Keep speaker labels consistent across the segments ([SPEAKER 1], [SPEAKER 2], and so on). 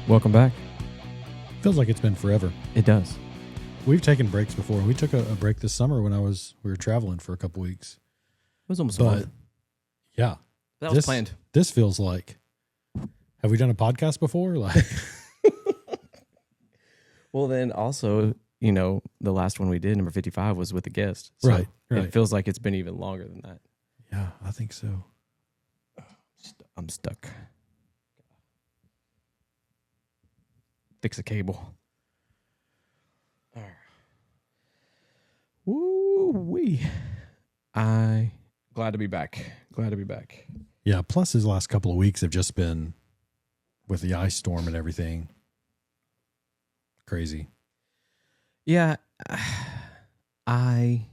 [SPEAKER 1] Welcome back.
[SPEAKER 2] Feels like it's been forever.
[SPEAKER 1] It does.
[SPEAKER 2] We've taken breaks before. We took a break this summer when we were traveling for a couple weeks.
[SPEAKER 1] It was almost a month.
[SPEAKER 2] Yeah.
[SPEAKER 1] That was planned.
[SPEAKER 2] This feels like, have we done a podcast before? Like,
[SPEAKER 1] well, then also, you know, the last one we did, number 55, was with a guest. So
[SPEAKER 2] right.
[SPEAKER 1] It feels like it's been even longer than that.
[SPEAKER 2] Yeah, I think so.
[SPEAKER 1] I'm stuck. Fix a cable. All right. Woo-wee. Glad to be back.
[SPEAKER 2] Yeah, plus his last couple of weeks have just been with the ice storm and everything. Crazy.
[SPEAKER 1] Yeah, I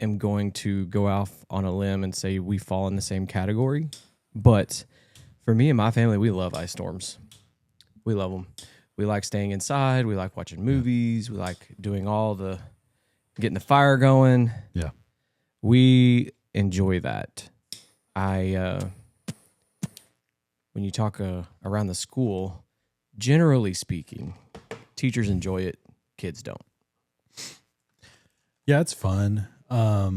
[SPEAKER 1] am going to go off on a limb and say we fall in the same category. But for me and my family, we love ice storms. We love them. We like staying inside. We like watching movies. We like doing getting the fire going.
[SPEAKER 2] Yeah.
[SPEAKER 1] We enjoy that. When you talk around the school, generally speaking, teachers enjoy it, kids don't.
[SPEAKER 2] Yeah, it's fun. I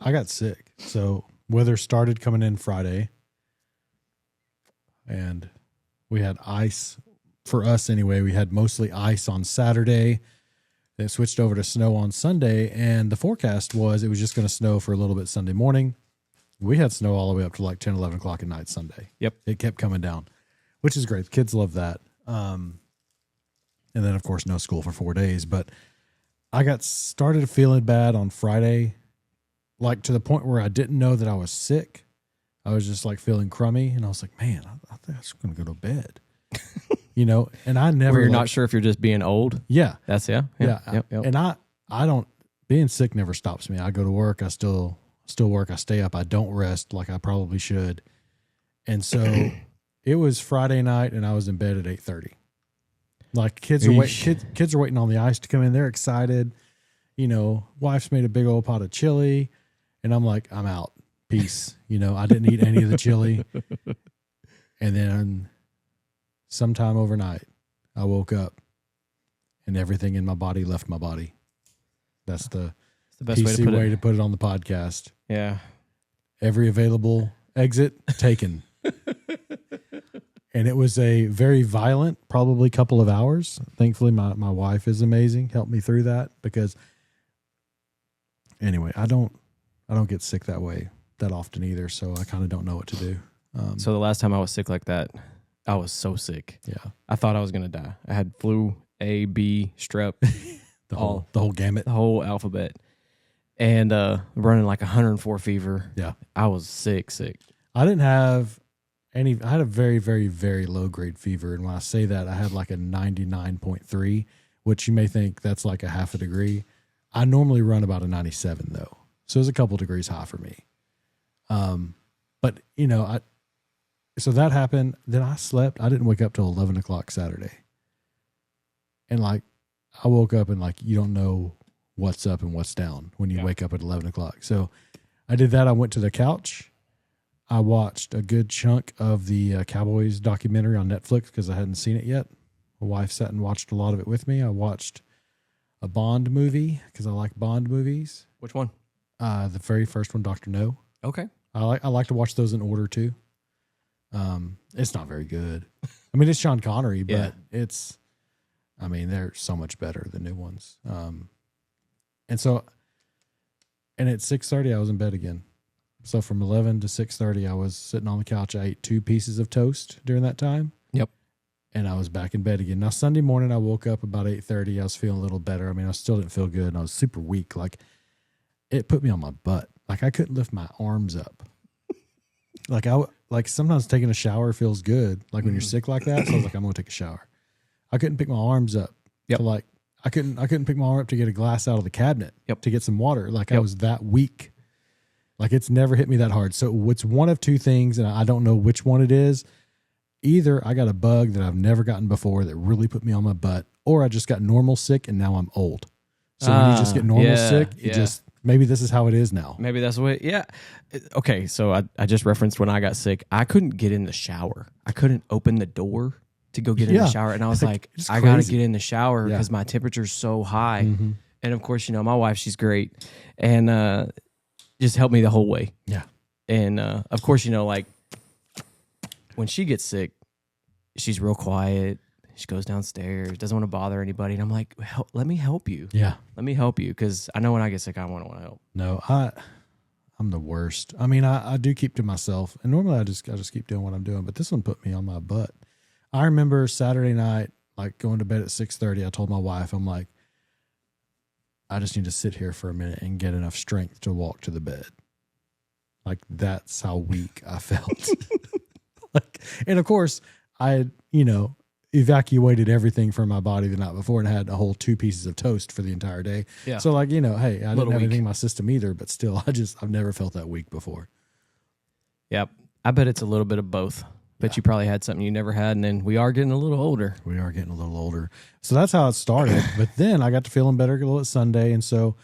[SPEAKER 2] got sick. So weather started coming in Friday, and we had ice for us anyway. We had mostly ice on Saturday. Then it switched over to snow on Sunday, and the forecast was it was just going to snow for a little bit Sunday morning. We had snow all the way up to like 10, 11 o'clock at night Sunday.
[SPEAKER 1] Yep.
[SPEAKER 2] It kept coming down, which is great. The kids love that. And then, of course, no school for 4 days. But I got started feeling bad on Friday, like to the point where I didn't know that I was sick. I was just like feeling crummy, and I was like, man, I think I'm just going to go to bed. You know, and I never.
[SPEAKER 1] Where you're not sure if you're just being old.
[SPEAKER 2] Yeah.
[SPEAKER 1] That's, yeah.
[SPEAKER 2] Yep. And I don't, being sick never stops me. I go to work. I still work. I stay up. I don't rest like I probably should. And so it was Friday night, and I was in bed at 8:30. Like kids are waiting on the ice to come in. They're excited. You know, wife's made a big old pot of chili, and I'm like, I'm out. Peace. You know, I didn't eat any of the chili. And then sometime overnight, I woke up and everything in my body left my body. That's the
[SPEAKER 1] best
[SPEAKER 2] PC
[SPEAKER 1] way
[SPEAKER 2] to put it on the podcast.
[SPEAKER 1] Yeah.
[SPEAKER 2] Every available exit taken. And it was a very violent, probably couple of hours. Thankfully, my wife is amazing. Helped me through that because anyway, I don't get sick that way that often either. So I kind of don't know what to do.
[SPEAKER 1] So the last time I was sick like that, I was so sick.
[SPEAKER 2] Yeah.
[SPEAKER 1] I thought I was going to die. I had flu, A, B, strep,
[SPEAKER 2] the whole gamut,
[SPEAKER 1] the whole alphabet, and running like 104 fever.
[SPEAKER 2] Yeah.
[SPEAKER 1] I was sick.
[SPEAKER 2] I didn't have any. I had a very, very, very low grade fever. And when I say that, I had like a 99.3, which you may think that's like a half a degree. I normally run about a 97 though. So it was a couple degrees high for me. But you know, so that happened. Then I slept. I didn't wake up till 11 o'clock Saturday. And like, I woke up and like, you don't know what's up and what's down when you wake up at 11 o'clock. So I did that. I went to the couch. I watched a good chunk of the Cowboys documentary on Netflix because I hadn't seen it yet. My wife sat and watched a lot of it with me. I watched a Bond movie because I like Bond movies.
[SPEAKER 1] Which one?
[SPEAKER 2] The very first one, Dr. No.
[SPEAKER 1] Okay.
[SPEAKER 2] I like to watch those in order too. It's not very good. I mean, it's Sean Connery, but they're so much better than new ones. And at 6:30, I was in bed again. So from 11 to 6:30, I was sitting on the couch. I ate 2 pieces of toast during that time.
[SPEAKER 1] Yep.
[SPEAKER 2] And I was back in bed again. Now, Sunday morning, I woke up about 8:30. I was feeling a little better. I mean, I still didn't feel good, and I was super weak. Like, it put me on my butt. Like, I couldn't lift my arms up. Like sometimes taking a shower feels good, like when you're sick like that. So I was like, I'm going to take a shower. I couldn't pick my arms up.
[SPEAKER 1] Yep.
[SPEAKER 2] So I couldn't pick my arm up to get a glass out of the cabinet to get some water. Like I was that weak. Like it's never hit me that hard. So it's one of two things, and I don't know which one it is. Either I got a bug that I've never gotten before that really put me on my butt, or I just got normal sick and now I'm old. So when you just get normal sick, maybe this is how it is now.
[SPEAKER 1] Maybe that's what. Yeah. Okay. So I just referenced when I got sick. I couldn't get in the shower. I couldn't open the door to go get in the shower, and I was like, I got to get in the shower because my temperature's so high. Mm-hmm. And of course, my wife, she's great, and just helped me the whole way.
[SPEAKER 2] Yeah.
[SPEAKER 1] And of course, like when she gets sick, she's real quiet. She goes downstairs, doesn't want to bother anybody. And I'm like, let me help you.
[SPEAKER 2] Yeah.
[SPEAKER 1] Let me help you, because I know when I get sick, I want to help.
[SPEAKER 2] No, I'm the worst. I mean, I do keep to myself, and normally I just keep doing what I'm doing, but this one put me on my butt. I remember Saturday night, like going to bed at 6:30. I told my wife, I'm like, I just need to sit here for a minute and get enough strength to walk to the bed. Like, that's how weak I felt. And of course, I had, evacuated everything from my body the night before and had a whole 2 pieces of toast for the entire day. Yeah. So hey, I didn't have anything in my system either, but still, I've never felt that weak before.
[SPEAKER 1] Yep. I bet it's a little bit of both. Bet you probably had something you never had, and then we are getting a little older.
[SPEAKER 2] We are getting a little older. So that's how it started. But then I got to feeling better a little at Sunday, and so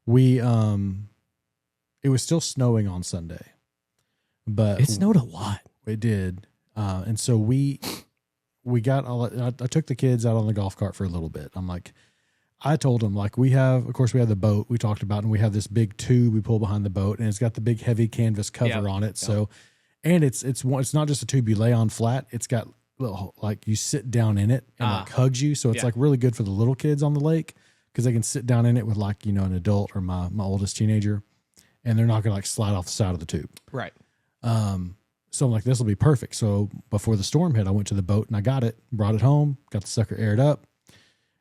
[SPEAKER 2] we it was still snowing on Sunday. But
[SPEAKER 1] it snowed a lot.
[SPEAKER 2] It did. And so we got I took the kids out on the golf cart for a little bit. I told them, we have the boat we talked about, and we have this big tube we pull behind the boat, and it's got the big heavy canvas cover on it. So, and it's not just a tube you lay on flat. It's got little, you sit down in it and hugs you. So it's really good for the little kids on the lake, because they can sit down in it with an adult or my oldest teenager, and they're not going to slide off the side of the tube.
[SPEAKER 1] Right.
[SPEAKER 2] So I'm like, this will be perfect. So before the storm hit, I went to the boat and I got it, brought it home, got the sucker aired up.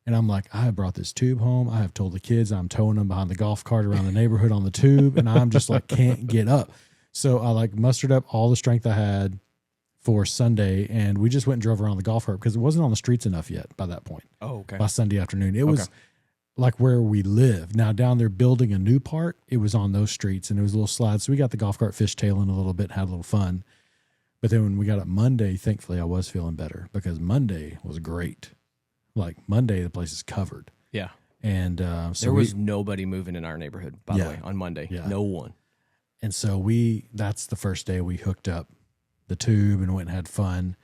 [SPEAKER 2] And I'm like, I brought this tube home. I have told the kids I'm towing them behind the golf cart around the neighborhood on the tube. And I'm just can't get up. So I mustered up all the strength I had for Sunday. And we just went and drove around the golf cart because it wasn't on the streets enough yet by that point.
[SPEAKER 1] Oh, okay.
[SPEAKER 2] By Sunday afternoon. It was where we live. Now down there building a new part, it was on those streets and it was a little slide. So we got the golf cart fishtailing a little bit, had a little fun. But then when we got up Monday, thankfully I was feeling better because Monday was great. Monday, the place is covered.
[SPEAKER 1] Yeah.
[SPEAKER 2] And
[SPEAKER 1] so there was nobody moving in our neighborhood, by the way, on Monday. Yeah. No one.
[SPEAKER 2] And so that's the first day we hooked up the tube and went and had fun.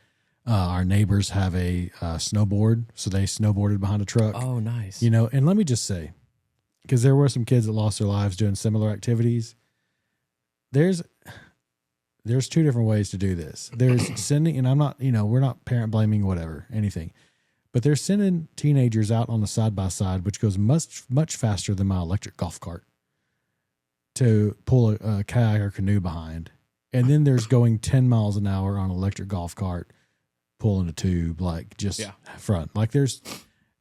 [SPEAKER 2] Our neighbors have a snowboard, so they snowboarded behind a truck.
[SPEAKER 1] Oh, nice.
[SPEAKER 2] And let me just say, because there were some kids that lost their lives doing similar activities, there's 2 different ways to do this. There's sending, and I'm not, we're not parent blaming, whatever, anything. But they're sending teenagers out on the side-by-side, which goes much faster than my electric golf cart, to pull a kayak or canoe behind. And then there's going 10 miles an hour on an electric golf cart, pulling a tube, front.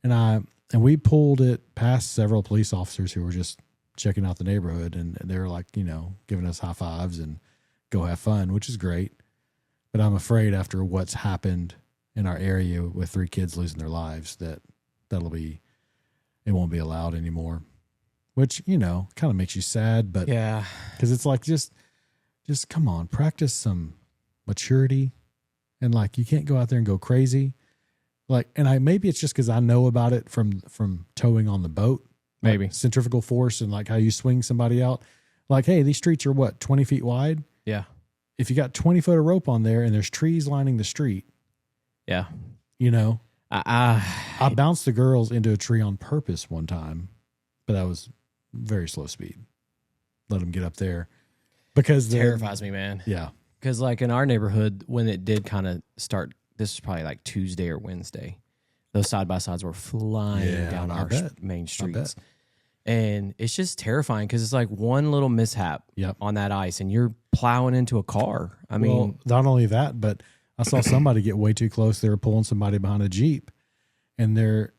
[SPEAKER 2] And we pulled it past several police officers who were just checking out the neighborhood, and they were giving us high fives and go have fun, which is great. But I'm afraid after what's happened in our area with 3 kids losing their lives, it won't be allowed anymore, which, kind of makes you sad, but
[SPEAKER 1] yeah,
[SPEAKER 2] because it's just come on, practice some maturity, and you can't go out there and go crazy. Maybe it's just because I know about it from towing on the boat,
[SPEAKER 1] maybe
[SPEAKER 2] centrifugal force and how you swing somebody out. Hey, these streets are 20 feet wide.
[SPEAKER 1] Yeah.
[SPEAKER 2] If you got 20 foot of rope on there and there's trees lining the street.
[SPEAKER 1] Yeah.
[SPEAKER 2] I bounced the girls into a tree on purpose one time, but that was very slow speed. Let them get up there because
[SPEAKER 1] it terrifies me, man.
[SPEAKER 2] Yeah.
[SPEAKER 1] Because in our neighborhood, when it did kind of start, this was probably Tuesday or Wednesday, those side-by-sides were flying down our main streets. And it's just terrifying because it's one little mishap on that ice and you're plowing into a car. I mean,
[SPEAKER 2] not only that, but I saw somebody get way too close. They were pulling somebody behind a Jeep, and the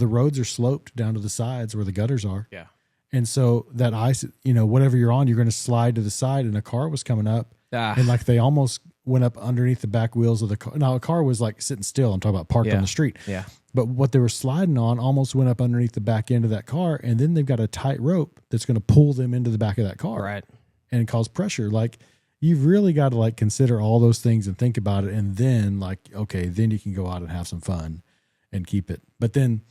[SPEAKER 2] roads are sloped down to the sides where the gutters are.
[SPEAKER 1] Yeah.
[SPEAKER 2] And so that ice, whatever you're on, you're going to slide to the side, and a car was coming up and they almost went up underneath the back wheels of the car. Now a car was sitting still. I'm talking about parked on the street.
[SPEAKER 1] Yeah.
[SPEAKER 2] But what they were sliding on almost went up underneath the back end of that car, and then they've got a tight rope that's going to pull them into the back of that car.
[SPEAKER 1] Right.
[SPEAKER 2] And cause pressure. You've really got to consider all those things and think about it. And then okay, then you can go out and have some fun and keep it. But then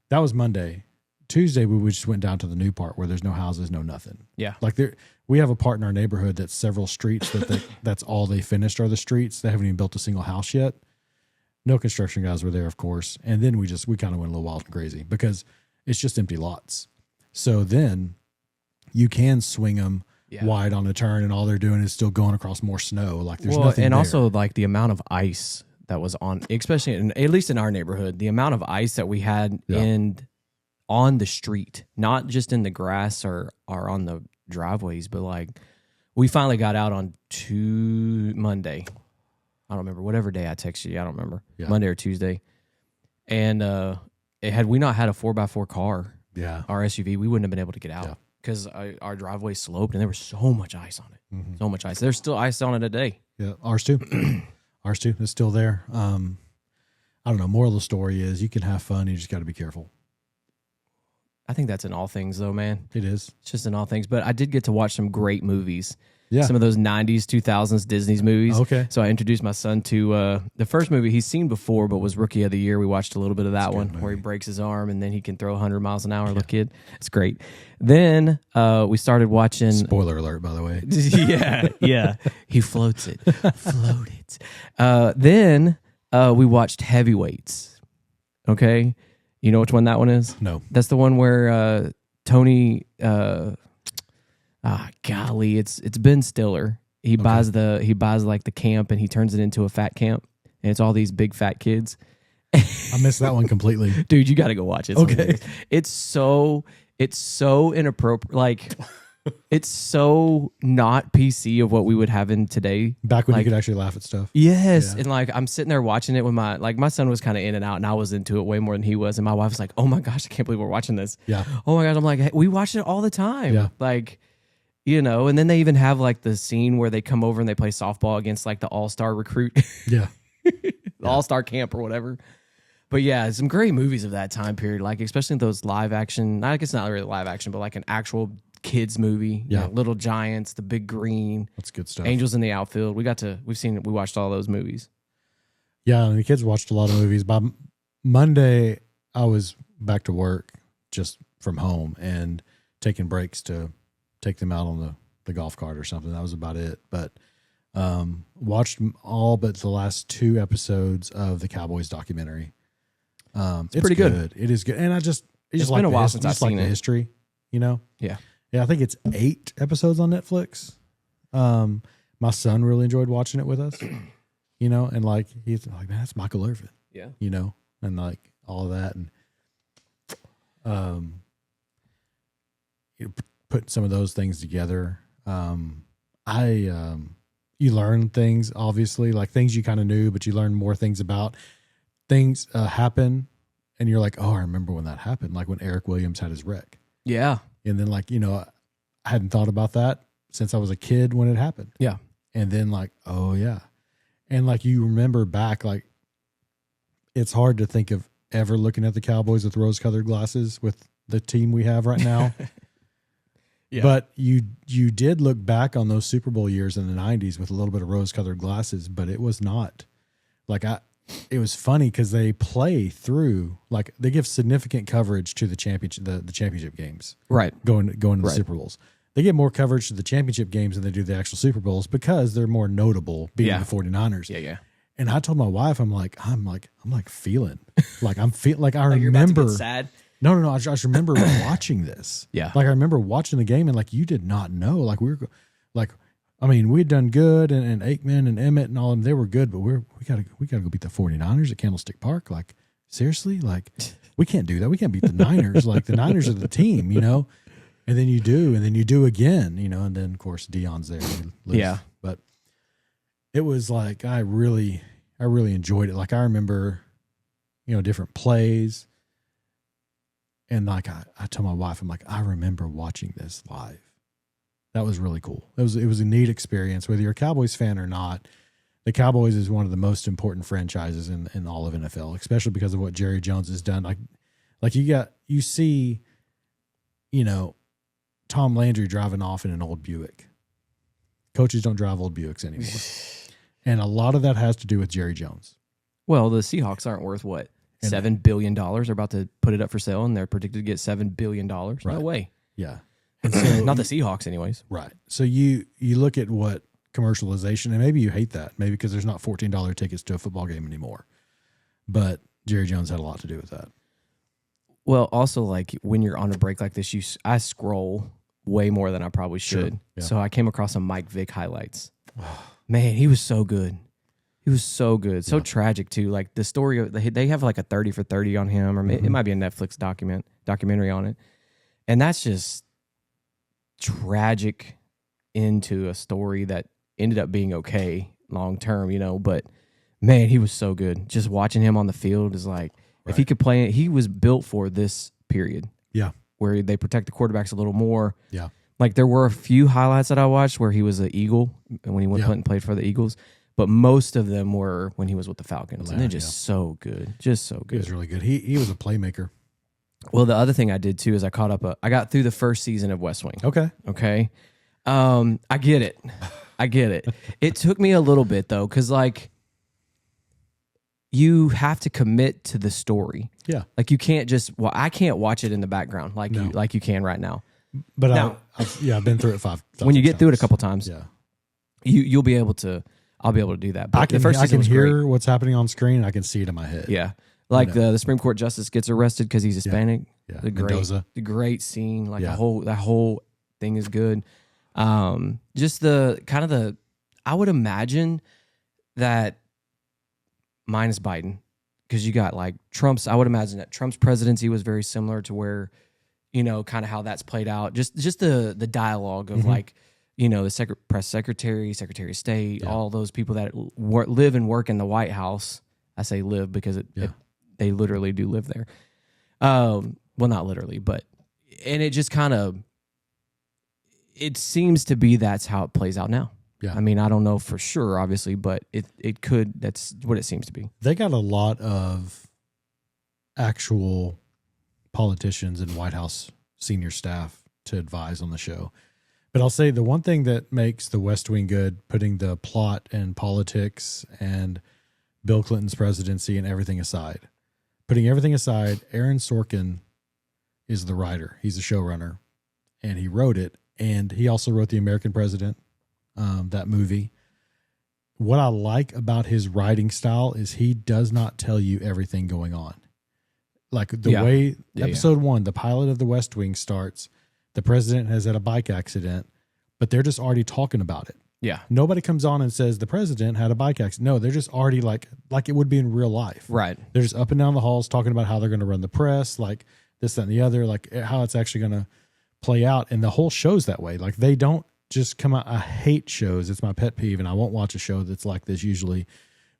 [SPEAKER 2] that was Monday. Tuesday we just went down to the new part where there's no houses, no nothing.
[SPEAKER 1] Yeah.
[SPEAKER 2] Like we have a part in our neighborhood that's several streets that's all they finished are the streets. They haven't even built a single house yet. No construction guys were there, of course. And then we kind of went a little wild and crazy because it's just empty lots. So then you can swing them wide on a turn, and all they're doing is still going across more snow. Like there's nothing
[SPEAKER 1] and
[SPEAKER 2] there.
[SPEAKER 1] also like the amount of ice that was on, especially at least in our neighborhood, the amount of ice that we had on the street, not just in the grass or on the driveways, but like we finally got out on Monday. I don't remember, whatever day I texted you. I don't remember, Monday or Tuesday. And had we not had a 4x4 car, our SUV, we wouldn't have been able to get out because our driveway sloped and there was so much ice on it. Mm-hmm. So much ice. There's still ice on it today.
[SPEAKER 2] Yeah, ours too. Ours too. It's still there. I don't know. Moral of the story is you can have fun. You just got to be careful.
[SPEAKER 1] I think that's in all things, though, man.
[SPEAKER 2] It is.
[SPEAKER 1] It's just in all things. But I did get to watch some great movies.
[SPEAKER 2] Yeah.
[SPEAKER 1] Some of those 90s, 2000s Disney's movies.
[SPEAKER 2] Okay.
[SPEAKER 1] So I introduced my son to the first movie he's seen before, but was Rookie of the Year. We watched a little bit of that one where he breaks his arm and then he can throw 100 miles an hour. Little kid. It's great. Then we started watching.
[SPEAKER 2] Spoiler alert, by the way.
[SPEAKER 1] Yeah. He floats it. Float it. Then we watched Heavyweights. Okay. You know which one that one is?
[SPEAKER 2] No.
[SPEAKER 1] That's the one where Tony. Golly, it's Ben Stiller. He buys like the camp and he turns it into a fat camp, and it's all these big fat kids.
[SPEAKER 2] I missed that one completely.
[SPEAKER 1] Dude, you got to go watch it.
[SPEAKER 2] Okay.
[SPEAKER 1] It's so inappropriate. Like, it's so not PC of what we would have in today.
[SPEAKER 2] Back when you could actually laugh at stuff.
[SPEAKER 1] Yes. Yeah. And like, I'm sitting there watching it with my son was kind of in and out, and I was into it way more than he was. And my wife was like, oh my gosh, I can't believe we're watching this.
[SPEAKER 2] Yeah.
[SPEAKER 1] Oh my gosh. I'm like, hey, we watch it all the time.
[SPEAKER 2] Yeah.
[SPEAKER 1] Like, you know, and then they even have like the scene where they come over and they play softball against like the all-star recruit.
[SPEAKER 2] Yeah.
[SPEAKER 1] The all-star camp or whatever. But yeah, some great movies of that time period, like especially those live action, I guess not really live action, but like an actual kids movie.
[SPEAKER 2] Yeah.
[SPEAKER 1] You know, Little Giants, The Big Green.
[SPEAKER 2] That's good stuff.
[SPEAKER 1] Angels in the Outfield. We watched all those movies.
[SPEAKER 2] Yeah, and the kids watched a lot of movies. By Monday, I was back to work just from home and taking breaks to take them out on the golf cart or something. That was about it. But watched all but the last 2 episodes of the Cowboys documentary. It's
[SPEAKER 1] pretty good.
[SPEAKER 2] It is good. And it's
[SPEAKER 1] been
[SPEAKER 2] like
[SPEAKER 1] a while since I've seen
[SPEAKER 2] the
[SPEAKER 1] it.
[SPEAKER 2] history, you know?
[SPEAKER 1] Yeah.
[SPEAKER 2] Yeah, I think it's 8 episodes on Netflix. My son really enjoyed watching it with us, you know, and like he's like, man, that's Michael Irvin.
[SPEAKER 1] Yeah.
[SPEAKER 2] You know, and like all of that, and you know, put some of those things together. You learn things, obviously, like things you kind of knew, but you learn more things about things happen, and you're like, oh, I remember when that happened, like when Eric Williams had his wreck.
[SPEAKER 1] Yeah.
[SPEAKER 2] And then, like, you know, I hadn't thought about that since I was a kid when it happened.
[SPEAKER 1] Yeah.
[SPEAKER 2] And then, like, oh, yeah. And, like, you remember back, like, it's hard to think of ever looking at the Cowboys with rose-colored glasses with the team we have right now.
[SPEAKER 1] Yeah.
[SPEAKER 2] But you did look back on those Super Bowl years in the 90s with a little bit of rose-colored glasses, but it was not. Like, it was funny because they play through, like, they give significant coverage to the championship games.
[SPEAKER 1] Right.
[SPEAKER 2] Going to the Super Bowls. They get more coverage to the championship games than they do the actual Super Bowls because they're more notable beating the 49ers.
[SPEAKER 1] Yeah, yeah.
[SPEAKER 2] And I told my wife, I'm like feeling. Like I
[SPEAKER 1] You're about to
[SPEAKER 2] remember
[SPEAKER 1] get sad.
[SPEAKER 2] No. I just remember watching this.
[SPEAKER 1] Yeah.
[SPEAKER 2] Like I remember watching the game and like you did not know. Like we were like, I mean, we'd done good and Aikman and Emmett and all of them, they were good, but we gotta go beat the 49ers at Candlestick Park. Like, seriously? Like we can't do that. We can't beat the Niners. Like the Niners are the team, you know? And then you do again, you know, and then of course Dion's there.
[SPEAKER 1] Yeah.
[SPEAKER 2] But it was like I really enjoyed it. Like I remember, you know, different plays. And like I told my wife, I'm like, I remember watching this live. That was really cool. It was a neat experience. Whether you're a Cowboys fan or not, the Cowboys is one of the most important franchises in all of NFL, especially because of what Jerry Jones has done. Like you see, you know, Tom Landry driving off in an old Buick. Coaches don't drive old Buicks anymore. And a lot of that has to do with Jerry Jones.
[SPEAKER 1] Well, the Seahawks aren't worth what? $7 billion. They're about to put it up for sale, and they're predicted to get $7 billion.
[SPEAKER 2] Right.
[SPEAKER 1] No way.
[SPEAKER 2] Yeah. And so
[SPEAKER 1] Not the Seahawks, anyways.
[SPEAKER 2] Right. So you look at what commercialization, and maybe you hate that, maybe because there's not $14 tickets to a football game anymore. But Jerry Jones had a lot to do with that.
[SPEAKER 1] Well, also, like, when you're on a break like this, I scroll way more than I probably should.
[SPEAKER 2] Sure. Yeah.
[SPEAKER 1] So I came across some Mike Vick highlights. Man, he was so good. He was so good. So tragic, too. Like, the story, they have like a 30 for 30 on him, or it might be a Netflix documentary on it. And that's just tragic into a story that ended up being okay long term, you know. But, man, he was so good. Just watching him on the field is like, if he could play it, he was built for this period.
[SPEAKER 2] Yeah.
[SPEAKER 1] Where they protect the quarterbacks a little more.
[SPEAKER 2] Yeah.
[SPEAKER 1] Like, there were a few highlights that I watched where he was an Eagle, when he went and played for the Eagles. But most of them were when he was with the Falcons. And they're just so good. Just so good.
[SPEAKER 2] He was really good. He was a playmaker.
[SPEAKER 1] Well, the other thing I did, too, is I got through the first season of West Wing.
[SPEAKER 2] Okay.
[SPEAKER 1] I get it. It took me a little bit, though, because, like, you have to commit to the story.
[SPEAKER 2] Yeah.
[SPEAKER 1] Like, you can't I can't watch it in the background like you can right now.
[SPEAKER 2] But
[SPEAKER 1] now,
[SPEAKER 2] I've been through it five
[SPEAKER 1] when you get through it a couple times,
[SPEAKER 2] yeah,
[SPEAKER 1] I'll be able to do that. But
[SPEAKER 2] I can hear what's happening on screen, and I can see it in my head.
[SPEAKER 1] Yeah. Like the Supreme Court justice gets arrested because he's Hispanic.
[SPEAKER 2] Yeah.
[SPEAKER 1] The great scene. Like that whole thing is good. Just I would imagine that minus Biden, because you got like I would imagine that Trump's presidency was very similar to where, you know, kind of how that's played out. Just the dialogue of like, you know, the press secretary, secretary of state, all those people that live and work in the White House. I say live because they literally do live there. Well, not literally, but, and it just it seems to be that's how it plays out now. Yeah. I mean, I don't know for sure, obviously, but that's what it seems to be.
[SPEAKER 2] They got a lot of actual politicians and White House senior staff to advise on the show. But I'll say the one thing that makes the West Wing good, putting the plot and politics and Bill Clinton's presidency and everything aside, Aaron Sorkin is the writer. He's the showrunner, and he wrote it. And he also wrote The American President, that movie. What I like about his writing style is he does not tell you everything going on. Like the way episode 1, the pilot of the West Wing starts, the president has had a bike accident, but they're just already talking about it.
[SPEAKER 1] Yeah.
[SPEAKER 2] Nobody comes on and says the president had a bike accident. No, they're just already like it would be in real life.
[SPEAKER 1] Right.
[SPEAKER 2] They're just up and down the halls talking about how they're going to run the press, like this, that, and the other, like how it's actually going to play out. And the whole show's that way. Like they don't just come out. I hate shows. It's my pet peeve. And I won't watch a show that's like this usually,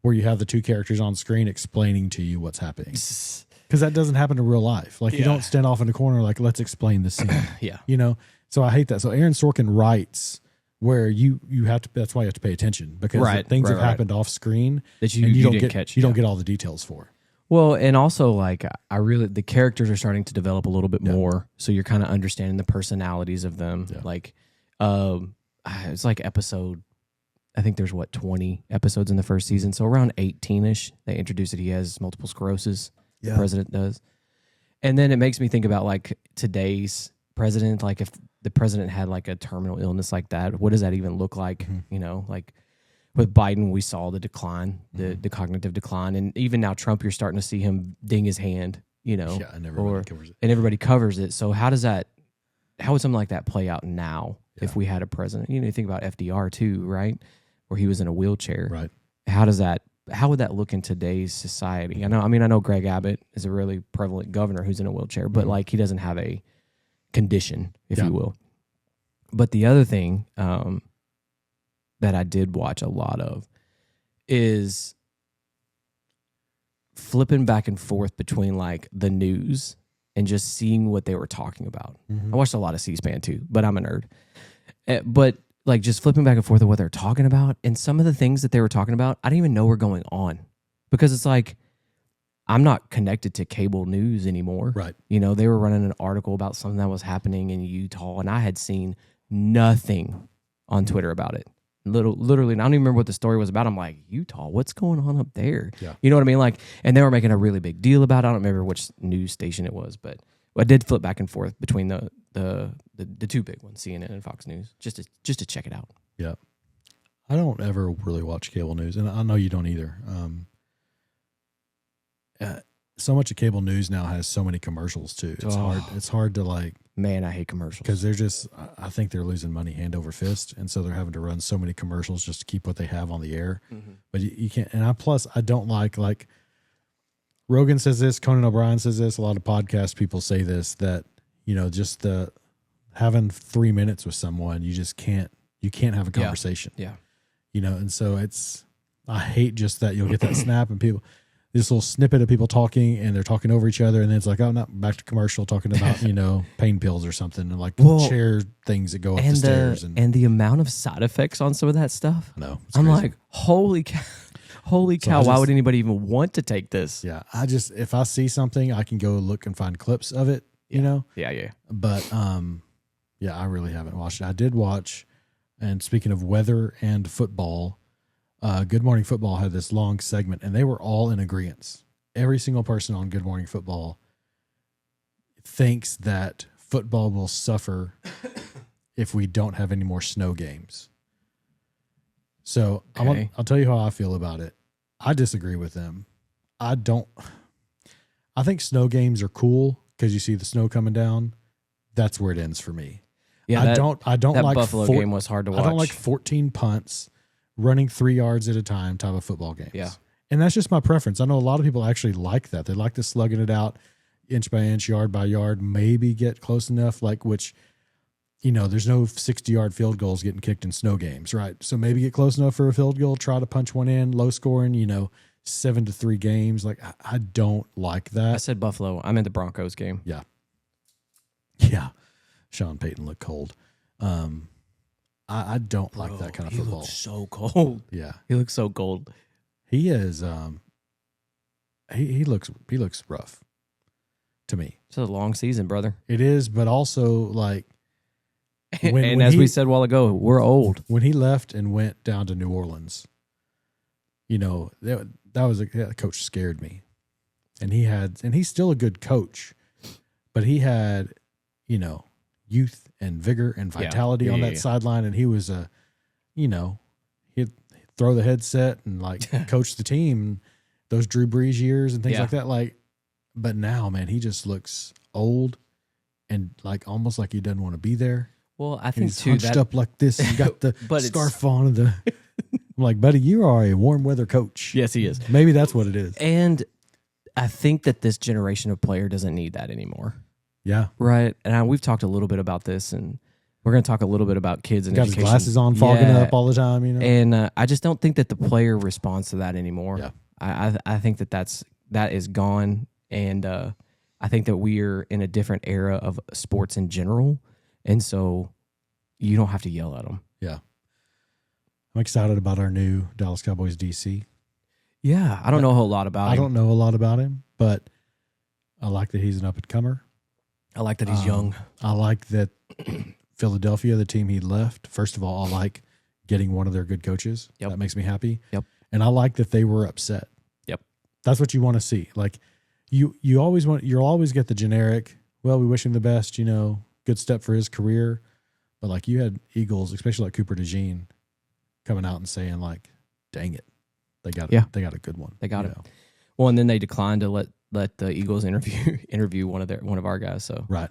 [SPEAKER 2] where you have the two characters on screen explaining to you what's happening. Because that doesn't happen in real life. Like you don't stand off in the corner like, let's explain the scene. You know? So I hate that. So Aaron Sorkin writes where you have to, that's why you have to pay attention, because things have happened off screen
[SPEAKER 1] that you don't get,
[SPEAKER 2] you don't get all the details for.
[SPEAKER 1] Well, and also like the characters are starting to develop a little bit more. So you're kind of understanding the personalities of them. Yeah. Like, it's like episode, I think there's 20 episodes in the first season. So around 18-ish, they introduce that he has multiple sclerosis. The president does. And then it makes me think about like today's president, like if the president had like a terminal illness like that, what does that even look like? Mm-hmm. You know, like with Biden, we saw the decline, the cognitive decline. And even now Trump, you're starting to see him ding his hand, you know,
[SPEAKER 2] and everybody covers it.
[SPEAKER 1] And everybody covers it. So how would something like that play out now if we had a president? You know, you think about FDR too, right? Where he was in a wheelchair.
[SPEAKER 2] Right.
[SPEAKER 1] How would that look in today's society? I know Greg Abbott is a really prevalent governor who's in a wheelchair, but like he doesn't have a condition, if you will. But the other thing that I did watch a lot of is flipping back and forth between like the news and just seeing what they were talking about. Mm-hmm. I watched a lot of C-SPAN too, but I'm a nerd. But like just flipping back and forth of what they're talking about, and some of the things that they were talking about, I didn't even know were going on, because it's like I'm not connected to cable news anymore.
[SPEAKER 2] Right.
[SPEAKER 1] You know, they were running an article about something that was happening in Utah, and I had seen nothing on Twitter about it. literally, and I don't even remember what the story was about. I'm like, Utah, what's going on up there?
[SPEAKER 2] Yeah.
[SPEAKER 1] You know what I mean? Like, and they were making a really big deal about it. I don't remember which news station it was, but I did flip back and forth between the two big ones, CNN and Fox News, just to check it out.
[SPEAKER 2] Yeah. I don't ever really watch cable news, and I know you don't either. So much of cable news now has so many commercials too. It's hard to like.
[SPEAKER 1] Man, I hate commercials
[SPEAKER 2] because they're just. I think they're losing money hand over fist, and so they're having to run so many commercials just to keep what they have on the air. Mm-hmm. But you can't. And I don't like. Rogan says this. Conan O'Brien says this. A lot of podcast people say this. That just the having 3 minutes with someone, you just can't. You can't have a conversation.
[SPEAKER 1] Yeah.
[SPEAKER 2] And so it's. I hate just that you'll get that snap and people. This little snippet of people talking and they're talking over each other and then it's like, oh, no, back to commercial talking about, pain pills or something and like chair things that go up the stairs.
[SPEAKER 1] And the amount of side effects on some of that stuff.
[SPEAKER 2] No,
[SPEAKER 1] I'm crazy. Like, holy cow, why would anybody even want to take this?
[SPEAKER 2] Yeah. If I see something, I can go look and find clips of it,
[SPEAKER 1] Yeah.
[SPEAKER 2] But, I really haven't watched it. I did watch, and speaking of weather and football, Good Morning Football had this long segment, and they were all in agreement. Every single person on Good Morning Football thinks that football will suffer if we don't have any more snow games. So
[SPEAKER 1] okay.
[SPEAKER 2] I'll tell you how I feel about it. I disagree with them. I think snow games are cool because you see the snow coming down. That's where it ends for me.
[SPEAKER 1] Yeah,
[SPEAKER 2] I don't
[SPEAKER 1] that
[SPEAKER 2] like
[SPEAKER 1] Buffalo game was hard to watch.
[SPEAKER 2] I don't like 14 punts. Running 3 yards at a time type of football games.
[SPEAKER 1] Yeah.
[SPEAKER 2] And that's just my preference. I know a lot of people actually like that. They like the slugging it out inch by inch, yard by yard, maybe get close enough, there's no 60-yard field goals getting kicked in snow games, right? So maybe get close enough for a field goal, try to punch one in, low scoring, 7-3 games. Like, I don't like that.
[SPEAKER 1] I said Buffalo. I'm in the Broncos game.
[SPEAKER 2] Yeah. Yeah. Sean Payton looked cold. I don't like that kind of football.
[SPEAKER 1] He looks so cold.
[SPEAKER 2] Yeah.
[SPEAKER 1] He looks so cold.
[SPEAKER 2] He is he looks rough to me.
[SPEAKER 1] It's a long season, brother.
[SPEAKER 2] It is, but also like
[SPEAKER 1] when as we said a while ago, we're old.
[SPEAKER 2] When he left and went down to New Orleans, that coach scared me. And he's still a good coach, but he had, youth and vigor and vitality on that sideline. And he was he'd throw the headset and like coach the team, those Drew Brees years and things like that. But now, man, he just looks old and like almost like he doesn't want to be there.
[SPEAKER 1] Well, I think
[SPEAKER 2] he's hunched up like this and got the scarf on. I'm like, buddy, you are a warm weather coach.
[SPEAKER 1] Yes, he is.
[SPEAKER 2] Maybe that's what it is.
[SPEAKER 1] And I think that this generation of player doesn't need that anymore.
[SPEAKER 2] Yeah.
[SPEAKER 1] Right. And we've talked a little bit about this, and we're going to talk a little bit about kids and education.
[SPEAKER 2] Got his glasses on, fogging up all the time,
[SPEAKER 1] And I just don't think that the player responds to that anymore.
[SPEAKER 2] Yeah.
[SPEAKER 1] I think that is gone, and I think that we are in a different era of sports in general, and so you don't have to yell at them.
[SPEAKER 2] Yeah. I'm excited about our new Dallas Cowboys DC.
[SPEAKER 1] Yeah, I don't know a whole lot about him.
[SPEAKER 2] I don't know a lot about him, but I like that he's an up-and-comer.
[SPEAKER 1] I like that he's young.
[SPEAKER 2] I like that Philadelphia, the team he left, first of all, I like getting one of their good coaches.
[SPEAKER 1] Yep.
[SPEAKER 2] That makes me happy.
[SPEAKER 1] Yep.
[SPEAKER 2] And I like that they were upset.
[SPEAKER 1] Yep.
[SPEAKER 2] That's what you want to see. Like you'll always get the generic, well, we wish him the best, good step for his career. But like you had Eagles, especially like Cooper DeJean, coming out and saying like, dang it. They got a good one.
[SPEAKER 1] They got it. Well, and then they declined to let the Eagles interview one of our guys. So
[SPEAKER 2] right.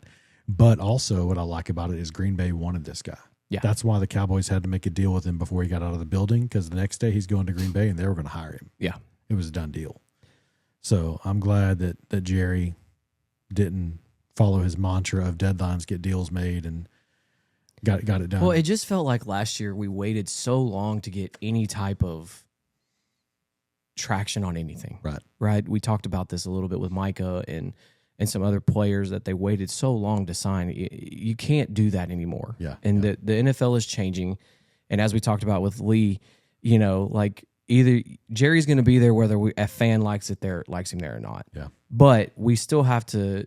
[SPEAKER 2] But also what I like about it is Green Bay wanted this guy.
[SPEAKER 1] Yeah.
[SPEAKER 2] That's why the Cowboys had to make a deal with him before he got out of the building, because the next day he's going to Green Bay and they were going to hire him.
[SPEAKER 1] Yeah.
[SPEAKER 2] It was a done deal. So I'm glad that Jerry didn't follow his mantra of deadlines, get deals made, and got it done.
[SPEAKER 1] Well, it just felt like last year we waited so long to get any type of traction on anything. Right. We talked about this a little bit with Micah and some other players, that they waited so long to sign. You can't do that anymore.
[SPEAKER 2] Yeah.
[SPEAKER 1] And the NFL is changing. And as we talked about with Lee, like either Jerry's going to be there whether a fan likes him there or not.
[SPEAKER 2] Yeah.
[SPEAKER 1] But we still have to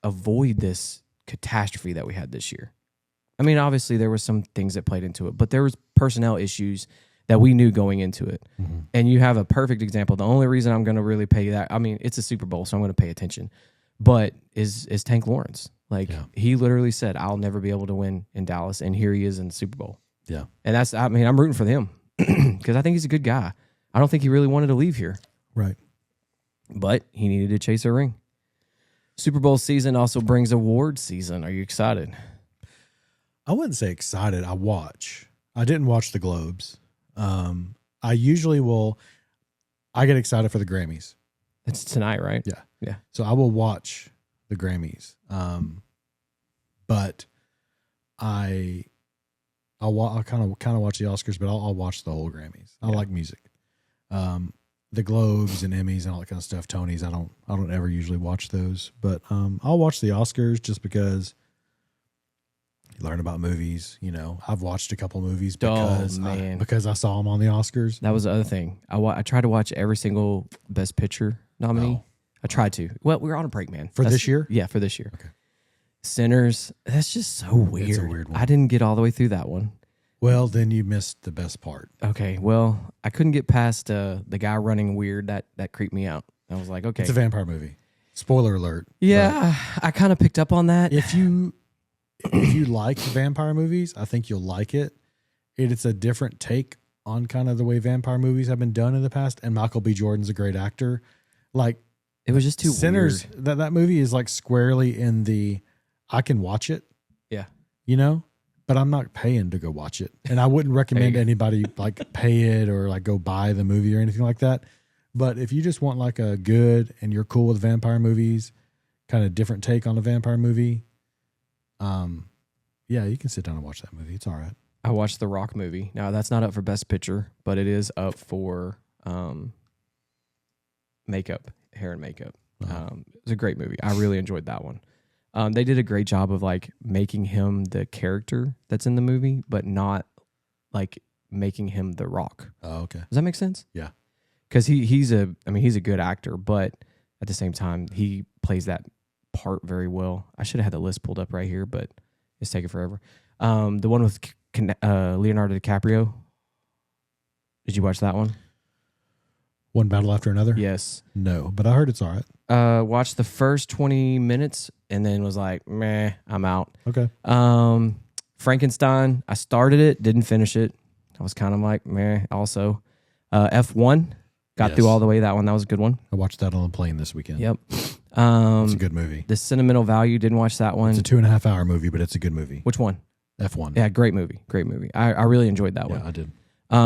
[SPEAKER 1] avoid this catastrophe that we had this year. I mean, obviously there were some things that played into it, but there was personnel issues that we knew going into it.
[SPEAKER 2] Mm-hmm.
[SPEAKER 1] And you have a perfect example. The only reason I'm going to really pay that, I mean, it's a Super Bowl, so I'm going to pay attention, but is Tank Lawrence. Like, he literally said, I'll never be able to win in Dallas, and here he is in the Super Bowl.
[SPEAKER 2] Yeah.
[SPEAKER 1] And that's, I mean, I'm rooting for him because I think he's a good guy. I don't think he really wanted to leave here.
[SPEAKER 2] Right.
[SPEAKER 1] But he needed to chase a ring. Super Bowl season also brings award season. Are you excited?
[SPEAKER 2] I wouldn't say excited. I watch. I didn't watch the Globes. I usually will. I get excited for the Grammys.
[SPEAKER 1] It's tonight, right?
[SPEAKER 2] Yeah.
[SPEAKER 1] Yeah.
[SPEAKER 2] So I will watch the Grammys. But I'll kind of watch the Oscars, but I'll watch the whole Grammys. I like music. The Globes and Emmys and all that kind of stuff. Tonys, I don't ever usually watch those, but I'll watch the Oscars just because you learn about movies. You know, I've watched a couple movies because I saw them on the Oscars.
[SPEAKER 1] That was the other thing. I tried to watch every single Best Picture nominee.
[SPEAKER 2] Oh.
[SPEAKER 1] I tried to. Well, we were on a break, man.
[SPEAKER 2] This year?
[SPEAKER 1] Yeah, for this year.
[SPEAKER 2] Okay.
[SPEAKER 1] Sinners. That's just so weird.
[SPEAKER 2] It's a weird one.
[SPEAKER 1] I didn't get all the way through that one.
[SPEAKER 2] Well, then you missed the best part.
[SPEAKER 1] Okay, well, I couldn't get past the guy running weird. That creeped me out. I was like, okay.
[SPEAKER 2] It's a vampire movie. Spoiler alert.
[SPEAKER 1] Yeah, I kind of picked up on that.
[SPEAKER 2] If you like vampire movies, I think you'll like it. It's a different take on kind of the way vampire movies have been done in the past, and Michael B. Jordan's a great actor. Like,
[SPEAKER 1] it was just too
[SPEAKER 2] Sinners,
[SPEAKER 1] weird.
[SPEAKER 2] that movie is like squarely in the I can watch it.
[SPEAKER 1] Yeah.
[SPEAKER 2] You know? But I'm not paying to go watch it. And I wouldn't recommend anybody like pay it or like go buy the movie or anything like that. But if you just want like a good and you're cool with vampire movies, kind of different take on a vampire movie, yeah, you can sit down and watch that movie. It's all right.
[SPEAKER 1] I watched the Rock movie. Now, that's not up for Best Picture, but it is up for makeup, hair and makeup. It was a great movie. I really enjoyed that one. They did a great job of like making him the character that's in the movie, but not like making him the Rock.
[SPEAKER 2] Oh, okay.
[SPEAKER 1] Does that make sense?
[SPEAKER 2] Yeah.
[SPEAKER 1] Because he's a good actor, but at the same time, he plays that part very well. I should have had the list pulled up right here, but it's taking forever. The one with Leonardo DiCaprio. Did you watch that one?
[SPEAKER 2] One Battle After Another?
[SPEAKER 1] Yes.
[SPEAKER 2] No, but I heard it's all right.
[SPEAKER 1] Watched the first 20 minutes and then was like, meh, I'm out.
[SPEAKER 2] Okay.
[SPEAKER 1] Frankenstein, I started it, didn't finish it. I was kind of like, meh, also. F1, got through all the way. That was a good one.
[SPEAKER 2] I watched that on the plane this weekend.
[SPEAKER 1] Yep.
[SPEAKER 2] It's a good movie.
[SPEAKER 1] The Sentimental Value, didn't watch that one.
[SPEAKER 2] It's a 2.5 hour movie, but it's a good movie.
[SPEAKER 1] Which one?
[SPEAKER 2] F1.
[SPEAKER 1] Yeah, great movie. Great movie. I really enjoyed that one.
[SPEAKER 2] Yeah, I did.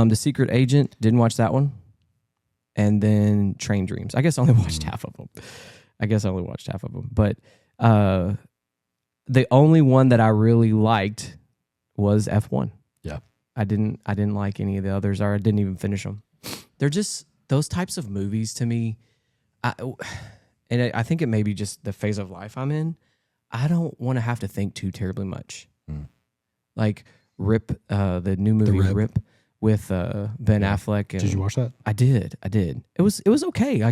[SPEAKER 1] The Secret Agent, didn't watch that one. And then Train Dreams. I guess I only watched half of them. But the only one that I really liked was F1.
[SPEAKER 2] Yeah.
[SPEAKER 1] I didn't like any of the others, or I didn't even finish them. They're just those types of movies to me. I think it may be just the phase of life I'm in. I don't want to have to think too terribly much. Like Rip, the new movie Rip with Ben Affleck. And
[SPEAKER 2] did you watch that?
[SPEAKER 1] I did. It was okay.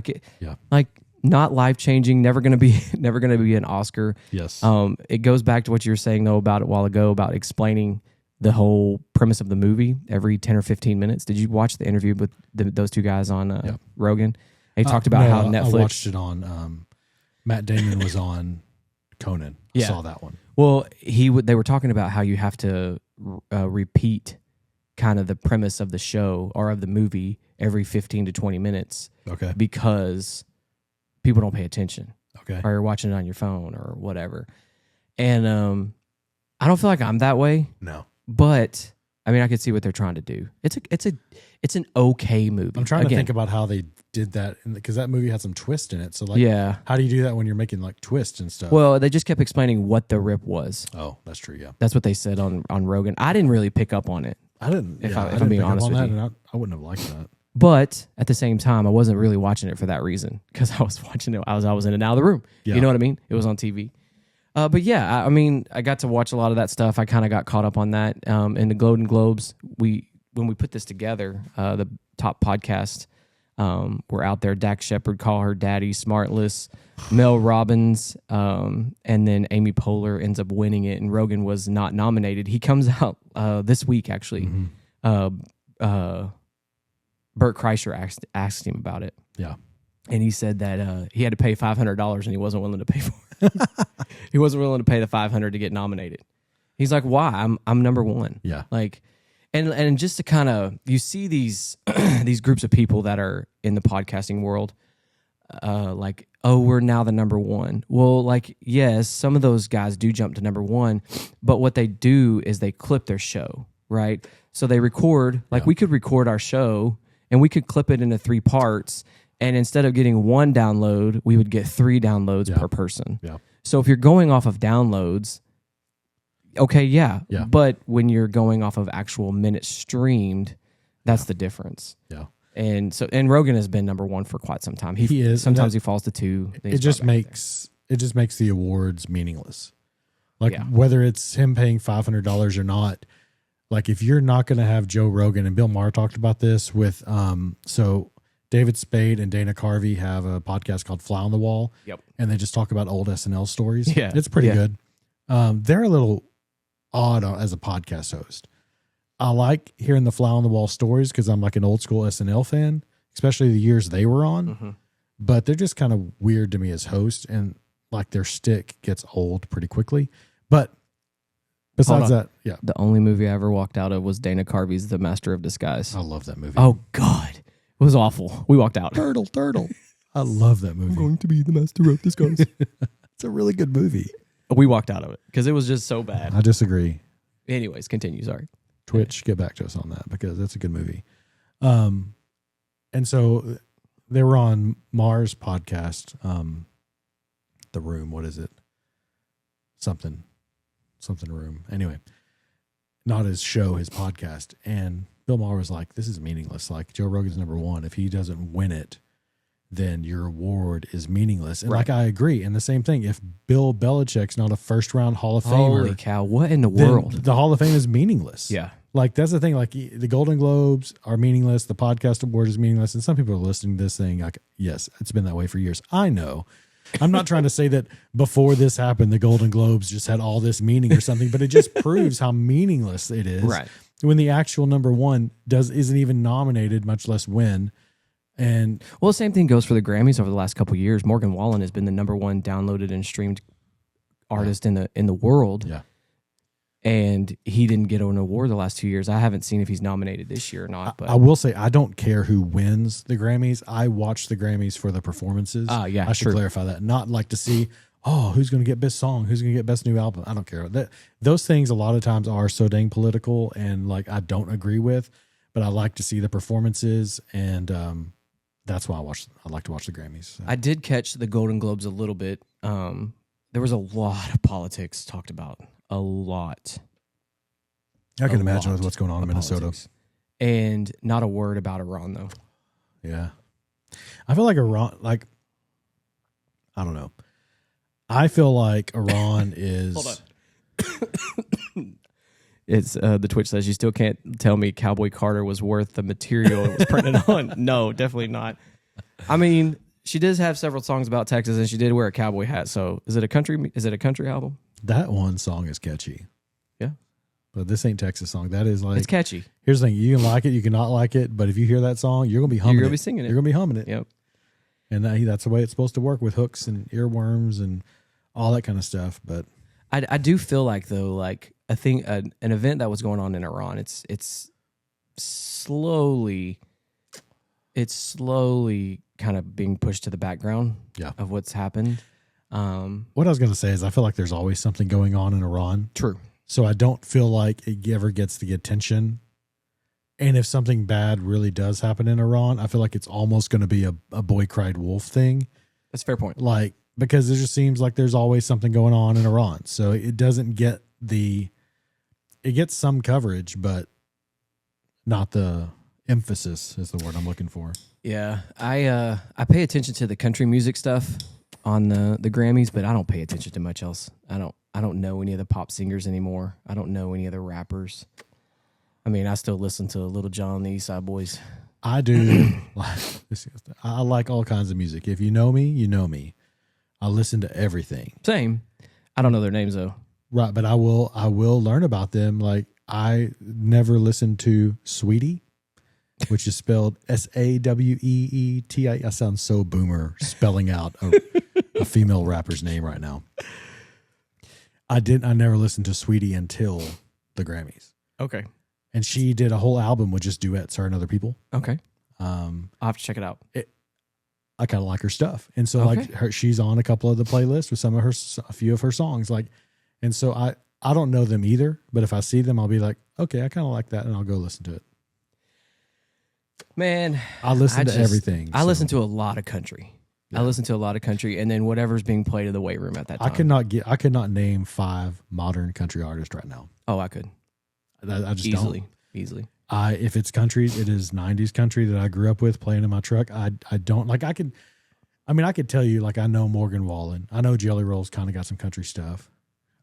[SPEAKER 1] Like not life changing. Never gonna be an Oscar.
[SPEAKER 2] Yes.
[SPEAKER 1] It goes back to what you were saying though about it a while ago about explaining the whole premise of the movie every 10 or 15 minutes. Did you watch the interview with those two guys on Rogan? They talked about how Netflix.
[SPEAKER 2] I watched it on. Matt Damon was on Conan. I saw that one.
[SPEAKER 1] Well, they were talking about how you have to repeat kind of the premise of the show or of the movie every 15 to 20 minutes.
[SPEAKER 2] Okay.
[SPEAKER 1] Because people don't pay attention.
[SPEAKER 2] Okay.
[SPEAKER 1] Or you're watching it on your phone or whatever. And I don't feel like I'm that way.
[SPEAKER 2] No.
[SPEAKER 1] But I mean, I could see what they're trying to do. It's an okay movie.
[SPEAKER 2] I'm trying to think about how they did that because that movie had some twist in it. So like, how do you do that when you're making like twists and stuff?
[SPEAKER 1] Well, they just kept explaining what the rip was.
[SPEAKER 2] Oh, that's true. Yeah,
[SPEAKER 1] that's what they said on Rogan. I didn't really pick up on it.
[SPEAKER 2] I didn't.
[SPEAKER 1] If I'm being honest with you,
[SPEAKER 2] I wouldn't have liked that.
[SPEAKER 1] But at the same time, I wasn't really watching it for that reason because I was watching it. I was in and out of the room. Yeah. You know what I mean? It was on TV. But yeah, I mean, I got to watch a lot of that stuff. I kind of got caught up on that. In the Golden Globes, when we put this together, the top podcast, were out there. Dak Shepard, Call Her Daddy, Smartless, Mel Robbins, and then Amy Poehler ends up winning it, and Rogan was not nominated. He comes out this week, actually. Mm-hmm. Bert Kreischer asked him about it.
[SPEAKER 2] Yeah.
[SPEAKER 1] And he said that he had to pay $500 and he wasn't willing to pay for it. He wasn't willing to pay the $500 to get nominated. He's like, why? I'm number one.
[SPEAKER 2] Yeah.
[SPEAKER 1] Like, and just to kind of, you see these these groups of people that are in the podcasting world, like, oh, we're now the number one. Well, like, yes, some of those guys do jump to number one, but what they do is they clip their show, right? So they record, like we could record our show and we could clip it into 3 parts. And instead of getting 1 download, we would get 3 downloads per person. Yeah. So if you're going off of downloads, okay, yeah. But when you're going off of actual minutes streamed, that's the difference. Yeah. And Rogan has been number one for quite some time. He is. Sometimes he falls to 2.
[SPEAKER 2] It just makes the awards meaningless. Like whether it's him paying $500 or not. Like if you're not going to have Joe Rogan, and Bill Maher talked about this with so David Spade and Dana Carvey have a podcast called Fly on the Wall. Yep. And they just talk about old SNL stories. Yeah. It's pretty good. They're a little odd as a podcast host. I like hearing the Fly on the Wall stories because I'm like an old school SNL fan, especially the years they were on. Mm-hmm. But they're just kind of weird to me as hosts, and like their stick gets old pretty quickly. But besides that,
[SPEAKER 1] the only movie I ever walked out of was Dana Carvey's The Master of Disguise.
[SPEAKER 2] I love that movie.
[SPEAKER 1] Oh, God. It was awful. We walked out.
[SPEAKER 2] Turtle. I love that movie.
[SPEAKER 1] I'm going to be the master of disguise.
[SPEAKER 2] It's a really good movie.
[SPEAKER 1] We walked out of it because it was just so bad.
[SPEAKER 2] I disagree.
[SPEAKER 1] Anyways, continue. Sorry.
[SPEAKER 2] Twitch, get back to us on that because that's a good movie. And so they were on Maher's podcast, The Room. What is it? Something Room. Anyway, not his show, his podcast. And Bill Maher was like, this is meaningless. Like Joe Rogan's number one. If he doesn't win it, then your award is meaningless. And like, I agree. And the same thing, if Bill Belichick's not a first round Hall of Famer.
[SPEAKER 1] Holy cow, what in the world?
[SPEAKER 2] The Hall of Fame is meaningless.
[SPEAKER 1] Yeah.
[SPEAKER 2] Like, that's the thing. Like, the Golden Globes are meaningless. The podcast award is meaningless. And some people are listening to this thing like, yes, it's been that way for years. I know. I'm not trying to say that before this happened, the Golden Globes just had all this meaning or something, but it just proves how meaningless it is.
[SPEAKER 1] Right.
[SPEAKER 2] When the actual number one isn't even nominated, much less win. And
[SPEAKER 1] well, the same thing goes for the Grammys over the last couple of years. Morgan Wallen has been the number one downloaded and streamed artist in the world. Yeah. And he didn't get an award the last 2 years. I haven't seen if he's nominated this year or not. But
[SPEAKER 2] I will say I don't care who wins the Grammys. I watch the Grammys for the performances.
[SPEAKER 1] Yeah,
[SPEAKER 2] I should clarify that. Not like to see, who's going to get best song? Who's going to get best new album? I don't care. Those things a lot of times are so dang political and like I don't agree with. But I like to see the performances, and that's why I like to watch the Grammys. So.
[SPEAKER 1] I did catch the Golden Globes a little bit. There was a lot of politics talked about. A lot.
[SPEAKER 2] I can imagine with what's going on in Minnesota. Politics.
[SPEAKER 1] And not a word about Iran, though.
[SPEAKER 2] Yeah. I feel like Iran, like, I don't know. I feel like Iran is...
[SPEAKER 1] Hold on. It's the Twitch says you still can't tell me Cowboy Carter was worth the material it was printed on. No, definitely not. I mean, she does have several songs about Texas, and she did wear a cowboy hat. So, is it a country album?
[SPEAKER 2] That one song is catchy.
[SPEAKER 1] Yeah,
[SPEAKER 2] but this ain't Texas song. That is like
[SPEAKER 1] it's catchy.
[SPEAKER 2] Here's the thing: you can like it, you can not like it, but if you hear that song, you're gonna be humming.
[SPEAKER 1] You're gonna be singing it.
[SPEAKER 2] You're gonna be humming it.
[SPEAKER 1] Yep.
[SPEAKER 2] And that's the way it's supposed to work with hooks and earworms and all that kind of stuff. But
[SPEAKER 1] I do feel like though, like I think an event that was going on in Iran, it's slowly kind of being pushed to the background of what's happened.
[SPEAKER 2] What I was going to say is I feel like there's always something going on in Iran.
[SPEAKER 1] True.
[SPEAKER 2] So I don't feel like it ever gets the attention. And if something bad really does happen in Iran, I feel like it's almost going to be a boy cried wolf thing.
[SPEAKER 1] That's a fair point.
[SPEAKER 2] Like, because it just seems like there's always something going on in Iran. So it doesn't get it gets some coverage, but not the emphasis is the word I'm looking for.
[SPEAKER 1] Yeah. I pay attention to the country music stuff on the Grammys, but I don't pay attention to much else. I don't know any of the pop singers anymore. I don't know any of the rappers. I mean, I still listen to Little John, the East Side Boys.
[SPEAKER 2] I do. I like all kinds of music. If you know me, you know me. I listen to everything.
[SPEAKER 1] Same. I don't know their names though.
[SPEAKER 2] Right, but I will learn about them. Like I never listened to Sweetie, which is spelled Saweeti. I sound so boomer spelling out a female rapper's name right now. I never listened to Sweetie until the Grammys.
[SPEAKER 1] Okay.
[SPEAKER 2] And she did a whole album with just duets, her and other people.
[SPEAKER 1] Okay. I'll have to check it out.
[SPEAKER 2] I kind of like her stuff. And so like she's on a couple of the playlists with a few of her songs. Like, and so I don't know them either, but if I see them, I'll be like, okay, I kind of like that. And I'll go listen to it.
[SPEAKER 1] Man,
[SPEAKER 2] I listen to everything.
[SPEAKER 1] I listen to a lot of country. Yeah. I listen to a lot of country, and then whatever's being played in the weight room at that time.
[SPEAKER 2] I could not name 5 modern country artists right now.
[SPEAKER 1] Oh, I could.
[SPEAKER 2] I just
[SPEAKER 1] easily.
[SPEAKER 2] If it's country, it is 90s country that I grew up with playing in my truck. I don't like. I could tell you like I know Morgan Wallen. I know Jelly Roll's kind of got some country stuff.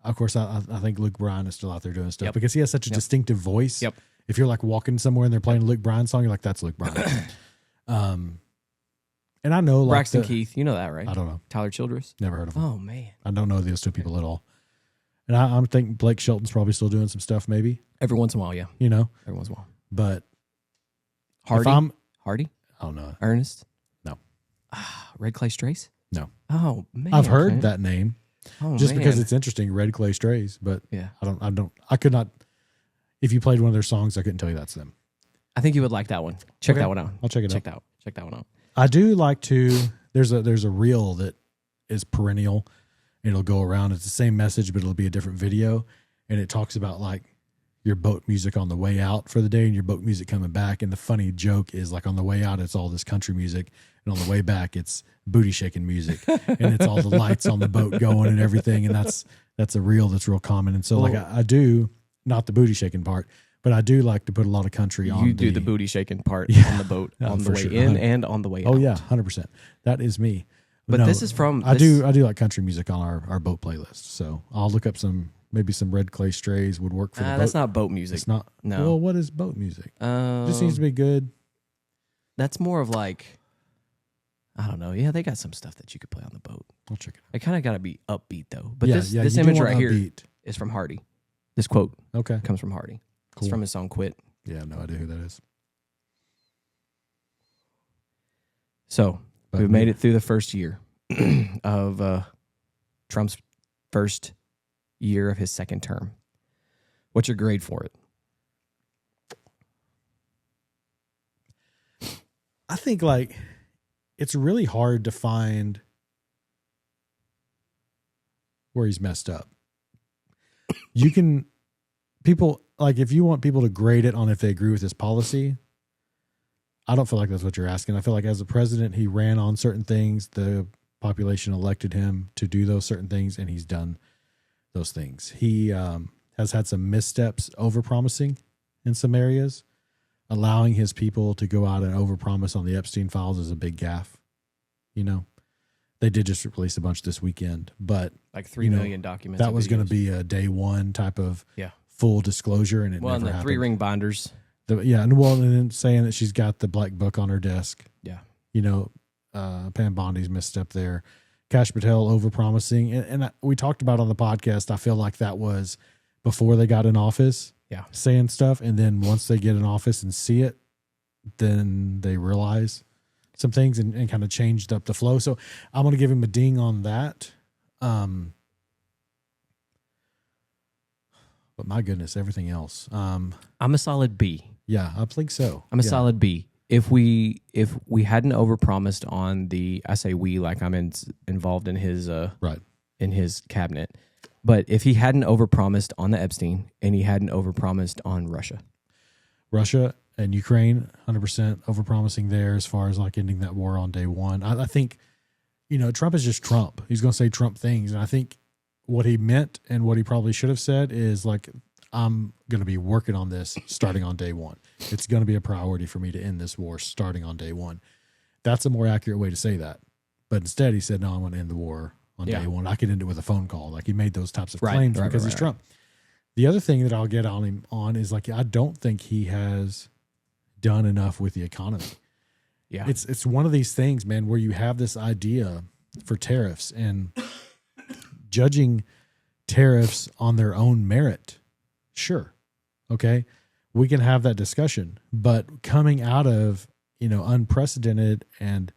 [SPEAKER 2] Of course, I think Luke Bryan is still out there doing stuff because he has such a distinctive voice.
[SPEAKER 1] Yep.
[SPEAKER 2] If you're like walking somewhere and they're playing a Luke Bryan song, you're like, that's Luke Bryan. And I know like
[SPEAKER 1] Braxton Keith, you know that, right?
[SPEAKER 2] I don't know.
[SPEAKER 1] Tyler Childress?
[SPEAKER 2] Never heard of him.
[SPEAKER 1] Oh, man.
[SPEAKER 2] I don't know those two people at all. And I'm thinking Blake Shelton's probably still doing some stuff, maybe.
[SPEAKER 1] Every once in a while, yeah.
[SPEAKER 2] You know?
[SPEAKER 1] Every once in a while.
[SPEAKER 2] But
[SPEAKER 1] Hardy?
[SPEAKER 2] I don't know.
[SPEAKER 1] Ernest?
[SPEAKER 2] No.
[SPEAKER 1] Red Clay Strays?
[SPEAKER 2] No.
[SPEAKER 1] Oh, man.
[SPEAKER 2] I've heard that name.
[SPEAKER 1] Oh,
[SPEAKER 2] just because it's interesting, Red Clay Strays, but
[SPEAKER 1] yeah.
[SPEAKER 2] I could not, if you played one of their songs, I couldn't tell you that's them.
[SPEAKER 1] I think you would like that one. Check that one out.
[SPEAKER 2] I'll check it out.
[SPEAKER 1] Check that one out.
[SPEAKER 2] I do like to, there's a reel that is perennial. It'll go around. It's the same message, but it'll be a different video. And it talks about like your boat music on the way out for the day and your boat music coming back. And the funny joke is like on the way out, it's all this country music. And on the way back, it's booty shaking music. And it's all the lights on the boat going and everything. And that's a reel that's real common. And so like I do, not the booty shaking part, but I do like to put a lot of country on.
[SPEAKER 1] You do the booty shaking part on the boat on the way in and on the way out.
[SPEAKER 2] Oh yeah, 100%. That is me.
[SPEAKER 1] But no, this is from
[SPEAKER 2] I do like country music on our boat playlist. So I'll look up maybe some Red Clay Strays would work for the boat.
[SPEAKER 1] That's not boat music.
[SPEAKER 2] It's not.
[SPEAKER 1] No.
[SPEAKER 2] Well, what is boat music? Just seems to be good.
[SPEAKER 1] That's more of like, I don't know. Yeah, they got some stuff that you could play on the boat.
[SPEAKER 2] I'll check it out.
[SPEAKER 1] It kind of got to be upbeat though. But
[SPEAKER 2] this
[SPEAKER 1] image right here is from Hardy. This quote comes from Hardy. Cool. It's from his song "Quit."
[SPEAKER 2] Yeah, no idea who that is.
[SPEAKER 1] So we've made it through the first year of Trump's first year of his second term. What's your grade for it?
[SPEAKER 2] I think like it's really hard to find where he's messed up. If you want people to grade it on if they agree with his policy, I don't feel like that's what you're asking. I feel like as a president, he ran on certain things. The population elected him to do those certain things, and he's done those things. He has had some missteps, overpromising in some areas. Allowing his people to go out and overpromise on the Epstein files is a big gaffe. You know, they did just release a bunch this weekend, but
[SPEAKER 1] like 3 million documents.
[SPEAKER 2] That was going to be a day one type of full disclosure, and it never happened.
[SPEAKER 1] 3 ring binders.
[SPEAKER 2] And then saying that she's got the black book on her desk.
[SPEAKER 1] Yeah,
[SPEAKER 2] you know, Pam Bondi's misstep there. Kash Patel overpromising, and we talked about on the podcast. I feel like that was before they got in office.
[SPEAKER 1] Yeah,
[SPEAKER 2] saying stuff, and then once they get in office and see it, then they realize some things and kind of changed up the flow. So I'm going to give him a ding on that. But my goodness, everything else.
[SPEAKER 1] I'm a solid B.
[SPEAKER 2] Yeah, I think so.
[SPEAKER 1] I'm a solid B. If we hadn't overpromised on I say we like I'm involved in his in his cabinet. But if he hadn't overpromised on the Epstein and he hadn't overpromised on Russia and Ukraine, 100% overpromising there as far as like ending that war on day one. I think, Trump is just Trump. He's going to say Trump things. And I think what he meant and what he probably should have said is like, I'm going to be working on this starting on day one. It's going to be a priority for me to end this war starting on day one. That's a more accurate way to say that. But instead he said, no, I'm going to end the war on day one. I could end it with a phone call. Like he made those types of claims because he's Trump. The other thing that I'll get on him on is like, I don't think he has
[SPEAKER 2] done enough with the economy.
[SPEAKER 1] Yeah.
[SPEAKER 2] It's one of these things, man, where you have this idea for tariffs and judging tariffs on their own merit. Sure. Okay. We can have that discussion, but coming out of, unprecedented and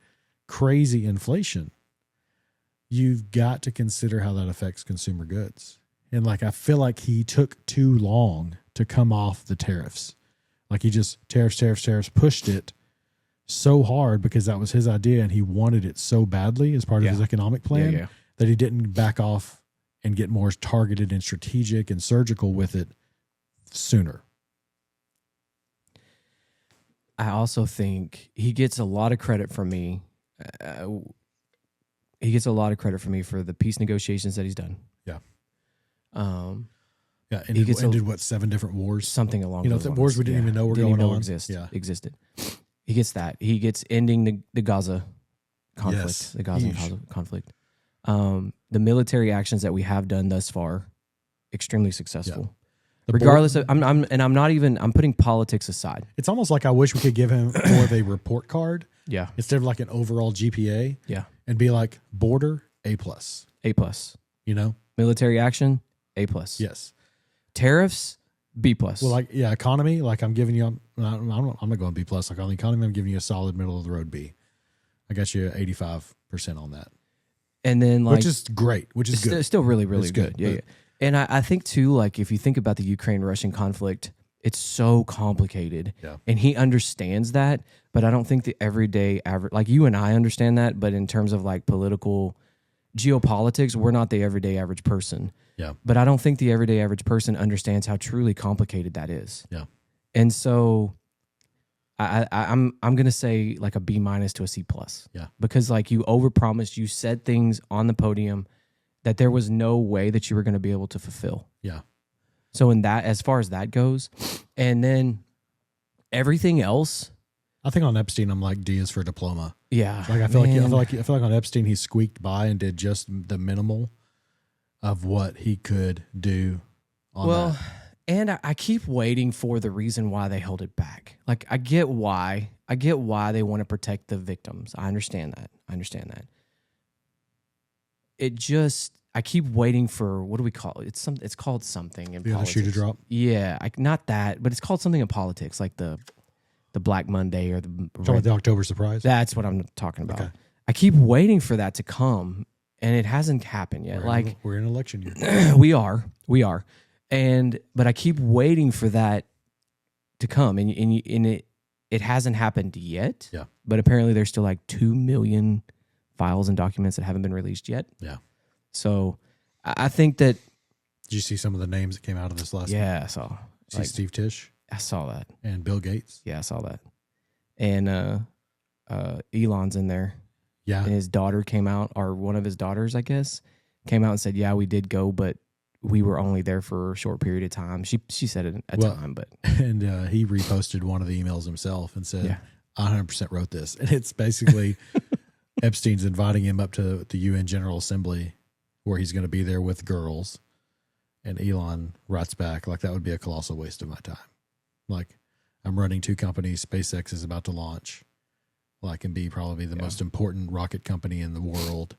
[SPEAKER 2] crazy inflation, you've got to consider how that affects consumer goods. And like, I feel like he took too long to come off the tariffs. Like he just tariffs, pushed it so hard because that was his idea and he wanted it so badly as part of his economic plan that he didn't back off and get more targeted and strategic and surgical with it sooner.
[SPEAKER 1] I also think he gets a lot of credit from me. He gets a lot of credit from me for the peace negotiations that he's done.
[SPEAKER 2] Yeah.
[SPEAKER 1] And
[SPEAKER 2] he ended what, 7 different wars?
[SPEAKER 1] Something along those lines.
[SPEAKER 2] Wars we didn't even know were going on.
[SPEAKER 1] Existed. He gets that. He gets ending the Gaza conflict.
[SPEAKER 2] Yes.
[SPEAKER 1] The Gaza conflict. The military actions that we have done thus far, extremely successful.
[SPEAKER 2] Yeah.
[SPEAKER 1] Regardless of, I'm putting politics aside.
[SPEAKER 2] It's almost like I wish we could give him more of a report card.
[SPEAKER 1] Yeah.
[SPEAKER 2] Instead of like an overall GPA.
[SPEAKER 1] Yeah.
[SPEAKER 2] And be like border A+.
[SPEAKER 1] A+. Military action, A+.
[SPEAKER 2] Yes.
[SPEAKER 1] Tariffs, B+.
[SPEAKER 2] Well, economy, like I'm giving you, I'm not going B+. Like on the economy, I'm giving you a solid middle of the road B. I got you 85% on that.
[SPEAKER 1] And then
[SPEAKER 2] which is great, which is good.
[SPEAKER 1] Still really, really good. Yeah. And I think too, like if you think about the Ukraine-Russian conflict, it's so complicated.
[SPEAKER 2] Yeah.
[SPEAKER 1] And he understands that, but I don't think the everyday average, like you and I understand that, but in terms of like political geopolitics, we're not the everyday average person.
[SPEAKER 2] Yeah.
[SPEAKER 1] But I don't think the everyday average person understands how truly complicated that is.
[SPEAKER 2] Yeah.
[SPEAKER 1] And so I'm gonna say like a B- to a C+.
[SPEAKER 2] Yeah.
[SPEAKER 1] Because like you overpromised, you said things on the podium that there was no way that you were going to be able to fulfill.
[SPEAKER 2] Yeah.
[SPEAKER 1] So in that, as far as that goes, and then everything else,
[SPEAKER 2] I think on Epstein, I'm like D is for diploma.
[SPEAKER 1] Yeah.
[SPEAKER 2] Like I feel like on Epstein, he squeaked by and did just the minimal of what he could do. On that.
[SPEAKER 1] And I keep waiting for the reason why they held it back. Like I get why they want to protect the victims. I understand that. I keep waiting for, what do we call it? It's called something in politics.
[SPEAKER 2] Shoe to drop?
[SPEAKER 1] Yeah, not that, but it's called something in politics, like the Black Monday or the
[SPEAKER 2] October surprise.
[SPEAKER 1] That's what I'm talking about.
[SPEAKER 2] Okay.
[SPEAKER 1] I keep waiting for that to come, and it hasn't happened yet.
[SPEAKER 2] We're in election year.
[SPEAKER 1] we are, but I keep waiting for that to come, and it hasn't happened yet.
[SPEAKER 2] Yeah.
[SPEAKER 1] But apparently, there's still like 2 million files and documents that haven't been released yet.
[SPEAKER 2] Yeah.
[SPEAKER 1] So I think that.
[SPEAKER 2] Did you see some of the names that came out of this last?
[SPEAKER 1] Yeah, I saw.
[SPEAKER 2] See Steve Tisch?
[SPEAKER 1] I saw that.
[SPEAKER 2] And Bill Gates?
[SPEAKER 1] Yeah, I saw that. And Elon's in there.
[SPEAKER 2] Yeah.
[SPEAKER 1] And his daughter came out, or one of his daughters, I guess, came out and said, "Yeah, we did go, but we were only there for a short period of time." She said it at time, but
[SPEAKER 2] and he reposted one of the emails himself and said, "I 100% wrote this," and it's basically Epstein's inviting him up to the UN General Assembly, where he's going to be there with girls, and Elon writes back like, "That would be a colossal waste of my time. Like, I'm running 2 companies. SpaceX is about to launch. Like, and be probably the most important rocket company in the world."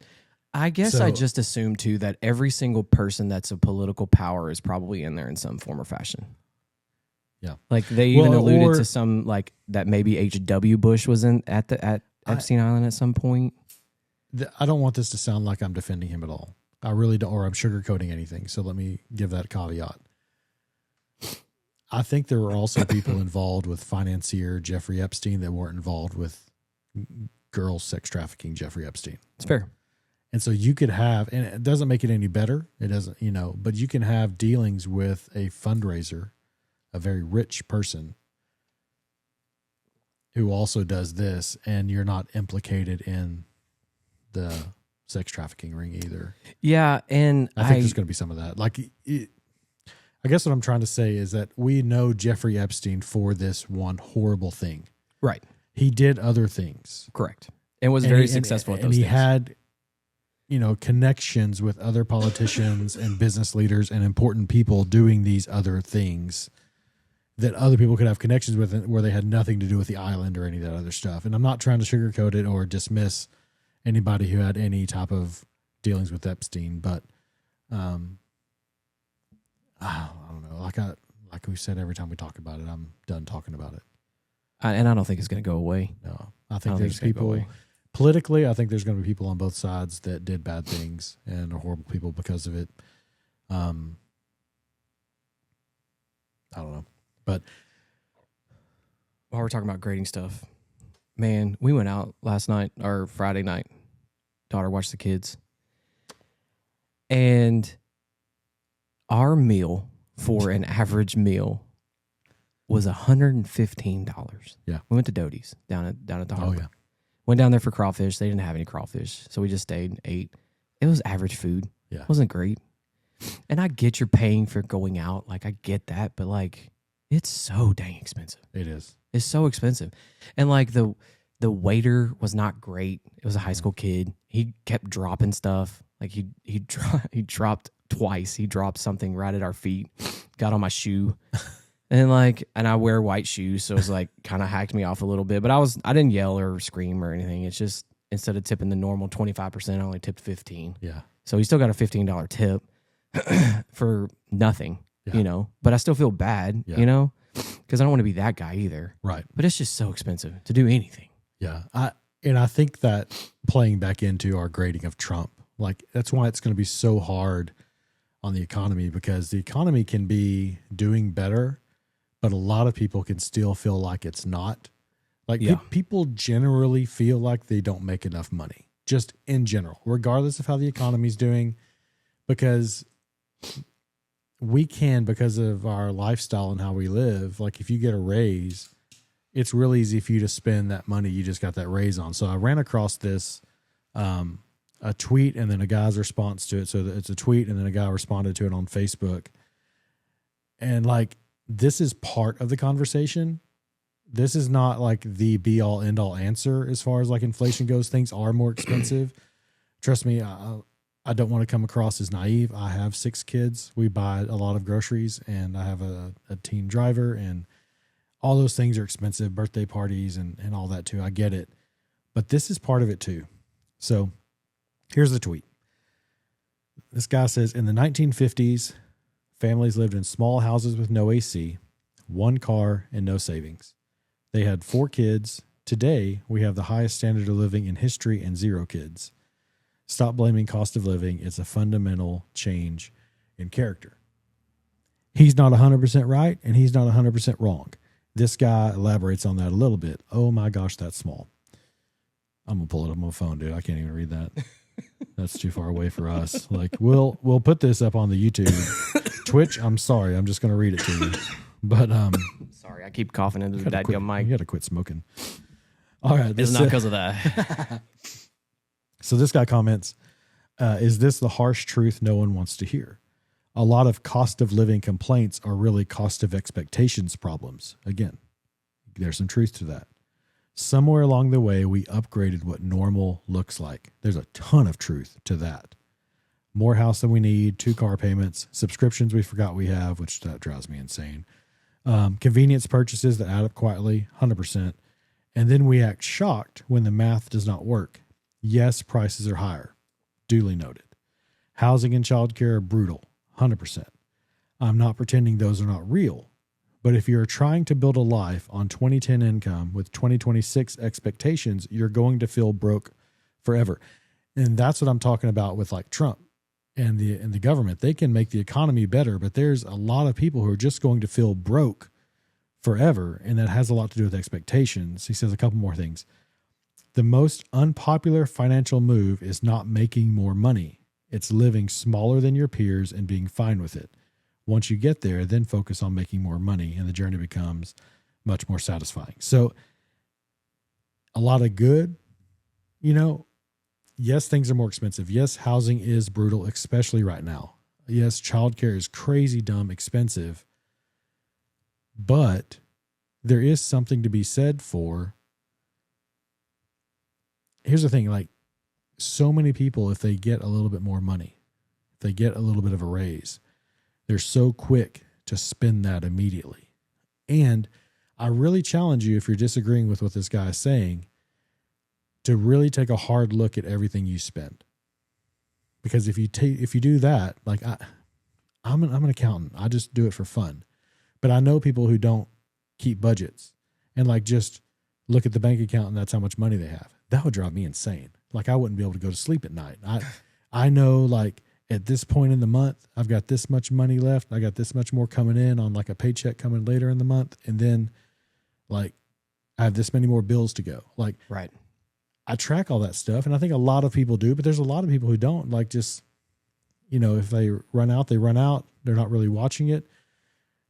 [SPEAKER 1] I guess I just assume too that every single person that's a political power is probably in there in some form or fashion.
[SPEAKER 2] Yeah,
[SPEAKER 1] like they even alluded to some like that maybe H.W. Bush was at Epstein Island at some point.
[SPEAKER 2] I don't want this to sound like I'm defending him at all. I really don't, or I'm sugarcoating anything. So let me give that caveat. I think there were also people involved with financier Jeffrey Epstein that weren't involved with girl sex trafficking Jeffrey Epstein.
[SPEAKER 1] It's fair.
[SPEAKER 2] And so you could have, and it doesn't make it any better. It doesn't, but you can have dealings with a fundraiser, a very rich person who also does this, and you're not implicated in the sex trafficking ring either.
[SPEAKER 1] Yeah. And
[SPEAKER 2] I think there's going to be some of that. Like, I guess what I'm trying to say is that we know Jeffrey Epstein for this one horrible thing.
[SPEAKER 1] Right.
[SPEAKER 2] He did other things.
[SPEAKER 1] Correct. And was very successful at those things.
[SPEAKER 2] And he had, connections with other politicians and business leaders and important people doing these other things. that other people could have connections with it where they had nothing to do with the island or any of that other stuff. And I'm not trying to sugarcoat it or dismiss anybody who had any type of dealings with Epstein, but I don't know. Like we said, every time we talk about it, I'm done talking about it.
[SPEAKER 1] And I don't think it's going to go away.
[SPEAKER 2] No, I think there's people politically. I think there's going to be people on both sides that did bad things and are horrible people because of it. I don't know, but
[SPEAKER 1] while we're talking about grading stuff, man, we went out last night or Friday night. Daughter watched the kids, and our meal for an average meal was $115.
[SPEAKER 2] Yeah.
[SPEAKER 1] We went to Doty's down at the harbor.
[SPEAKER 2] Oh, yeah.
[SPEAKER 1] Went down there for crawfish. They didn't have any crawfish, so we just stayed and ate. It was average food.
[SPEAKER 2] Yeah.
[SPEAKER 1] It wasn't great. And I get you're paying for going out. Like, I get that, but like, it's so dang expensive.
[SPEAKER 2] It is.
[SPEAKER 1] It's so expensive. And like the waiter was not great. It was a high school kid. He kept dropping stuff. Like he dropped twice. He dropped something right at our feet, got on my shoe. And I wear white shoes, so it was like kind of hacked me off a little bit. But I didn't yell or scream or anything. It's just instead of tipping the normal 25%, I only tipped 15.
[SPEAKER 2] Yeah. So
[SPEAKER 1] he still got a $15 tip for nothing, But I still feel bad, because I don't want to be that guy either.
[SPEAKER 2] Right.
[SPEAKER 1] But it's just so expensive to do anything.
[SPEAKER 2] Yeah. I think that playing back into our grading of Trump, like that's why it's going to be so hard on the economy, because the economy can be doing better, but a lot of people can still feel like it's not. Like people generally feel like they don't make enough money, just in general, regardless of how the economy's doing, because we can, because of our lifestyle and how we live. Like if you get a raise, it's real easy for you to spend that money you just got that raise on. So I ran across this, a tweet and then a guy's response to it. So it's a tweet and then a guy responded to it on Facebook. And like, this is part of the conversation. This is not like the be all end all answer as far as like inflation goes. Things are more expensive. Trust me. I don't want to come across as naive. I have 6 kids. We buy a lot of groceries, and I have a teen driver, and all those things are expensive, birthday parties and all that too. I get it. But this is part of it too. So here's the tweet. This guy says, in the 1950s, families lived in small houses with no AC, 1 car, and no savings. They had 4 kids. Today, we have the highest standard of living in history and 0 kids. Stop blaming cost of living. It's a fundamental change in character. He's not 100% right, and he's not 100% wrong. This guy elaborates on that a little bit. Oh my gosh, that's small. I'm gonna pull it up on my phone, dude. I can't even read that. That's too far away for us. Like we'll put this up on the YouTube, Twitch. I'm sorry, I'm just gonna read it to you. But
[SPEAKER 1] sorry, I keep coughing into the dadgum mic.
[SPEAKER 2] You gotta quit smoking. All right,
[SPEAKER 1] it's not because of that.
[SPEAKER 2] So this guy comments, is this the harsh truth no one wants to hear? A lot of cost of living complaints are really cost of expectations problems. Again, there's some truth to that. Somewhere along the way, we upgraded what normal looks like. There's a ton of truth to that. More house than we need, 2 car payments, subscriptions we forgot we have, which that drives me insane. Convenience purchases that add up quietly, 100%. And then we act shocked when the math does not work. Yes, prices are higher. Duly noted. Housing and childcare are brutal. 100%. I'm not pretending those are not real, but if you're trying to build a life on 2010 income with 2026 expectations, you're going to feel broke forever. And that's what I'm talking about with like Trump and the government. They can make the economy better, but there's a lot of people who are just going to feel broke forever, and that has a lot to do with expectations. He says a couple more things. The most unpopular financial move is not making more money. It's living smaller than your peers and being fine with it. Once you get there, then focus on making more money, and the journey becomes much more satisfying. So a lot of good, yes, things are more expensive. Yes, housing is brutal, especially right now. Yes, childcare is crazy, dumb, expensive. But there is something to be said for, here's the thing, like so many people, if they get a little bit more money, if they get a little bit of a raise, they're so quick to spend that immediately. And I really challenge you, if you're disagreeing with what this guy is saying, to really take a hard look at everything you spend. Because if you do that, like I'm an accountant, I just do it for fun. But I know people who don't keep budgets and like just look at the bank account and that's how much money they have. That would drive me insane. Like I wouldn't be able to go to sleep at night. I know like at this point in the month, I've got this much money left. I got this much more coming in on like a paycheck coming later in the month. And then like I have this many more bills to go. Like,
[SPEAKER 1] right.
[SPEAKER 2] I track all that stuff. And I think a lot of people do, but there's a lot of people who don't. Like just, you know, if they run out, they run out. They're not really watching it.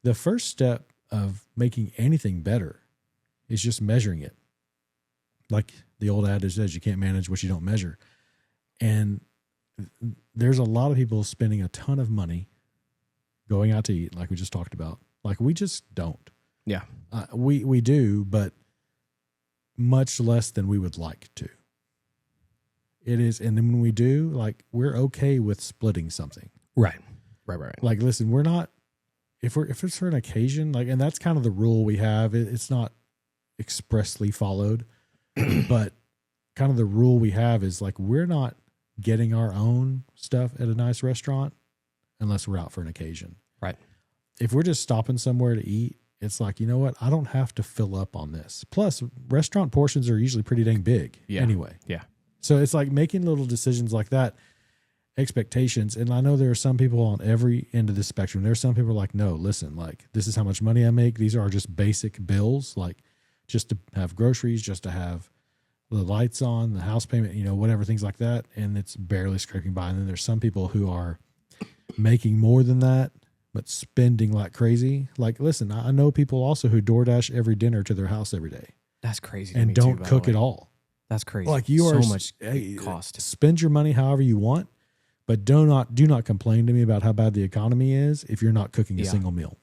[SPEAKER 2] The first step of making anything better is just measuring it. Like the old adage says, you can't manage what you don't measure. And there's a lot of people spending a ton of money going out to eat, like we just talked about. Like we just don't.
[SPEAKER 1] Yeah.
[SPEAKER 2] We do, but much less than we would like to. It is. And then when we do, like we're okay with splitting something.
[SPEAKER 1] Right.
[SPEAKER 2] Like, listen, we're not, if it's for an occasion, like, and that's kind of the rule we have. It's not expressly followed, but kind of the rule we have is like, we're not getting our own stuff at a nice restaurant unless we're out for an occasion.
[SPEAKER 1] Right.
[SPEAKER 2] If we're just stopping somewhere to eat, it's like, you know what? I don't have to fill up on this. Plus, restaurant portions are usually pretty dang big anyway.
[SPEAKER 1] Yeah.
[SPEAKER 2] So it's like making little decisions like that, expectations. And I know there are some people on every end of the spectrum. There are some people like, no, listen, like this is how much money I make. These are just basic bills, like just to have groceries, just to have the lights on, the house payment, you know, whatever, things like that. And it's barely scraping by. And then there's some people who are making more than that, but spending like crazy. Like, listen, I know people also who DoorDash every dinner to their house every day.
[SPEAKER 1] That's crazy.
[SPEAKER 2] And don't cook at all.
[SPEAKER 1] That's crazy.
[SPEAKER 2] Like you are
[SPEAKER 1] so much cost.
[SPEAKER 2] Spend your money however you want, but do not complain to me about how bad the economy is if you're not cooking a single meal.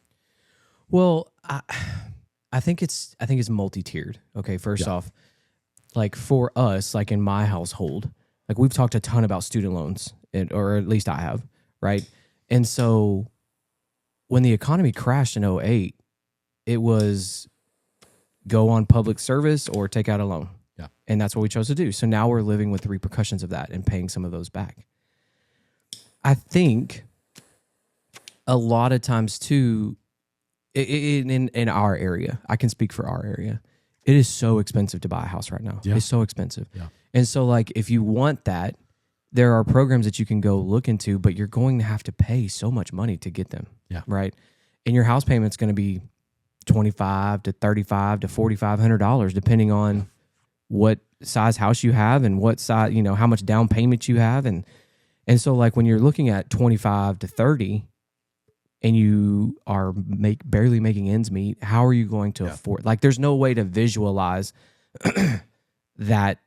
[SPEAKER 1] Well, I think it's multi-tiered. Okay, first off, like for us, like in my household, like we've talked a ton about student loans, or at least I have, right? And so when the economy crashed in 2008, it was go on public service or take out a loan.
[SPEAKER 2] Yeah.
[SPEAKER 1] And that's what we chose to do. So now we're living with the repercussions of that and paying some of those back. I think a lot of times too, in our area, I can speak for our area, it is so expensive to buy a house right now. Yeah. It's so expensive.
[SPEAKER 2] Yeah.
[SPEAKER 1] And so like if you want that, there are programs that you can go look into, but you're going to have to pay so much money to get them.
[SPEAKER 2] Yeah.
[SPEAKER 1] Right. And your house payment's going to be $2,500 to $3,500 to $4,500, depending on what size house you have and what size, you know, how much down payment you have. And so like when you're looking at 25 to 30 and you are barely making ends meet, how are you going to afford? Like there's no way to visualize that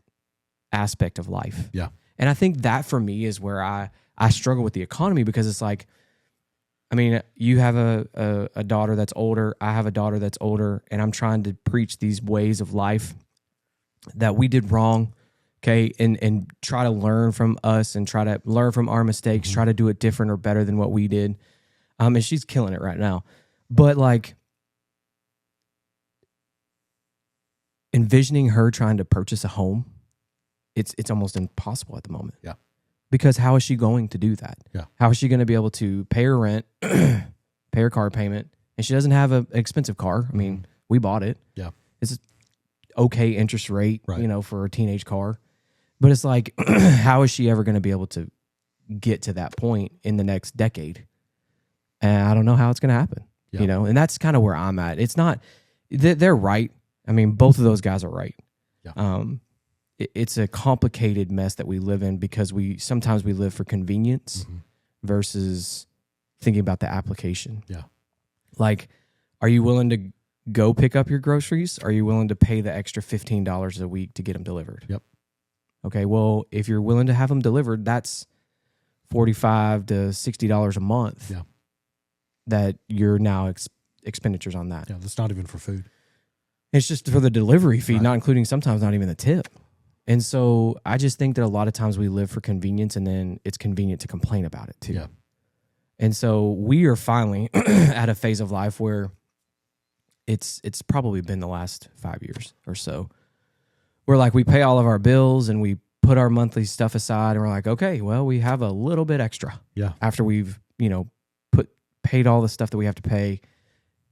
[SPEAKER 1] aspect of life.
[SPEAKER 2] Yeah.
[SPEAKER 1] And I think that for me is where I struggle with the economy, because it's like, I mean, you have a daughter that's older. I have a daughter that's older, and I'm trying to preach these ways of life that we did wrong, okay, and try to learn from us and try to learn from our mistakes, try to do it different or better than what we did. And she's killing it right now. But like envisioning her trying to purchase a home, it's almost impossible at the moment.
[SPEAKER 2] Yeah.
[SPEAKER 1] Because how is she going to do that?
[SPEAKER 2] Yeah.
[SPEAKER 1] How is she going to be able to pay her rent, pay her car payment? And she doesn't have an expensive car. I mean, we bought it.
[SPEAKER 2] Yeah.
[SPEAKER 1] It's okay interest rate,
[SPEAKER 2] right,
[SPEAKER 1] you know, for a teenage car. But it's like, how is she ever going to be able to get to that point in the next decade? And I don't know how it's going to happen, you know? And that's kind of where I'm at. It's not, they're right. I mean, both of those guys are right.
[SPEAKER 2] Yeah.
[SPEAKER 1] It's a complicated mess that we live in, because sometimes we live for convenience versus thinking about the application.
[SPEAKER 2] Yeah.
[SPEAKER 1] Like, are you willing to go pick up your groceries? Are you willing to pay the extra $15 a week to get them delivered?
[SPEAKER 2] Yep.
[SPEAKER 1] Okay. Well, if you're willing to have them delivered, that's $45 to $60 a month.
[SPEAKER 2] Yeah.
[SPEAKER 1] That you're now expenditures on that.
[SPEAKER 2] Yeah. That's not even for food.
[SPEAKER 1] It's just for the delivery fee, not including sometimes not even the tip. And so I just think that a lot of times we live for convenience, and then it's convenient to complain about it too.
[SPEAKER 2] Yeah.
[SPEAKER 1] And so we are finally at a phase of life where it's probably been the last 5 years or so. We're like, we pay all of our bills and we put our monthly stuff aside, and we're like, okay, well, we have a little bit extra.
[SPEAKER 2] Yeah.
[SPEAKER 1] After we've, paid all the stuff that we have to pay,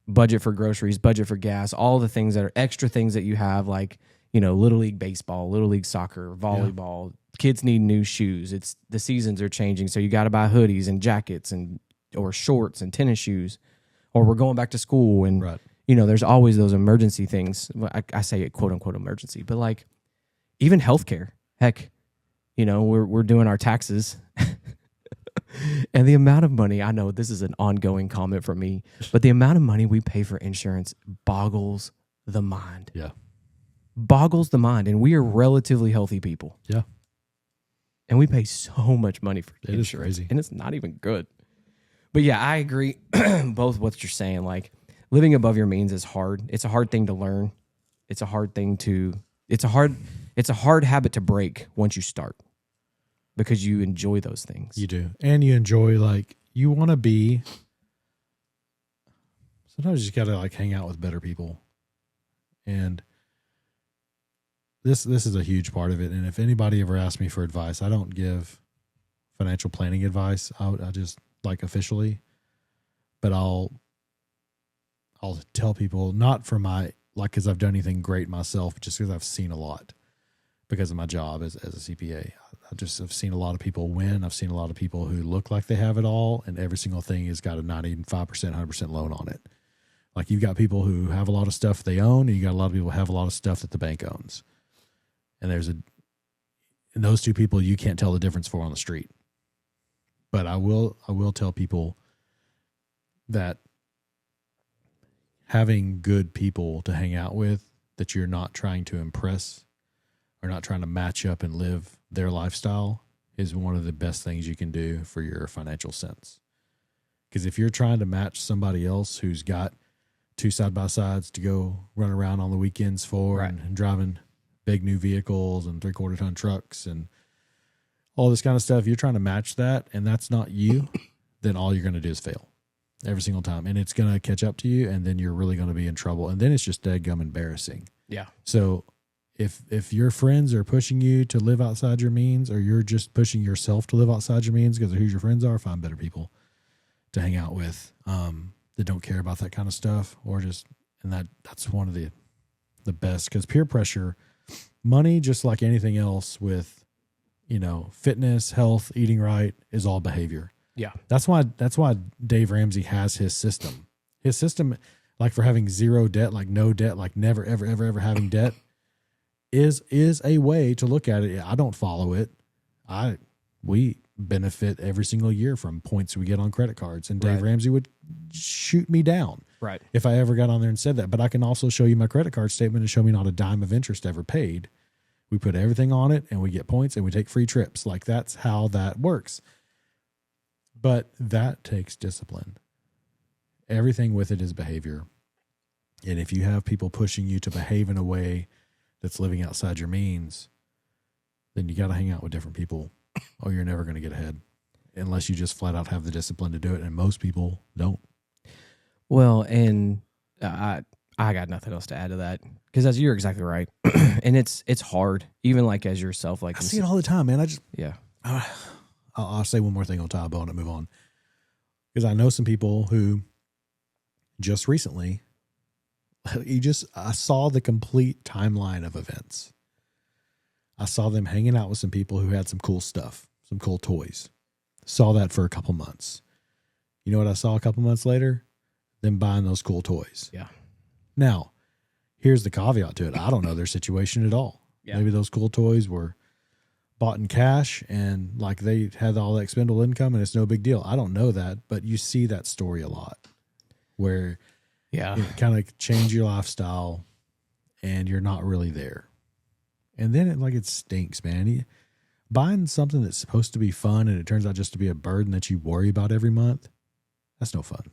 [SPEAKER 1] budget for groceries, budget for gas, all the things that are extra things that you have, like, Little League baseball, Little League soccer, volleyball. Kids need new shoes. It's the seasons are changing, so you got to buy hoodies and jackets or shorts and tennis shoes, or we're going back to school, and
[SPEAKER 2] Right.
[SPEAKER 1] There's always those emergency things. I say it quote unquote emergency, but like even healthcare. Heck, we're doing our taxes. And the amount of money, I know this is an ongoing comment from me, but the amount of money we pay for insurance boggles the mind.
[SPEAKER 2] Yeah.
[SPEAKER 1] Boggles the mind. And we are relatively healthy people.
[SPEAKER 2] Yeah.
[SPEAKER 1] And we pay so much money for
[SPEAKER 2] It
[SPEAKER 1] insurance.
[SPEAKER 2] is crazy.
[SPEAKER 1] And it's not even good. But yeah, I agree both what you're saying. Like, living above your means is hard. It's a hard thing to learn. It's a hard habit to break once you start, because you enjoy those things.
[SPEAKER 2] You do. And you enjoy, like, you want to be, sometimes you just got to like hang out with better people. And this is a huge part of it. And if anybody ever asks me for advice, I don't give financial planning advice. I just like officially, but I'll tell people, not for my, like, cause I've done anything great myself, just because I've seen a lot because of my job as a CPA. I just have seen a lot of people win. I've seen a lot of people who look like they have it all, and every single thing has got a 95%, 100% loan on it. Like, you've got people who have a lot of stuff they own, and you got a lot of people who have a lot of stuff that the bank owns. And and those two people you can't tell the difference for on the street. But I will tell people that having good people to hang out with that you're not trying to impress or not trying to match up and live their lifestyle is one of the best things you can do for your financial sense. Because if you're trying to match somebody else who's got 2 side-by-sides to go run around on the weekends for,
[SPEAKER 1] Right.
[SPEAKER 2] and driving big new vehicles and 3/4 ton trucks and all this kind of stuff, you're trying to match that, and that's not you, then all you're going to do is fail every single time. And it's going to catch up to you, and then you're really going to be in trouble. And then it's just deadgum embarrassing.
[SPEAKER 1] Yeah.
[SPEAKER 2] So if your friends are pushing you to live outside your means, or you're just pushing yourself to live outside your means because of who your friends are, find better people to hang out with that don't care about that kind of stuff, that's one of the best, because peer pressure, money, just like anything else with, fitness, health, eating right, is all behavior.
[SPEAKER 1] Yeah.
[SPEAKER 2] That's why Dave Ramsey has his system. His system, like, for having zero debt, like no debt, like never, ever, ever, ever having debt, is a way to look at it. I don't follow it. We benefit every single year from points we get on credit cards, and Dave
[SPEAKER 1] Right.
[SPEAKER 2] Ramsey would shoot me down
[SPEAKER 1] Right.
[SPEAKER 2] if I ever got on there and said that. But I can also show you my credit card statement and show me not a dime of interest ever paid. We put everything on it, and we get points, and we take free trips. Like, that's how that works. But that takes discipline. Everything with it is behavior. And if you have people pushing you to behave in a way that's living outside your means, then you got to hang out with different people, or you're never going to get ahead, unless you just flat out have the discipline to do it. And most people don't.
[SPEAKER 1] Well, and I got nothing else to add to that, because you're exactly right. And it's hard, even like as yourself, like
[SPEAKER 2] I see it all the time, man.
[SPEAKER 1] yeah.
[SPEAKER 2] I'll say one more thing on tie a bow and move on, because I know some people who just recently, I saw the complete timeline of events. I saw them hanging out with some people who had some cool stuff, some cool toys. Saw that for a couple months. You know what I saw a couple months later? Them buying those cool toys.
[SPEAKER 1] Yeah.
[SPEAKER 2] Now, here's the caveat to it. I don't know their situation at all.
[SPEAKER 1] Yeah.
[SPEAKER 2] Maybe those cool toys were bought in cash, and like they had all that expendable income, and it's no big deal. I don't know that, but you see that story a lot, where
[SPEAKER 1] Yeah.
[SPEAKER 2] it kind of change your lifestyle and you're not really there. And then it stinks, man. Buying something that's supposed to be fun and it turns out just to be a burden that you worry about every month, that's no fun.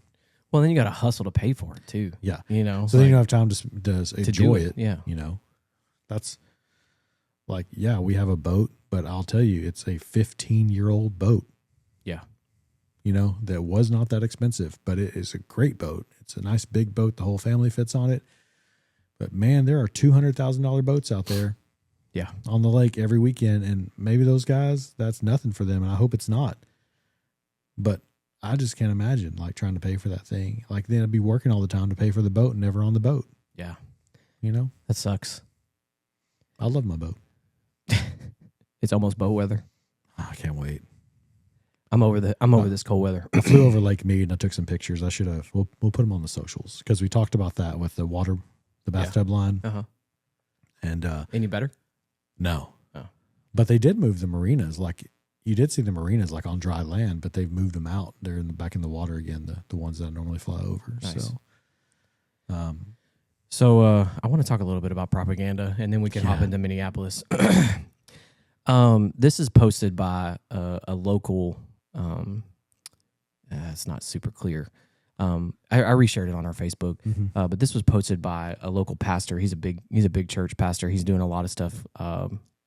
[SPEAKER 1] Well, then you got to hustle to pay for it too.
[SPEAKER 2] Yeah.
[SPEAKER 1] So
[SPEAKER 2] then you don't have time to enjoy it.
[SPEAKER 1] Yeah.
[SPEAKER 2] That's like, yeah, we have a boat, but I'll tell you, it's a 15-year-old boat.
[SPEAKER 1] Yeah.
[SPEAKER 2] that was not that expensive, but it is a great boat. It's a nice big boat. The whole family fits on it. But man, there are $200,000 boats out there.
[SPEAKER 1] Yeah.
[SPEAKER 2] On the lake every weekend. And maybe those guys, that's nothing for them. And I hope it's not. But I just can't imagine like trying to pay for that thing. Like then I'd be working all the time to pay for the boat and never on the boat.
[SPEAKER 1] Yeah.
[SPEAKER 2] That
[SPEAKER 1] sucks.
[SPEAKER 2] I love my boat.
[SPEAKER 1] It's almost boat weather.
[SPEAKER 2] Oh, I can't wait.
[SPEAKER 1] I'm over this cold weather.
[SPEAKER 2] I flew over Lake Mead and I took some pictures. I should have. We'll put them on the socials because we talked about that with the bathtub line.
[SPEAKER 1] Uh-huh.
[SPEAKER 2] And
[SPEAKER 1] any better?
[SPEAKER 2] No.
[SPEAKER 1] Oh.
[SPEAKER 2] But they did move the marinas. Like you did see the marinas like on dry land, but they've moved them out. They're back in the water again. The ones that I normally fly over.
[SPEAKER 1] Nice. So, I want to talk a little bit about propaganda, and then we can hop into Minneapolis. This is posted by a local. It's not super clear. I reshared it on our Facebook, but this was posted by a local pastor. He's a big church pastor. He's doing a lot of stuff.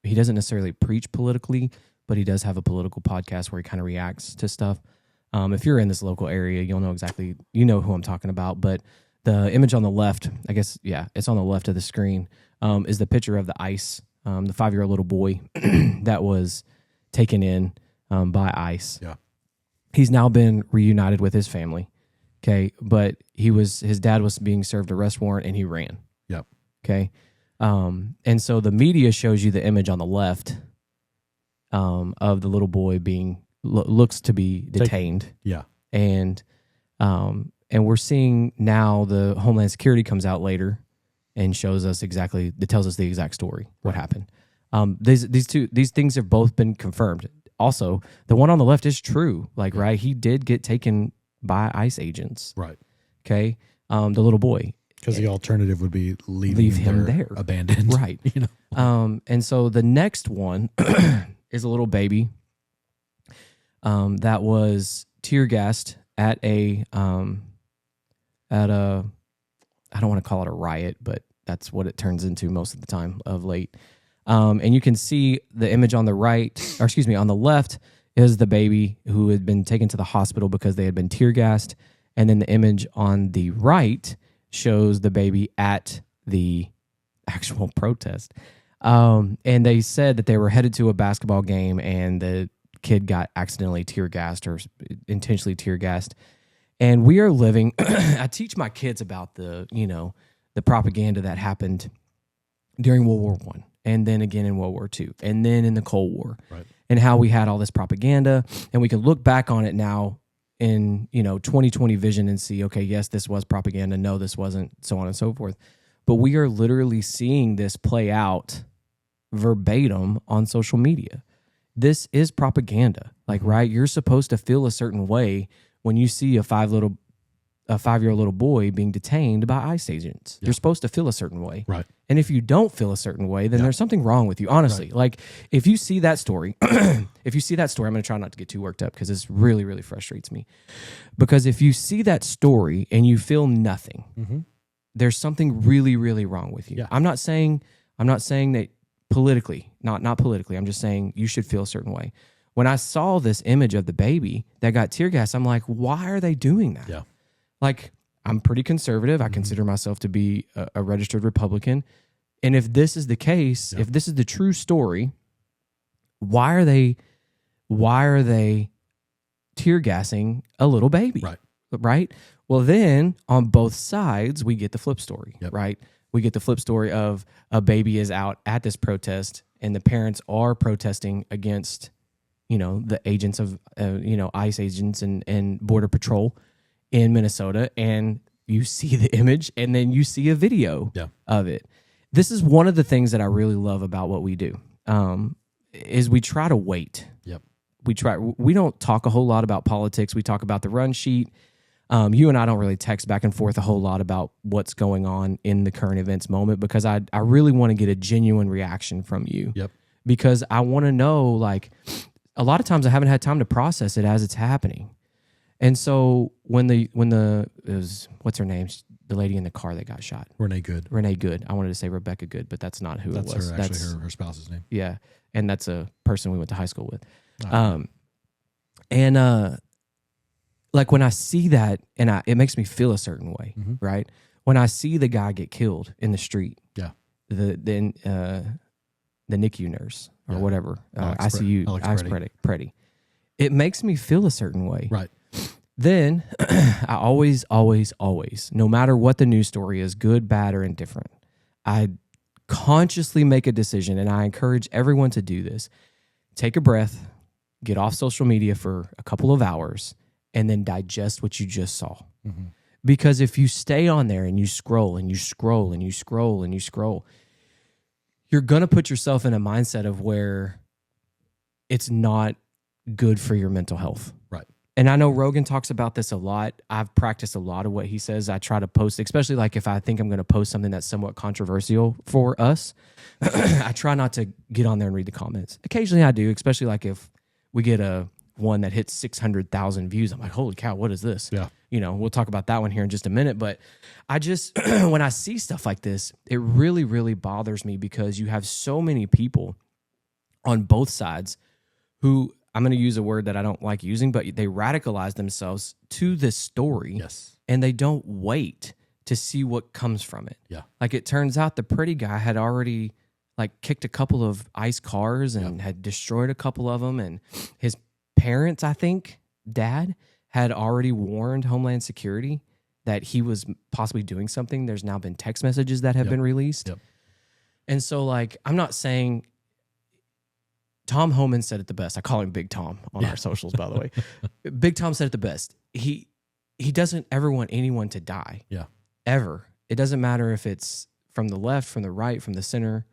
[SPEAKER 1] He doesn't necessarily preach politically, but he does have a political podcast where he kind of reacts to stuff. If you're in this local area, you'll know exactly, who I'm talking about. But the image on the left, I guess, it's on the left of the screen, is the picture of the ICE, the 5-year-old little boy that was taken in by ICE.
[SPEAKER 2] Yeah.
[SPEAKER 1] He's now been reunited with his family. Okay. But his dad was being served arrest warrant and he ran.
[SPEAKER 2] Yep.
[SPEAKER 1] Okay. And so the media shows you the image on the left of the little boy being looks to be detained.
[SPEAKER 2] Yeah.
[SPEAKER 1] And we're seeing now the Homeland Security comes out later and shows us tells us the exact story, what happened. These things have both been confirmed. Also, the one on the left is true. Like, right, he did get taken by ICE agents.
[SPEAKER 2] Right.
[SPEAKER 1] Okay. The little boy.
[SPEAKER 2] Because the alternative would be
[SPEAKER 1] leave him there
[SPEAKER 2] abandoned.
[SPEAKER 1] Right. And so the next one is a little baby that was tear gassed at a I don't want to call it a riot, but that's what it turns into most of the time of late. And you can see the image on the on the left is the baby who had been taken to the hospital because they had been tear gassed. And then the image on the right shows the baby at the actual protest. And they said that they were headed to a basketball game and the kid got accidentally tear gassed or intentionally tear gassed. And we are living, I teach my kids about the propaganda that happened during World War I and then again in World War II and then in the Cold War,
[SPEAKER 2] right,
[SPEAKER 1] and how we had all this propaganda, and we can look back on it now in 2020 vision and see, okay, yes, this was propaganda, no, this wasn't, so on and so forth. But we are literally seeing this play out verbatim on social media. This is propaganda. Like, right, you're supposed to feel a certain way when you see a 5-year-old little boy being detained by ICE agents. You're supposed to feel a certain way.
[SPEAKER 2] Right.
[SPEAKER 1] And if you don't feel a certain way, then there's something wrong with you, honestly.
[SPEAKER 2] Right.
[SPEAKER 1] Like, if you see that story, I'm going to try not to get too worked up because this really, really frustrates me. Because if you see that story and you feel nothing, there's something really, really wrong with you.
[SPEAKER 2] Yeah.
[SPEAKER 1] I'm not saying that politically, not politically. I'm just saying you should feel a certain way. When I saw this image of the baby that got tear gassed, I'm like, why are they doing that?
[SPEAKER 2] Yeah.
[SPEAKER 1] Like, I'm pretty conservative. I consider myself to be a registered Republican. And if this is the case, if this is the true story, why are they tear gassing a little baby? Right? Well, then on both sides, we get the flip story, right? We get the flip story of a baby is out at this protest and the parents are protesting against, the agents of, ICE agents and Border Patrol in Minnesota, and you see the image and then you see a video of it. This is one of the things that I really love about what we do, is we try to wait. We don't talk a whole lot about politics. We talk about the run sheet. You and I don't really text back and forth a whole lot about what's going on in the current events moment because I really want to get a genuine reaction from you. Because I want to know, like, a lot of times I haven't had time to process it as it's happening. And so when it was, what's her name? The lady in the car that got shot.
[SPEAKER 2] Renee Good.
[SPEAKER 1] I wanted to say Rebecca Good, but that's not who it was.
[SPEAKER 2] That's her spouse's name.
[SPEAKER 1] Yeah. And that's a person we went to high school with. like when I see that, and it makes me feel a certain way, right? When I see the guy get killed in the street,
[SPEAKER 2] Yeah.
[SPEAKER 1] the NICU nurse or whatever,
[SPEAKER 2] Alex
[SPEAKER 1] ICU, Alex Preddy, it makes me feel a certain way.
[SPEAKER 2] Right.
[SPEAKER 1] Then I always, no matter what the news story is, good, bad, or indifferent, I consciously make a decision, and I encourage everyone to do this. Take a breath, get off social media for a couple of hours, and then digest what you just saw. Because if you stay on there and you scroll and you scroll and you scroll and you scroll, you're going to put yourself in a mindset of where it's not good for your mental health.
[SPEAKER 2] Right.
[SPEAKER 1] And I know Rogan talks about this a lot. I've practiced a lot of what he says. I try to post, especially like if I think I'm going to post something that's somewhat controversial for us, I try not to get on there and read the comments. Occasionally I do, especially like if we get a one that hits 600,000 views. I'm like, holy cow, what is this?
[SPEAKER 2] Yeah.
[SPEAKER 1] We'll talk about that one here in just a minute. But I just, when I see stuff like this, it really, really bothers me because you have so many people on both sides who, I'm going to use a word that I don't like using, but they radicalize themselves to this story.
[SPEAKER 2] Yes.
[SPEAKER 1] And they don't wait to see what comes from it.
[SPEAKER 2] Yeah.
[SPEAKER 1] Like it turns out the pretty guy had already like kicked a couple of ICE cars and had destroyed a couple of them. And his parents, I think, dad, had already warned Homeland Security that he was possibly doing something. There's now been text messages that have been released. Yep. And so, like, I'm not saying... Tom Homan said it the best. I call him Big Tom on our socials, by the way. Big Tom said it the best. He doesn't ever want anyone to die.
[SPEAKER 2] Yeah.
[SPEAKER 1] Ever. It doesn't matter if it's from the left, from the right, from the center,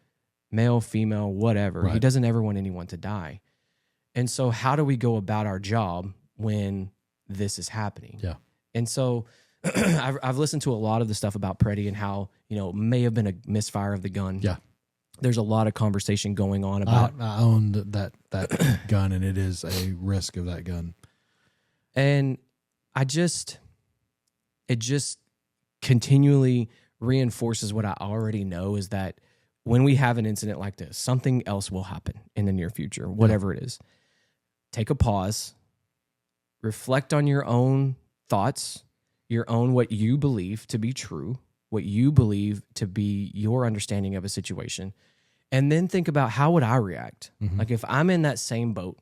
[SPEAKER 1] male, female, whatever. Right. He doesn't ever want anyone to die. And so how do we go about our job when this is happening? Yeah. And so I've listened to a lot of the stuff about Preddy and how, may have been a misfire of the gun. Yeah. There's a lot of conversation going on about.
[SPEAKER 2] I own that gun, and it is a risk of that gun.
[SPEAKER 1] And it just continually reinforces what I already know is that when we have an incident like this, something else will happen in the near future, whatever it is. Take a pause, reflect on your own thoughts, your own what you believe to be true, what you believe to be your understanding of a situation, and then think about how would I react? Like if I'm in that same boat,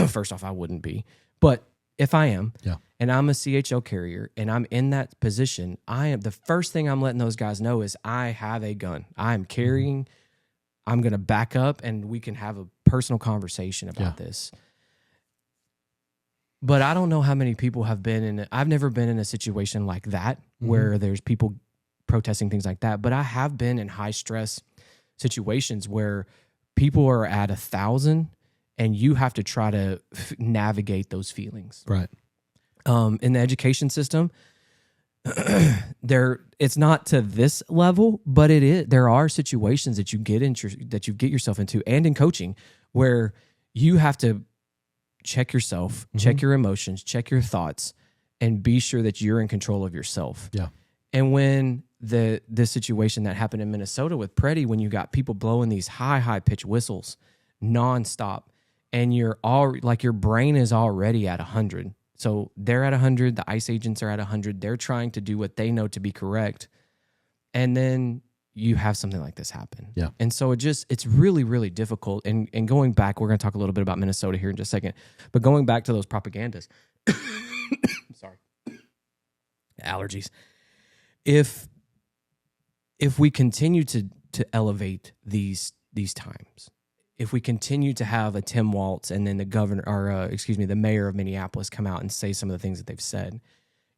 [SPEAKER 1] first off, I wouldn't be, but if I am, and I'm a CHL carrier and I'm in that position, the first thing I'm letting those guys know is I have a gun. I'm carrying, I'm going to back up and we can have a personal conversation about this. But I don't know how many people have been I've never been in a situation like that where there's people protesting things like that, but I have been in high stress situations where people are at 1,000 and you have to try to navigate those feelings.
[SPEAKER 2] Right.
[SPEAKER 1] In the education system, it's not to this level, but it is. There are situations that you get yourself into, and in coaching, where you have to check yourself, check your emotions, check your thoughts, and be sure that you're in control of yourself. Yeah. And when the situation that happened in Minnesota with Preddy, when you got people blowing these high pitch whistles nonstop, and your brain is already at 100. So they're at 100. The ICE agents are at 100. They're trying to do what they know to be correct, and then you have something like this happen. Yeah. And so it's really, really difficult. And going back, we're going to talk a little bit about Minnesota here in just a second, but going back to those propagandas, sorry, allergies. If we continue to elevate these times, if we continue to have a Tim Walz and then the mayor of Minneapolis come out and say some of the things that they've said,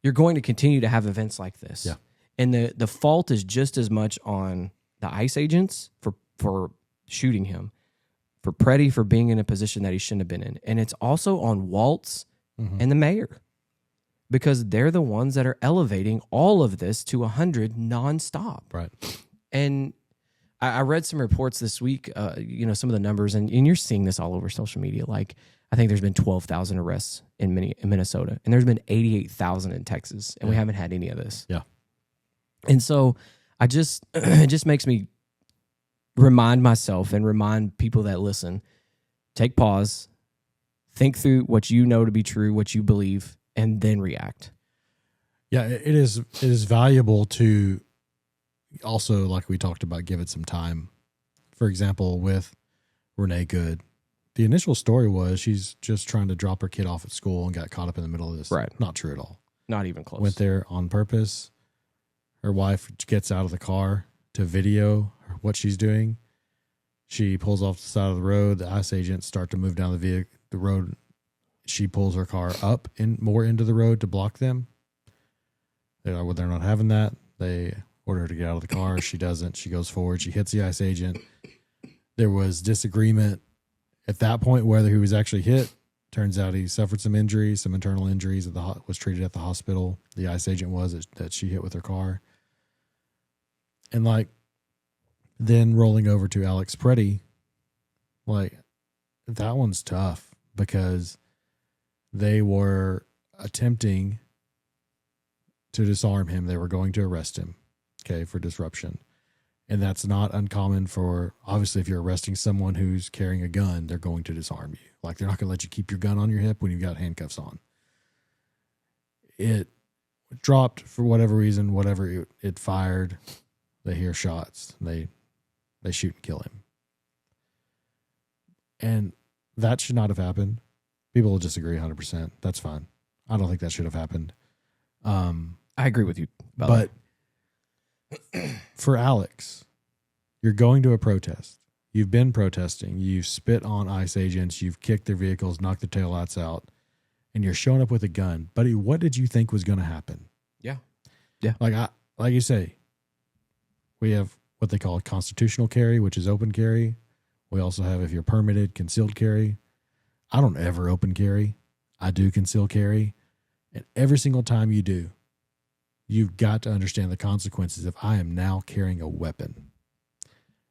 [SPEAKER 1] you're going to continue to have events like this. Yeah. And the fault is just as much on the ICE agents for shooting him, for Preddy for being in a position that he shouldn't have been in. And it's also on Walz and the mayor, because they're the ones that are elevating all of this to 100 nonstop. Right. And I read some reports this week, some of the numbers, and you're seeing this all over social media. Like, I think there's been 12,000 arrests in Minnesota, and there's been 88,000 in Texas, and we haven't had any of this. Yeah. And so it just makes me remind myself and remind people that listen, take pause, think through what you know to be true, what you believe, and then react.
[SPEAKER 2] Yeah, it is valuable to also, like we talked about, give it some time. For example, with Renee Good, the initial story was she's just trying to drop her kid off at school and got caught up in the middle of this.
[SPEAKER 1] Right.
[SPEAKER 2] Not true at all.
[SPEAKER 1] Not even close.
[SPEAKER 2] Went there on purpose. Her wife gets out of the car to video what she's doing. She pulls off the side of the road. The ICE agents start to move down the road. She pulls her car up more into the road to block them. They're not having that. They order her to get out of the car. She doesn't. She goes forward. She hits the ICE agent. There was disagreement at that point whether he was actually hit. Turns out he suffered some injuries, some internal injuries. Was treated at the hospital. The ICE agent was that she hit with her car. And then rolling over to Alex Preddy, that one's tough because they were attempting to disarm him. They were going to arrest him, for disruption. And that's not uncommon obviously, if you're arresting someone who's carrying a gun, they're going to disarm you. They're not going to let you keep your gun on your hip when you've got handcuffs on. It dropped for whatever reason, whatever it fired. They hear shots. They shoot and kill him. And that should not have happened. People will disagree 100%. That's fine. I don't think that should have happened.
[SPEAKER 1] I agree with you.
[SPEAKER 2] But for Alex, you're going to a protest. You've been protesting. You've spit on ICE agents. You've kicked their vehicles, knocked their taillights out, and you're showing up with a gun. Buddy, what did you think was going to happen?
[SPEAKER 1] Yeah.
[SPEAKER 2] Like you say, we have what they call a constitutional carry, which is open carry. We also have, if you're permitted, concealed carry. I don't ever open carry. I do concealed carry. And every single time you do, you've got to understand the consequences if I am now carrying a weapon.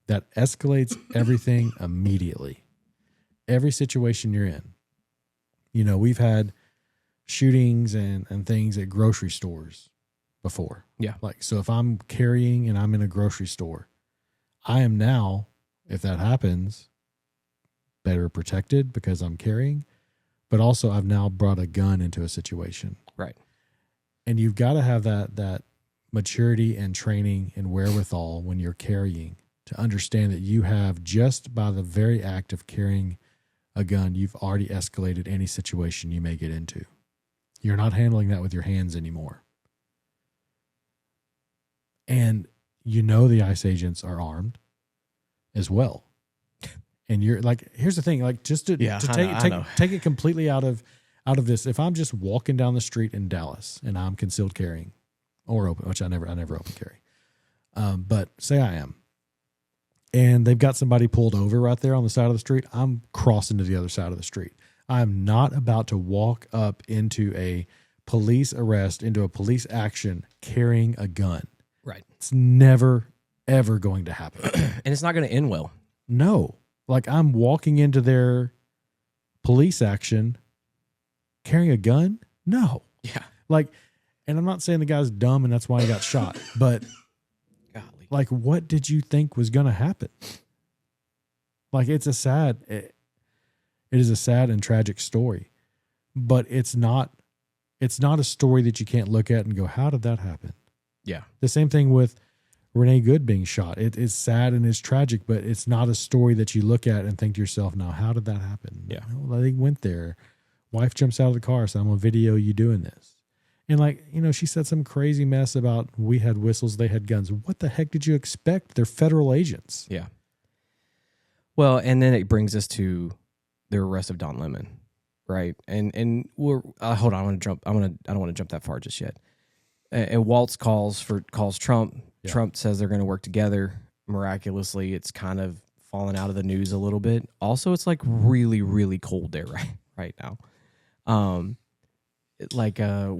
[SPEAKER 2] That escalates everything immediately. Every situation you're in. We've had shootings and things at grocery stores before.
[SPEAKER 1] Yeah.
[SPEAKER 2] So if I'm carrying and I'm in a grocery store, I am now, if that happens, better protected because I'm carrying, but also I've now brought a gun into a situation.
[SPEAKER 1] Right.
[SPEAKER 2] And you've got to have that maturity and training and wherewithal when you're carrying to understand that you have, just by the very act of carrying a gun, you've already escalated any situation you may get into. You're not handling that with your hands anymore. And the ICE agents are armed as well. And you're here's the thing, just to take it completely out of this. If I'm just walking down the street in Dallas and I'm concealed carrying or open, which I never open carry. But say I am, and they've got somebody pulled over right there on the side of the street, I'm crossing to the other side of the street. I'm not about to walk up into a police arrest, into a police action carrying a gun.
[SPEAKER 1] Right.
[SPEAKER 2] It's never, ever going to happen.
[SPEAKER 1] And it's not going to end well.
[SPEAKER 2] No. I'm walking into their police action carrying a gun? No.
[SPEAKER 1] Yeah.
[SPEAKER 2] And I'm not saying the guy's dumb and that's why he got shot, but
[SPEAKER 1] golly.
[SPEAKER 2] What did you think was going to happen? It is a sad and tragic story, but it's not a story that you can't look at and go, how did that happen?
[SPEAKER 1] Yeah.
[SPEAKER 2] The same thing with Renee Good being shot. It is sad and it's tragic, but it's not a story that you look at and think to yourself, now, how did that happen?
[SPEAKER 1] Yeah.
[SPEAKER 2] Well, they went there. Wife jumps out of the car, so I'm going to video you doing this. And she said some crazy mess about we had whistles, they had guns. What the heck did you expect? They're federal agents.
[SPEAKER 1] Yeah. Well, and then it brings us to the arrest of Don Lemon, right? And we're hold on, I don't want to jump that far just yet. And Waltz calls Trump. Yeah. Trump says they're going to work together. Miraculously, it's kind of fallen out of the news a little bit. Also, it's really, really cold there right now. One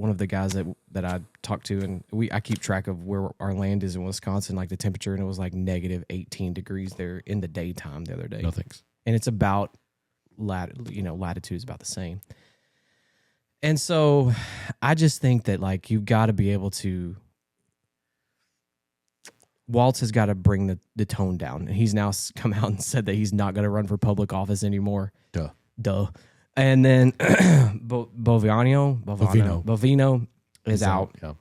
[SPEAKER 1] of the guys that I talked to, and I keep track of where our land is in Wisconsin, the temperature, and it was negative 18 degrees there in the daytime the other day.
[SPEAKER 2] No thanks.
[SPEAKER 1] And it's about latitude is about the same. And so I just think that you've got to be able to, Waltz has got to bring the tone down. And he's now come out and said that he's not going to run for public office anymore.
[SPEAKER 2] Duh.
[SPEAKER 1] And then Bovino is out.
[SPEAKER 2] Yeah.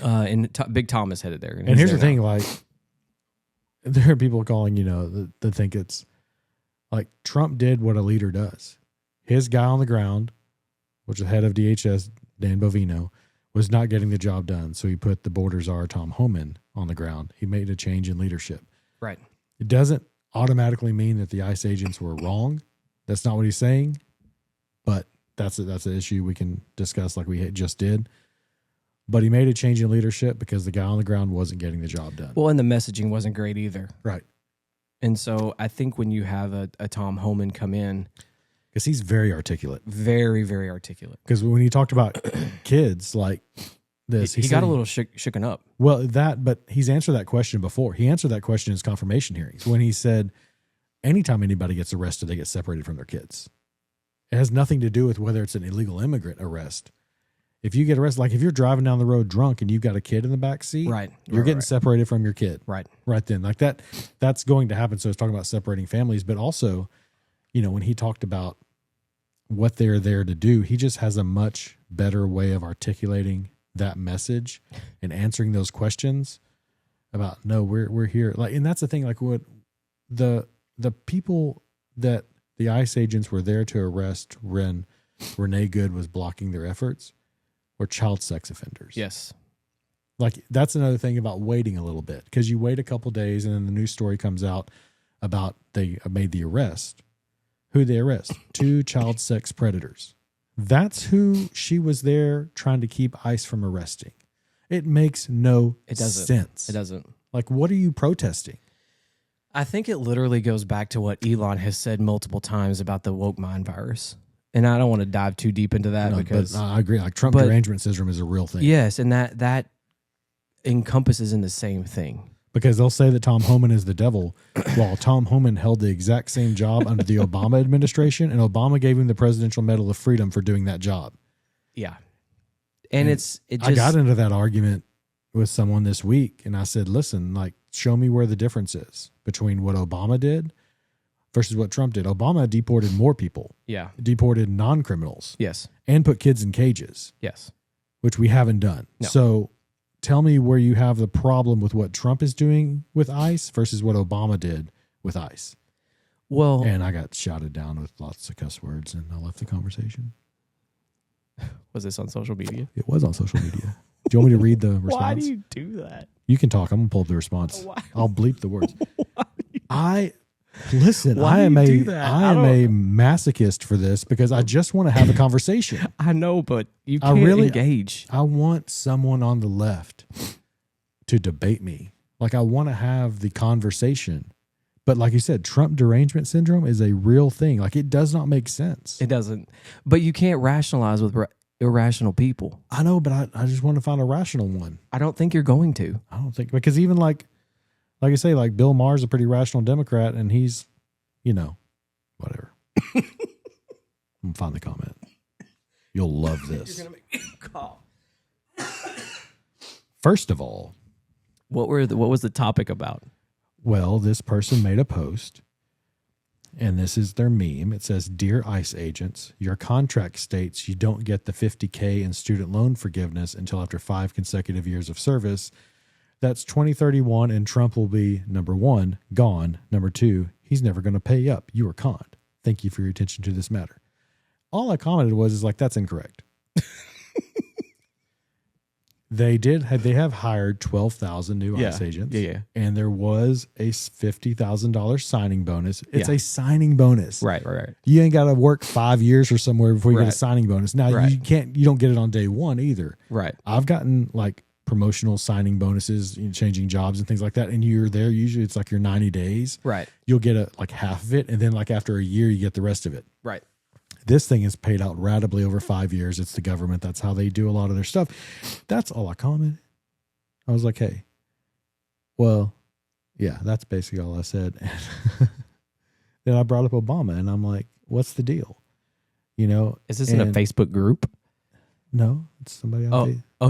[SPEAKER 1] And Big Tom is headed there.
[SPEAKER 2] And here's the thing, like, there are people calling, that think it's like Trump did what a leader does. His guy on the ground, which is the head of DHS, Dan Bovino, was not getting the job done. So he put the border czar, Tom Homan, on the ground. He made a change in leadership.
[SPEAKER 1] Right.
[SPEAKER 2] It doesn't automatically mean that the ICE agents were wrong. That's not what he's saying. But that's an issue we can discuss like we just did. But he made a change in leadership because the guy on the ground wasn't getting the job done.
[SPEAKER 1] Well, and the messaging wasn't great either.
[SPEAKER 2] Right.
[SPEAKER 1] And so I think when you have a Tom Homan come in,
[SPEAKER 2] because he's very articulate.
[SPEAKER 1] Very, very articulate.
[SPEAKER 2] Because when he talked about kids like this,
[SPEAKER 1] he got a little shooken up.
[SPEAKER 2] Well, but he's answered that question before. He answered that question in his confirmation hearings when he said, anytime anybody gets arrested, they get separated from their kids. It has nothing to do with whether it's an illegal immigrant arrest. If you get arrested, like if you're driving down the road drunk and you've got a kid in the back seat, you're getting separated from your kid. Right then. Like that's going to happen. So it's talking about separating families, but also, when he talked about what they're there to do, he just has a much better way of articulating that message and answering those questions about, no, we're here. Like, and that's the thing, like what the people that the ICE agents were there to arrest when Renee Good was blocking their efforts were child sex offenders.
[SPEAKER 1] Yes.
[SPEAKER 2] Like that's another thing about waiting a little bit, because you wait a couple days and then the news story comes out about they made the arrest. Who they arrest? 2 child sex predators. That's who she was there trying to keep ICE from arresting. It makes no sense.
[SPEAKER 1] It doesn't.
[SPEAKER 2] Like, what are you protesting?
[SPEAKER 1] I think it literally goes back to what Elon has said multiple times about the woke mind virus. And I don't want to dive too deep into that because
[SPEAKER 2] I agree. Like Trump derangement syndrome is a real thing.
[SPEAKER 1] Yes, and that encompasses in the same thing.
[SPEAKER 2] Because they'll say that Tom Homan is the devil, while Tom Homan held the exact same job under the Obama administration, and Obama gave him the Presidential Medal of Freedom for doing that job.
[SPEAKER 1] Yeah. And
[SPEAKER 2] I got into that argument with someone this week, and I said, listen, like, show me where the difference is between what Obama did versus what Trump did. Obama deported more people.
[SPEAKER 1] Yeah.
[SPEAKER 2] Deported non-criminals.
[SPEAKER 1] Yes.
[SPEAKER 2] And put kids in cages.
[SPEAKER 1] Yes.
[SPEAKER 2] Which we haven't done.
[SPEAKER 1] No.
[SPEAKER 2] So tell me where you have the problem with what Trump is doing with ICE versus what Obama did with ICE.
[SPEAKER 1] Well,
[SPEAKER 2] and I got shouted down with lots of cuss words, and I left the conversation.
[SPEAKER 1] Was this on social media?
[SPEAKER 2] It was on social media. Do you want me to read the response?
[SPEAKER 1] Why do you do that?
[SPEAKER 2] You can talk. I'm going to pull up the response.
[SPEAKER 1] Why?
[SPEAKER 2] I'll bleep the words. I am a masochist for this because I just want to have a conversation.
[SPEAKER 1] I know, but you can't engage.
[SPEAKER 2] I want someone on the left to debate me. Like, I want to have the conversation. But like you said, Trump derangement syndrome is a real thing. Like, it does not make sense.
[SPEAKER 1] It doesn't. But you can't rationalize with irrational people.
[SPEAKER 2] I know, but I just want to find a rational one.
[SPEAKER 1] I don't think you're going to.
[SPEAKER 2] I don't think, because even like I say, like Bill Maher is a pretty rational Democrat, and he's, whatever. I'm gonna find the comment. You'll love this.
[SPEAKER 1] You're gonna make me cough.
[SPEAKER 2] First of all,
[SPEAKER 1] what was the topic about?
[SPEAKER 2] Well, this person made a post, and this is their meme. It says, "Dear ICE agents, your contract states you don't get the $50K in student loan forgiveness until after 5 consecutive years of service. That's 2031, and Trump will be, number 1, gone. Number 2, he's never going to pay up. You were conned. Thank you for your attention to this matter." All I commented is like, that's incorrect. They have hired 12,000 new ICE agents.
[SPEAKER 1] Yeah.
[SPEAKER 2] And there was a $50,000 signing bonus. It's a signing bonus.
[SPEAKER 1] Right.
[SPEAKER 2] You ain't got to work 5 years or somewhere before you get a signing bonus. Now you don't get it on day one either.
[SPEAKER 1] Right.
[SPEAKER 2] I've gotten like promotional signing bonuses, changing jobs and things like that. And you're there, usually it's like your 90 days.
[SPEAKER 1] Right.
[SPEAKER 2] You'll get like half of it. And then like after a year, you get the rest of it.
[SPEAKER 1] Right.
[SPEAKER 2] This thing is paid out ratably over 5 years. It's the government. That's how they do a lot of their stuff. That's all I commented. I was like, hey, well, yeah, that's basically all I said. Then I brought up Obama, and I'm like, what's the deal?
[SPEAKER 1] Is this in a Facebook group?
[SPEAKER 2] No, it's somebody.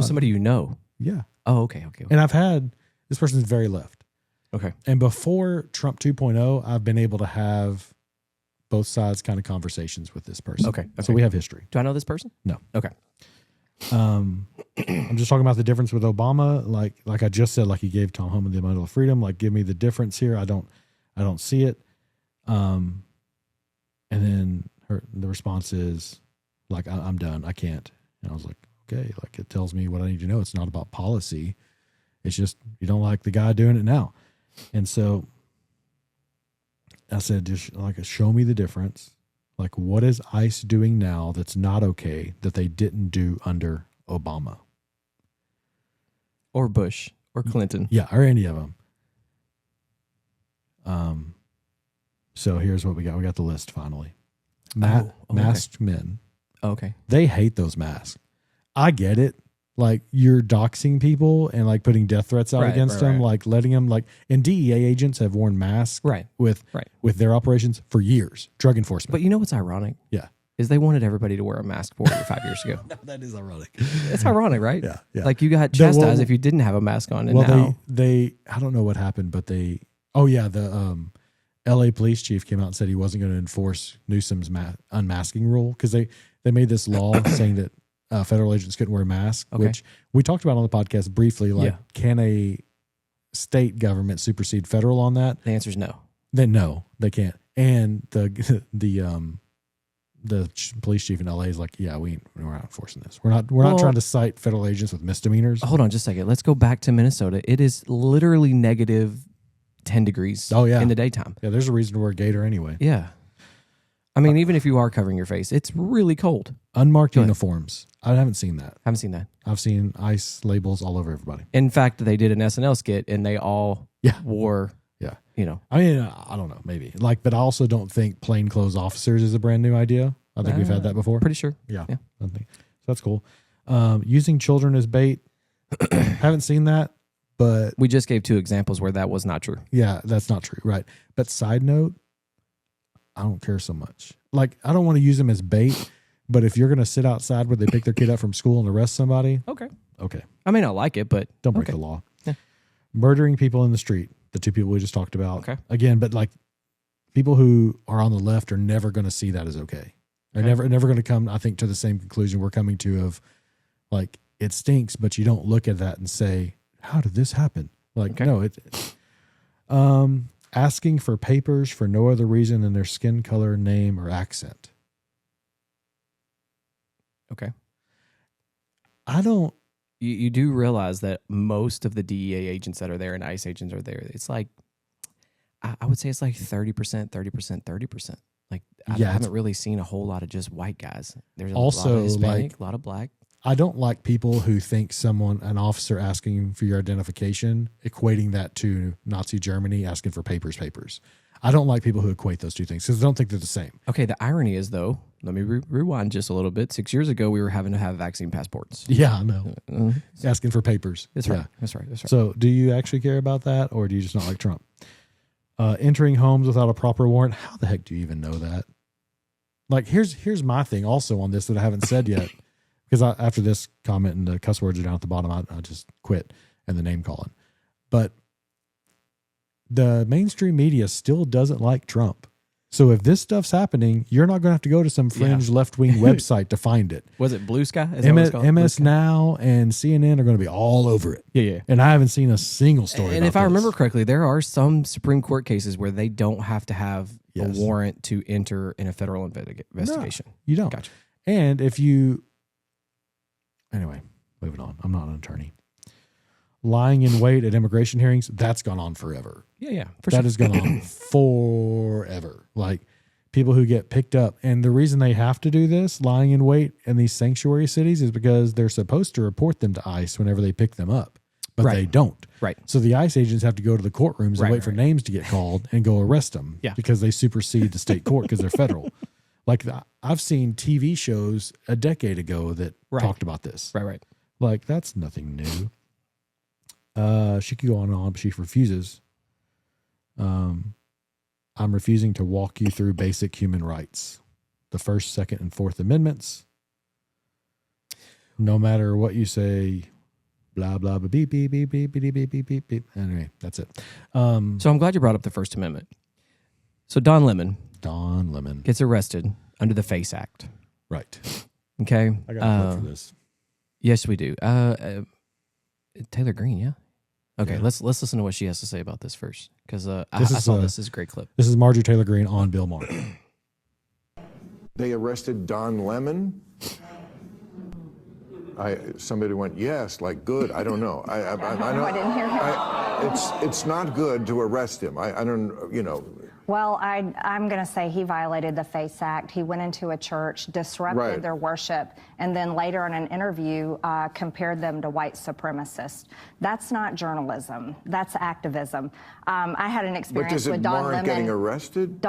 [SPEAKER 1] Somebody you know.
[SPEAKER 2] Yeah.
[SPEAKER 1] Oh, okay.
[SPEAKER 2] And I've had, this person's very left.
[SPEAKER 1] Okay.
[SPEAKER 2] And before Trump 2.0, I've been able to have both sides kind of conversations with this person.
[SPEAKER 1] Okay.
[SPEAKER 2] So we have history.
[SPEAKER 1] Do I know this person?
[SPEAKER 2] No.
[SPEAKER 1] Okay.
[SPEAKER 2] I'm just talking about the difference with Obama. Like I just said, like he gave Tom Homan the Medal of Freedom. Like, give me the difference here. I don't see it. And then the response is like, I'm done. I can't. And I was like, okay, like it tells me what I need to know. It's not about policy. It's just, you don't like the guy doing it now. And so I said, just like, show me the difference. Like, what is ICE doing now that's not okay that they didn't do under Obama?
[SPEAKER 1] Or Bush or Clinton.
[SPEAKER 2] Yeah, or any of them. So here's what we got. We got the list finally. Masked men.
[SPEAKER 1] Okay.
[SPEAKER 2] They hate those masks. I get it. Like, you're doxing people and like putting death threats out against them, like letting them and DEA agents have worn masks with their operations for years. Drug enforcement.
[SPEAKER 1] But you know what's ironic?
[SPEAKER 2] Yeah.
[SPEAKER 1] Is they wanted everybody to wear a mask 4 or 5 years ago.
[SPEAKER 2] That is ironic.
[SPEAKER 1] It's ironic, right?
[SPEAKER 2] Yeah.
[SPEAKER 1] Like, you got chastised if you didn't have a mask on. And now
[SPEAKER 2] they I don't know what happened, but the LA police chief came out and said he wasn't going to enforce Newsom's unmasking rule because they made this law saying that federal agents couldn't wear masks, which we talked about on the podcast briefly. Like, can a state government supersede federal on that?
[SPEAKER 1] The answer is no.
[SPEAKER 2] Then no, they can't. And the police chief in LA is like, yeah, we're not enforcing this. We're not trying to cite federal agents with misdemeanors.
[SPEAKER 1] Hold on just a second. Let's go back to Minnesota. It is literally negative 10 degrees in the daytime.
[SPEAKER 2] Yeah, there's a reason to wear a gaiter anyway.
[SPEAKER 1] Yeah. I mean, even if you are covering your face, it's really cold.
[SPEAKER 2] Unmarked uniforms. I haven't seen that.
[SPEAKER 1] Haven't seen that.
[SPEAKER 2] I've seen ICE labels all over everybody.
[SPEAKER 1] In fact, they did an SNL skit and they all wore,
[SPEAKER 2] I mean, I don't know, maybe. But I also don't think plainclothes officers is a brand new idea. I think we've had that before.
[SPEAKER 1] Pretty sure.
[SPEAKER 2] Yeah. I think. So that's cool. Using children as bait. Haven't seen that, but
[SPEAKER 1] we just gave 2 examples where that was not true.
[SPEAKER 2] Yeah, that's not true. Right. But side note, I don't care so much. Like, I don't want to use them as bait, but if you're going to sit outside where they pick their kid up from school and arrest somebody.
[SPEAKER 1] Okay.
[SPEAKER 2] I
[SPEAKER 1] may not like it, but
[SPEAKER 2] don't break the law. Yeah. Murdering people in the street. The 2 people we just talked about.
[SPEAKER 1] Okay.
[SPEAKER 2] Again, but like, people who are on the left are never going to see that as okay. They're never going to come, I think, to the same conclusion we're coming to of like, it stinks, but you don't look at that and say, how did this happen? Like, no, asking for papers for no other reason than their skin color, name, or accent.
[SPEAKER 1] Okay.
[SPEAKER 2] I don't.
[SPEAKER 1] You do realize that most of the DEA agents that are there and ICE agents are there. It's like, I would say it's like 30%, 30%, 30%. Like, I haven't really seen a whole lot of just white guys. There's also a lot of Hispanic, a lot of black.
[SPEAKER 2] I don't like people who think an officer asking for your identification, equating that to Nazi Germany asking for papers. I don't like people who equate those 2 things because I don't think they're the same.
[SPEAKER 1] Okay, the irony is, though, let me rewind just a little bit. 6 years ago, we were having to have vaccine passports.
[SPEAKER 2] Yeah, I know. Asking for papers.
[SPEAKER 1] That's right. That's right.
[SPEAKER 2] So do you actually care about that, or do you just not like Trump? Entering homes without a proper warrant. How the heck do you even know that? Like, here's my thing also on this that I haven't said yet. Because after this comment and the cuss words are down at the bottom, I just quit and the name calling. But the mainstream media still doesn't like Trump. So if this stuff's happening, you're not going to have to go to some fringe left-wing website to find it.
[SPEAKER 1] Was it Blue Sky?
[SPEAKER 2] MS Now and CNN are going to be all over it.
[SPEAKER 1] Yeah.
[SPEAKER 2] And I haven't seen a single story
[SPEAKER 1] and if I remember correctly, there are some Supreme Court cases where they don't have to have a warrant to enter in a federal investigation.
[SPEAKER 2] No, you don't.
[SPEAKER 1] Gotcha.
[SPEAKER 2] And if you... Anyway, moving on. I'm not an attorney. Lying in wait at immigration hearings, that's gone on forever.
[SPEAKER 1] Yeah.
[SPEAKER 2] That has gone on forever. Like, people who get picked up. And the reason they have to do this, lying in wait in these sanctuary cities, is because they're supposed to report them to ICE whenever they pick them up. But they don't.
[SPEAKER 1] Right.
[SPEAKER 2] So the ICE agents have to go to the courtrooms and wait for names to get called and go arrest them.
[SPEAKER 1] Yeah.
[SPEAKER 2] Because they supersede the state court because they're federal. Like, I've seen TV shows a decade ago that talked about this.
[SPEAKER 1] Right.
[SPEAKER 2] Like, that's nothing new. She could go on and on, but she refuses. I'm refusing to walk you through basic human rights. The First, Second, and Fourth Amendments. No matter what you say, blah, blah, blah, beep, beep, beep, beep, beep, beep, beep, beep, beep. Anyway, that's it.
[SPEAKER 1] So I'm glad you brought up the First Amendment. So Don Lemon,
[SPEAKER 2] Don Lemon.
[SPEAKER 1] gets arrested under the FACE Act.
[SPEAKER 2] Right.
[SPEAKER 1] Okay.
[SPEAKER 2] I got a clip for this.
[SPEAKER 1] Yes, we do. Taylor Green, yeah. Okay,
[SPEAKER 2] Yeah.
[SPEAKER 1] let's listen to what she has to say about this first, because I
[SPEAKER 2] This
[SPEAKER 1] saw
[SPEAKER 2] is,
[SPEAKER 1] this is a great clip.
[SPEAKER 2] This is Marjorie Taylor Greene on Bill Maher.
[SPEAKER 3] They arrested Don Lemon. Somebody went, yes, like good. I don't know. I
[SPEAKER 4] didn't hear him.
[SPEAKER 3] It's not good to arrest him. I don't, you know.
[SPEAKER 4] Well, I'm going to say he violated the FACE Act. He went into a church, disrupted their worship, and then later in an interview compared them to white supremacists. That's not journalism. That's activism. I had an experience with Don Lemon.
[SPEAKER 3] But does it warrant getting arrested?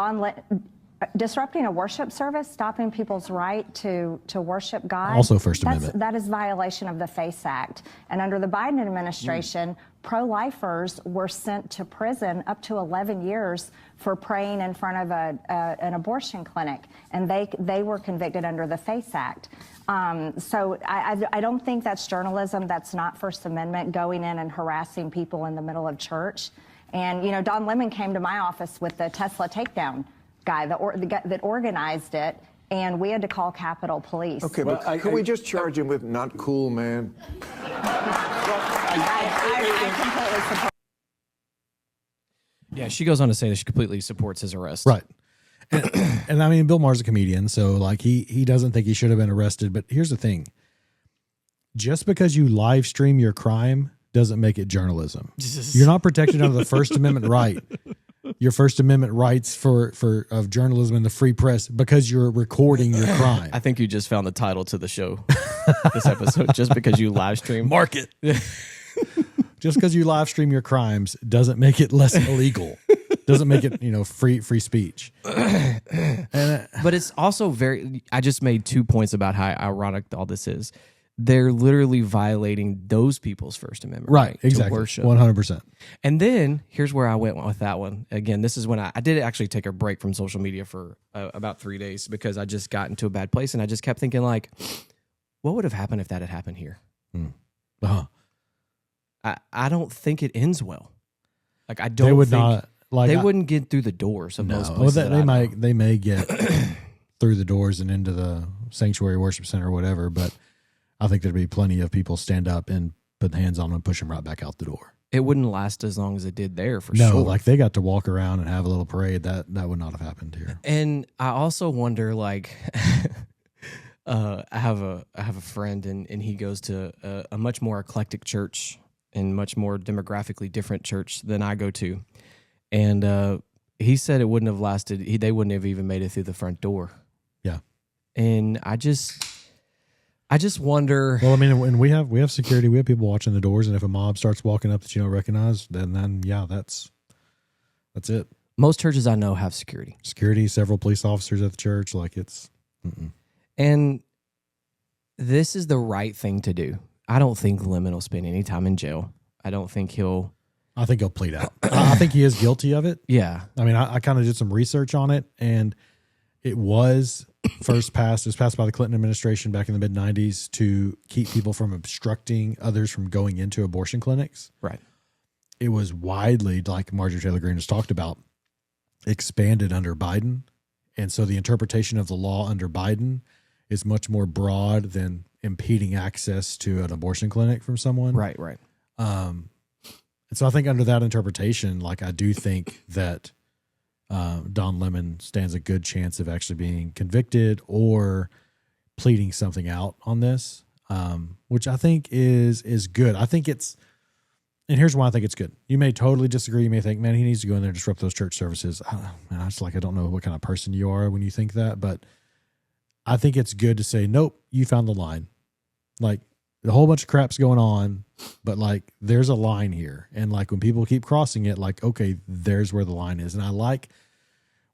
[SPEAKER 4] Disrupting a worship service, stopping people's right to worship God.
[SPEAKER 2] Also First Amendment.
[SPEAKER 4] That is violation of the FACE Act. And under the Biden administration, pro-lifers were sent to prison up to 11 years for praying in front of an abortion clinic. And they were convicted under the FACE Act. So I don't think that's journalism. That's not First Amendment, going in and harassing people in the middle of church. And, you know, Don Lemon came to my office with the Tesla takedown guy that organized it, and we had to call Capitol Police.
[SPEAKER 3] Okay, but can we just charge him with not cool, man?
[SPEAKER 4] I completely support.
[SPEAKER 1] Yeah, she goes on to say that she completely supports his arrest.
[SPEAKER 2] Right. And I mean, Bill Maher's a comedian, so like he doesn't think he should have been arrested. But here's the thing. Just because you live stream your crime doesn't make it journalism. You're not protected under the First Amendment right. Your First Amendment rights of journalism and the free press because you're recording your crime.
[SPEAKER 1] I think you just found the title to the show this episode, just because you live stream.
[SPEAKER 2] Market. Just because you live stream your crimes doesn't make it less illegal. Doesn't make it, free speech.
[SPEAKER 1] But it's also I just made 2 points about how ironic all this is. They're literally violating those people's First Amendment right,
[SPEAKER 2] exactly.
[SPEAKER 1] to worship.
[SPEAKER 2] 100%.
[SPEAKER 1] And then here's where I went with that one. Again, this is when I did actually take a break from social media for about 3 days because I just got into a bad place, and I just kept thinking, like, what would have happened if that had happened here?
[SPEAKER 2] Uh-huh.
[SPEAKER 1] I don't think it ends well. Like, I don't.
[SPEAKER 2] They would
[SPEAKER 1] think
[SPEAKER 2] not. Like
[SPEAKER 1] they wouldn't get through the doors of most places.
[SPEAKER 2] Well, they may get through the doors and into the sanctuary worship center or whatever, but I think there'd be plenty of people stand up and put hands on them and push them right back out the door.
[SPEAKER 1] It wouldn't last as long as it did there, for sure.
[SPEAKER 2] No, like they got to walk around and have a little parade. That would not have happened here.
[SPEAKER 1] And I also wonder, like, I have a friend, and he goes to a much more eclectic church and much more demographically different church than I go to. And he said it wouldn't have lasted. They wouldn't have even made it through the front door.
[SPEAKER 2] Yeah. And
[SPEAKER 1] I just wonder.
[SPEAKER 2] Well, I mean, when we have security, we have people watching the doors, and if a mob starts walking up that you don't recognize, then yeah, that's it.
[SPEAKER 1] Most churches I know have security.
[SPEAKER 2] Security, several police officers at the church, like it's.
[SPEAKER 1] And this is the right thing to do. I don't think Lemon will spend any time in jail. I think he'll plead out. I think he is guilty of it. Yeah.
[SPEAKER 2] I mean, I kind of did some research on it, and it was passed by the Clinton administration back in the mid-90s to keep people from obstructing others from going into abortion clinics.
[SPEAKER 1] Right.
[SPEAKER 2] It was widely, like Marjorie Taylor Greene has talked about, expanded under Biden. And so the interpretation of the law under Biden is much more broad than impeding access to an abortion clinic from someone.
[SPEAKER 1] Right.
[SPEAKER 2] And so I think under that interpretation, like I do think that Don Lemon stands a good chance of actually being convicted or pleading something out on this, which I think is good. I think and here's why I think it's good. You may totally disagree. You may think, man, he needs to go in there and disrupt those church services. I don't know what kind of person you are when you think that, but I think it's good to say, nope, you found the line. Like, a whole bunch of crap's going on, but like there's a line here. And like when people keep crossing it, like, okay, there's where the line is. And I like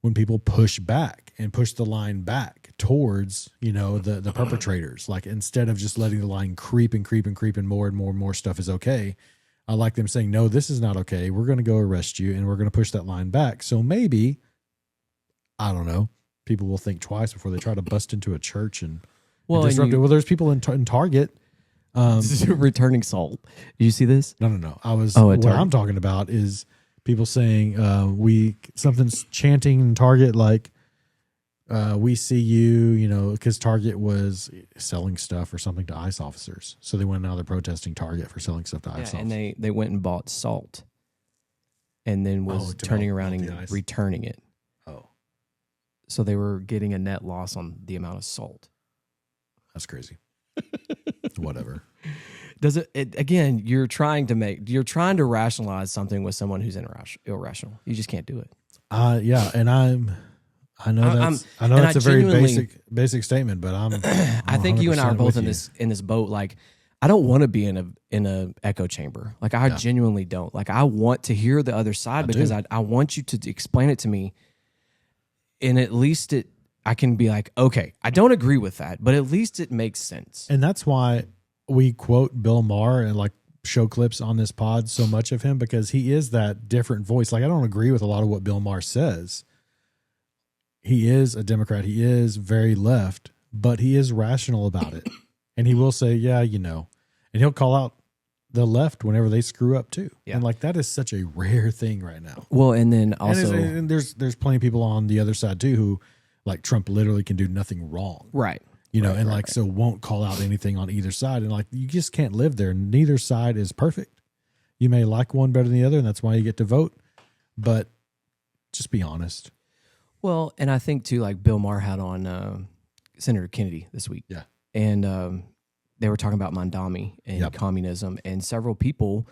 [SPEAKER 2] when people push back and push the line back towards, the perpetrators. Like instead of just letting the line creep and more and more stuff is okay. I like them saying, no, this is not okay. We're going to go arrest you and we're going to push that line back. So maybe, I don't know, people will think twice before they try to bust into a church and disrupt it. Well, there's people in Target.
[SPEAKER 1] This is a returning salt. Did you see this?
[SPEAKER 2] No. What I'm talking about is people saying something's chanting in Target like we see you, because Target was selling stuff or something to ICE officers. So they went, now they're protesting Target for selling stuff to ICE officers.
[SPEAKER 1] And they went and bought salt and then was turning around and returning it.
[SPEAKER 2] Oh.
[SPEAKER 1] So they were getting a net loss on the amount of salt.
[SPEAKER 2] That's crazy. Whatever.
[SPEAKER 1] Does it again, you're trying to rationalize something with someone who's irrational. You just can't do it.
[SPEAKER 2] Yeah, and I know that's a very basic statement, but
[SPEAKER 1] I think you and I are both in this boat. Like, I don't want to be in a echo chamber. Like, I genuinely don't. Like, I want to hear the other side because I want you to explain it to me. And at least I can be like, okay, I don't agree with that, but at least it makes sense.
[SPEAKER 2] And that's why we quote Bill Maher and like show clips on this pod so much of him, because he is that different voice. Like, I don't agree with a lot of what Bill Maher says. He is a Democrat. He is very left, but he is rational about it. And he will say, yeah, and he'll call out the left whenever they screw up too. Yeah. And like, that is such a rare thing right now.
[SPEAKER 1] Well, and then also,
[SPEAKER 2] and there's plenty of people on the other side too, who like Trump literally can do nothing wrong.
[SPEAKER 1] Right.
[SPEAKER 2] So won't call out anything on either side. And like, you just can't live there. Neither side is perfect. You may like one better than the other, and that's why you get to vote, but just be honest.
[SPEAKER 1] Well, and I think too, like Bill Maher had on Senator Kennedy this week.
[SPEAKER 2] Yeah.
[SPEAKER 1] And they were talking about Mandami and communism, and several people,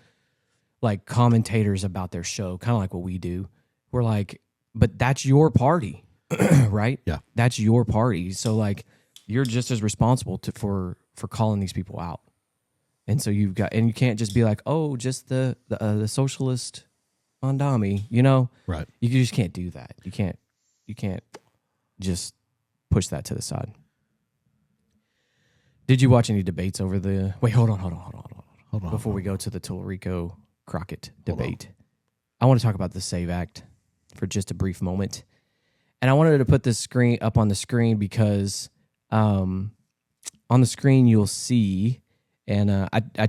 [SPEAKER 1] like commentators about their show, kind of like what we do, were like, but that's your party, right?
[SPEAKER 2] Yeah.
[SPEAKER 1] That's your party. So like, you're just as responsible for calling these people out. And so you can't just be like, oh, just the socialist Mandami,
[SPEAKER 2] Right.
[SPEAKER 1] You just can't do that. You can't just push that to the side. Did you watch any debates over the... Wait, hold on. Before we go to the Tallarico Crockett debate, I want to talk about the SAVE Act for just a brief moment. And I wanted to put this screen up on the screen because on the screen you'll see, and I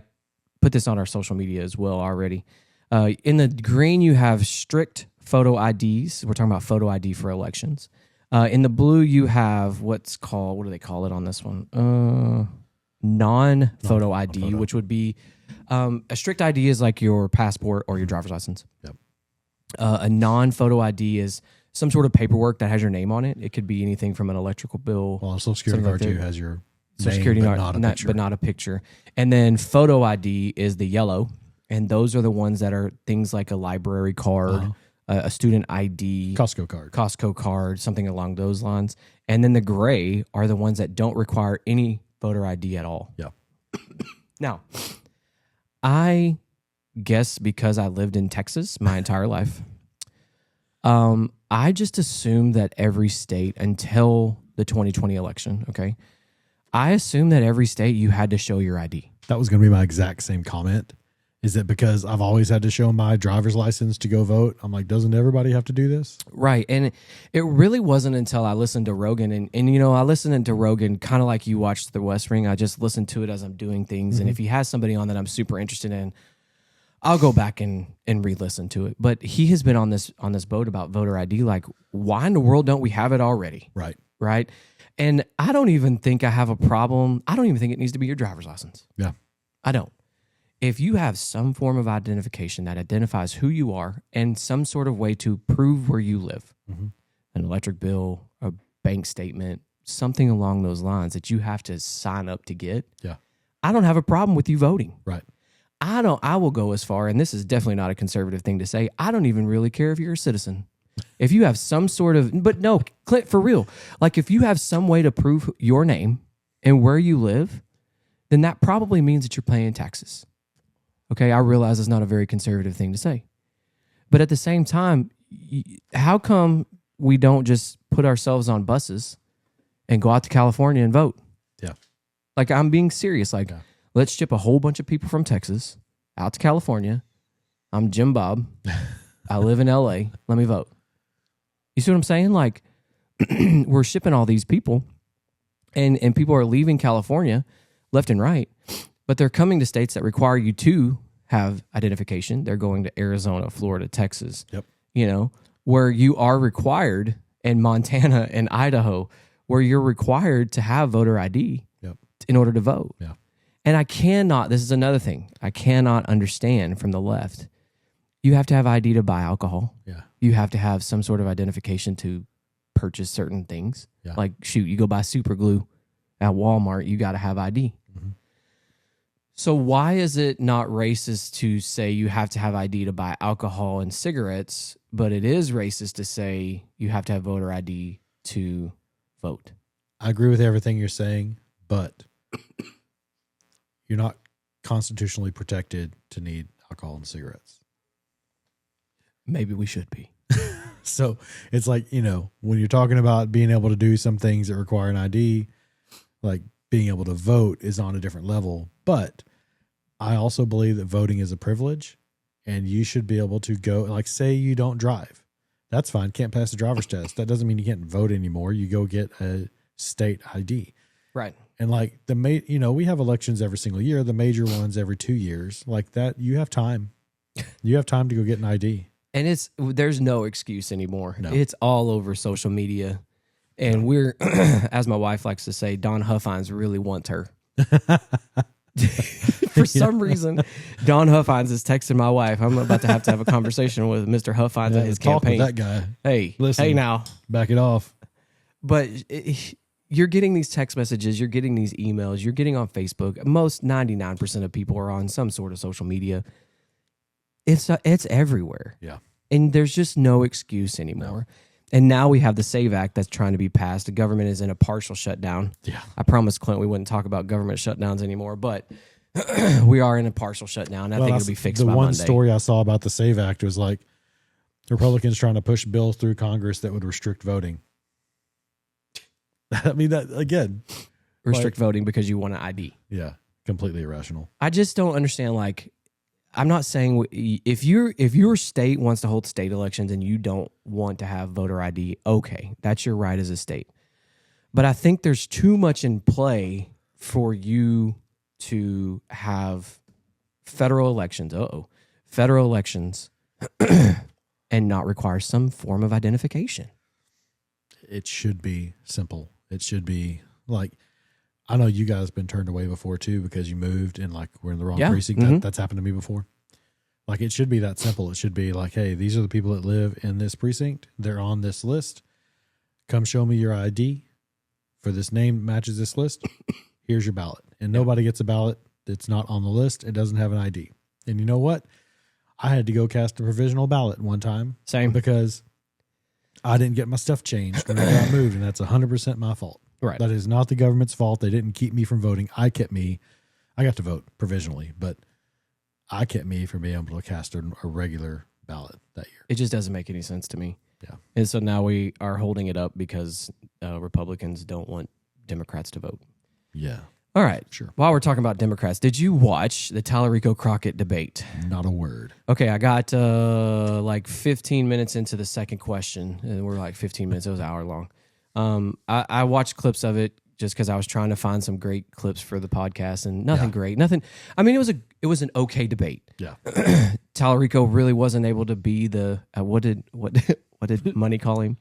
[SPEAKER 1] put this on our social media as well already. In the green, you have strict photo IDs. We're talking about photo ID for elections. In the blue, you have what's called, what do they call it on this one? Non-photo ID, which would be a strict ID is like your passport or your driver's license.
[SPEAKER 2] Yep.
[SPEAKER 1] A non-photo ID is some sort of paperwork that has your name on it. It could be anything from an electrical bill.
[SPEAKER 2] Well, a Social Security card too has your
[SPEAKER 1] Social
[SPEAKER 2] name,
[SPEAKER 1] Security
[SPEAKER 2] but
[SPEAKER 1] not a picture. And then photo ID is the yellow, and those are the ones that are things like a library card, a student ID, Costco card, something along those lines. And then the gray are the ones that don't require any voter ID at all.
[SPEAKER 2] Yeah.
[SPEAKER 1] Now, I guess because I lived in Texas my entire life, I just assumed that every state, until the 2020 election, okay, I assumed that every state you had to show your ID.
[SPEAKER 2] That was going to be my exact same comment. Is it because I've always had to show my driver's license to go vote? I'm like, doesn't everybody have to do this?
[SPEAKER 1] Right. And it really wasn't until I listened to Rogan. And I listened to Rogan kind of like you watched The West Wing. I just listened to it as I'm doing things. Mm-hmm. And if he has somebody on that I'm super interested in, I'll go back and re-listen to it. But he has been on this boat about voter ID. Like, why in the world don't we have it already?
[SPEAKER 2] Right.
[SPEAKER 1] Right. And I don't even think I have a problem. I don't even think it needs to be your driver's license.
[SPEAKER 2] Yeah.
[SPEAKER 1] I don't. If you have some form of identification that identifies who you are and some sort of way to prove where you live, an electric bill, a bank statement, something along those lines that you have to sign up to get, I don't have a problem with you voting.
[SPEAKER 2] Right.
[SPEAKER 1] I will go as far, and this is definitely not a conservative thing to say, I don't even really care if you're a citizen. If you have some sort of, but no, Clint, for real, like if you have some way to prove your name and where you live, then that probably means that you're paying taxes. Okay, I realize it's not a very conservative thing to say. But at the same time, how come we don't just put ourselves on buses and go out to California and vote?
[SPEAKER 2] Yeah.
[SPEAKER 1] Like, I'm being serious. Like, let's ship a whole bunch of people from Texas out to California. I'm Jim Bob. I live in LA. Let me vote. You see what I'm saying? Like, we're shipping all these people, and people are leaving California left and right. But they're coming to states that require you to have identification. They're going to Arizona, Florida, Texas, where you are required, and Montana and Idaho, where you're required to have voter ID in order to vote.
[SPEAKER 2] Yeah.
[SPEAKER 1] And I cannot, this is another thing, I cannot understand from the left. You have to have ID to buy alcohol.
[SPEAKER 2] Yeah.
[SPEAKER 1] You have to have some sort of identification to purchase certain things.
[SPEAKER 2] Yeah.
[SPEAKER 1] Like, shoot, you go buy super glue at Walmart, you got to have ID.
[SPEAKER 2] Mm-hmm.
[SPEAKER 1] So why is it not racist to say you have to have ID to buy alcohol and cigarettes, but it is racist to say you have to have voter ID to vote?
[SPEAKER 2] I agree with everything you're saying, but you're not constitutionally protected to need alcohol and cigarettes.
[SPEAKER 1] Maybe we should be.
[SPEAKER 2] So it's like, when you're talking about being able to do some things that require an ID, like being able to vote is on a different level. But I also believe that voting is a privilege and you should be able to go, like, say you don't drive. That's fine. Can't pass the driver's test. That doesn't mean you can't vote anymore. You go get a state ID.
[SPEAKER 1] Right.
[SPEAKER 2] And like we have elections every single year, the major ones every 2 years. Like that, you have time. You have time to go get an ID.
[SPEAKER 1] And there's no excuse anymore.
[SPEAKER 2] No.
[SPEAKER 1] It's all over social media. And we're, as my wife likes to say, Don Huffines really wants her. For some reason, Don Huffines is texting my wife. I'm about to have a conversation with Mr. Huffines and his
[SPEAKER 2] talk
[SPEAKER 1] campaign.
[SPEAKER 2] with that guy.
[SPEAKER 1] Hey,
[SPEAKER 2] Listen.
[SPEAKER 1] hey now.
[SPEAKER 2] Back it off.
[SPEAKER 1] But you're getting these text messages, you're getting these emails, you're getting on Facebook. Most 99% of people are on some sort of social media. It's everywhere.
[SPEAKER 2] Yeah.
[SPEAKER 1] And there's just no excuse anymore. No. And now we have the SAVE Act that's trying to be passed. The government is in a partial shutdown.
[SPEAKER 2] Yeah.
[SPEAKER 1] I promised Clint we wouldn't talk about government shutdowns anymore, but we are in a partial shutdown. I think it'll be fixed by Monday.
[SPEAKER 2] The one story I saw about the SAVE Act was like Republicans trying to push bills through Congress that would restrict voting. I mean, that again.
[SPEAKER 1] Restrict voting because you want an ID.
[SPEAKER 2] Yeah. Completely irrational.
[SPEAKER 1] I just don't understand, like, I'm not saying if your state wants to hold state elections and you don't want to have voter ID, okay, that's your right as a state. But I think there's too much in play for you to have federal elections and not require some form of identification.
[SPEAKER 2] It should be simple. It should be like, I know you guys have been turned away before too because you moved and like we're in the wrong precinct. Mm-hmm. That's happened to me before. Like it should be that simple. It should be like, hey, these are the people that live in this precinct. They're on this list. Come show me your ID for this name matches this list. Here's your ballot. And nobody gets a ballot that's not on the list. It doesn't have an ID. And you know what? I had to go cast a provisional ballot one time.
[SPEAKER 1] Same.
[SPEAKER 2] Because I didn't get my stuff changed when I got moved, and that's 100% my fault.
[SPEAKER 1] Right.
[SPEAKER 2] That is not the government's fault. They didn't keep me from voting. I got to vote provisionally, but I kept me from being able to cast a regular ballot that year.
[SPEAKER 1] It just doesn't make any sense to me.
[SPEAKER 2] Yeah.
[SPEAKER 1] And so now we are holding it up because Republicans don't want Democrats to vote.
[SPEAKER 2] Yeah.
[SPEAKER 1] All right.
[SPEAKER 2] Sure.
[SPEAKER 1] While we're talking about Democrats, did you watch the Tallarico Crockett debate?
[SPEAKER 2] Not a word.
[SPEAKER 1] Okay, I got like 15 minutes into the second question, and we're like 15 minutes. It was an hour long. I watched clips of it just because I was trying to find some great clips for the podcast, and nothing great. Nothing. I mean, it was an okay debate.
[SPEAKER 2] Yeah.
[SPEAKER 1] Tallarico really wasn't able to be the what did Money call him?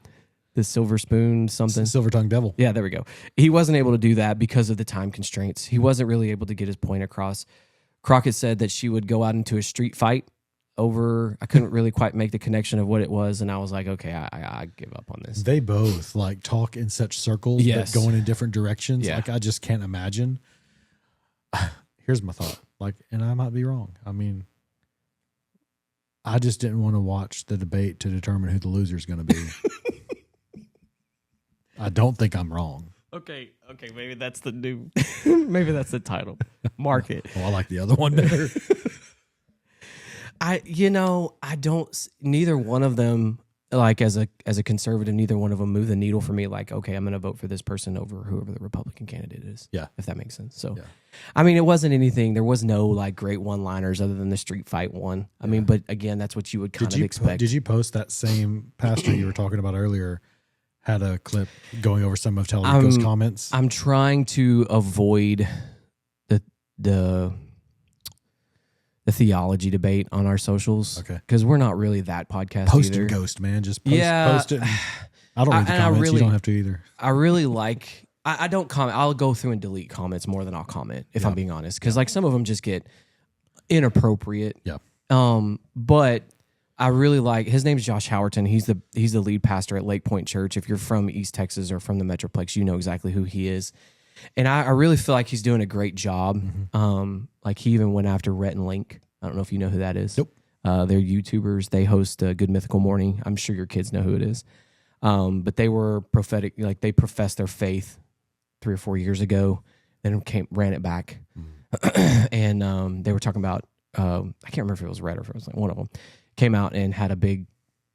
[SPEAKER 1] The silver spoon something?
[SPEAKER 2] Silver tongue devil.
[SPEAKER 1] Yeah, there we go. He wasn't able to do that because of the time constraints. He wasn't really able to get his point across. Crockett said that she would go out into a street fight over, I couldn't really quite make the connection of what it was, and I was like, okay, I give up on this.
[SPEAKER 2] They both like talk in such circles, but going in different directions. Yeah. Like I just can't imagine. Here's my thought. Like, and I might be wrong. I mean, I just didn't want to watch the debate to determine who the loser is going to be. I don't think I'm wrong.
[SPEAKER 1] Okay, maybe that's the new, maybe that's the title. Mark it.
[SPEAKER 2] Well, I like the other one better.
[SPEAKER 1] Neither one of them, like as a conservative, neither one of them move the needle for me. Like, okay, I'm going to vote for this person over whoever the Republican candidate is.
[SPEAKER 2] Yeah.
[SPEAKER 1] If that makes sense. So, I mean, it wasn't anything. There was no like great one-liners other than the street fight one. I mean, but again, that's what you would kind of expect.
[SPEAKER 2] Did you post that same pastor you were talking about earlier? Had a clip going over some of Tallarico's comments.
[SPEAKER 1] I'm trying to avoid the theology debate on our socials.
[SPEAKER 2] Okay.
[SPEAKER 1] Because we're not really that podcast
[SPEAKER 2] post
[SPEAKER 1] either.
[SPEAKER 2] Post ghost, man. Just post it. I don't read the
[SPEAKER 1] and I
[SPEAKER 2] comments.
[SPEAKER 1] really-
[SPEAKER 2] You don't have to either.
[SPEAKER 1] I really like. I don't comment. I'll go through and delete comments more than I'll comment if I'm being honest, because like some of them just get inappropriate.
[SPEAKER 2] Yeah.
[SPEAKER 1] But I really like. His name's Josh Howerton. He's the lead pastor at Lake Point Church. If you're from East Texas or from the Metroplex, you know exactly who he is. And I really feel like he's doing a great job. Like he even went after Rhett and Link. I don't know if you know who that is.
[SPEAKER 2] Nope.
[SPEAKER 1] They're YouTubers. They host Good Mythical Morning. I'm sure your kids know who it is. But they were prophetic. Like they professed their faith 3 or 4 years ago, then ran it back, and they were talking about I can't remember if it was Red or if it was like one of them came out and had a big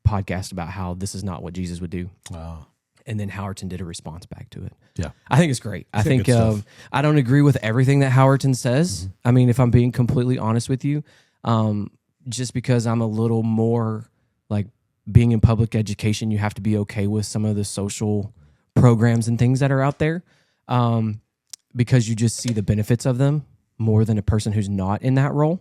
[SPEAKER 1] podcast about how this is not what Jesus would do.
[SPEAKER 2] Wow.
[SPEAKER 1] And then Howerton did a response back to it.
[SPEAKER 2] Yeah.
[SPEAKER 1] I think it's great. I think
[SPEAKER 2] good stuff.
[SPEAKER 1] I don't agree with everything that Howerton says. I mean, if I'm being completely honest with you, just because I'm a little more like being in public education, you have to be okay with some of the social programs and things that are out there. Because you just see the benefits of them more than a person who's not in that role,